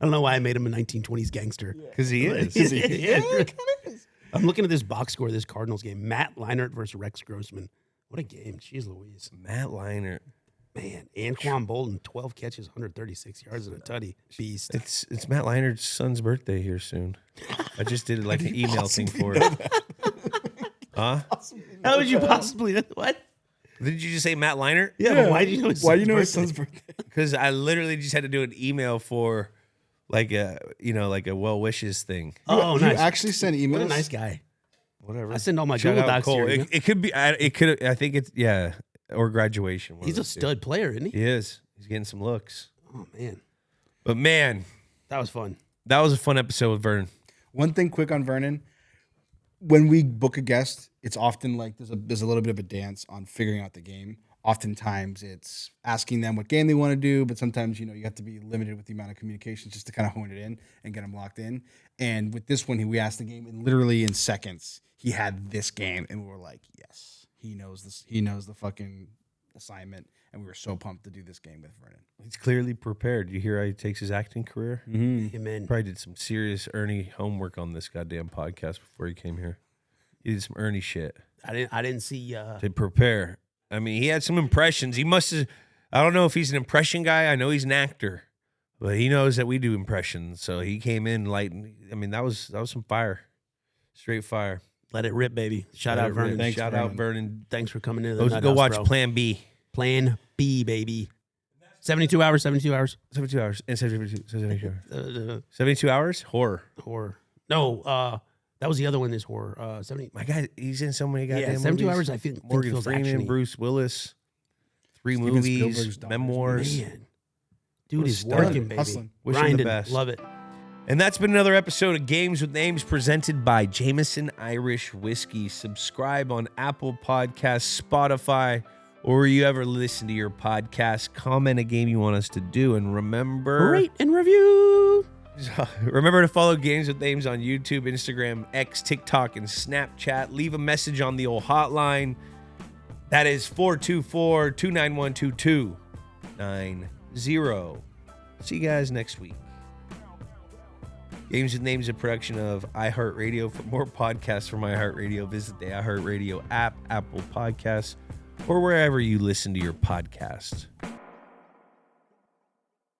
don't know why I made him a 1920s gangster. Because he is. Yeah. I'm looking at this box score of this Cardinals game. Matt Leinart versus Rex Grossman. What a game. Jeez Louise. Matt Leinart. Man, Anquan Bolden, 12 catches, 136 yards and a tutty. Beast. It's Matt Leinert's son's birthday here soon. I just did like an email thing for it. Huh? How would you possibly what? Did you just say Matt Leinart? Yeah, but why do you know his Why do you know son's his son's birthday? Because I literally just had to do an email for like a well wishes thing. Oh, You nice. actually sent emails? What a nice guy. Whatever. I send all my Shout Google out Docs Cole. here. It could be. It could. I think it's or graduation. one He's of a the two. stud player, isn't he? He is. He's getting some looks. Oh, man. But man, That was fun. that was a fun episode with Vernon. One thing quick on Vernon. When we book a guest, it's often like there's a little bit of a dance on figuring out the game. Oftentimes it's asking them what game they want to do, but sometimes, you have to be limited with the amount of communications just to kind of hone it in and get them locked in. And with this one, we asked the game, and literally in seconds, he had this game, and we were like, yes, he knows this. He knows the fucking assignment, and we were so pumped to do this game with Vernon. He's clearly prepared. You hear how he takes his acting career? Amen. Probably did some serious Ernie homework on this goddamn podcast before he came here. He did some Ernie shit I didn't see. to prepare. I mean, he had some impressions. He must have. I don't know if he's an impression guy. I know he's an actor, but he knows that we do impressions. So he came in light. I mean, that was some fire, straight fire. Let it rip, baby. Shout Let out it rip. Vernon. Thanks, Shout Vernon. out Vernon. Thanks for coming in. Go watch Plan B. Plan B, baby. 72 hours, 72 hours. 72 hours. And 72 hours. 72 72 hours? Horror. horror. No, that was the other one. This horror. 70. My God, he's in so many goddamn 72 movies. hours. I think Morgan feels Freeman, actiony. Bruce Willis, 3 Steven movies, Spielberg's daughters. memoirs. Man, dude What a is stud. working, baby. Hustling. Wish him the Grinding. best. Love it. And that's been another episode of Games with Names presented by Jameson Irish Whiskey. Subscribe on Apple Podcasts, Spotify, or where you ever listen to your podcast. Comment a game you want us to do. And remember, Rate and review. to follow Games with Names on YouTube, Instagram, X, TikTok, and Snapchat. Leave a message on the old hotline. That is 424-291-2290. See you guys next week. Games with Names is a production of iHeartRadio. For more podcasts from iHeartRadio, visit the iHeartRadio app, Apple Podcasts, or wherever you listen to your podcasts.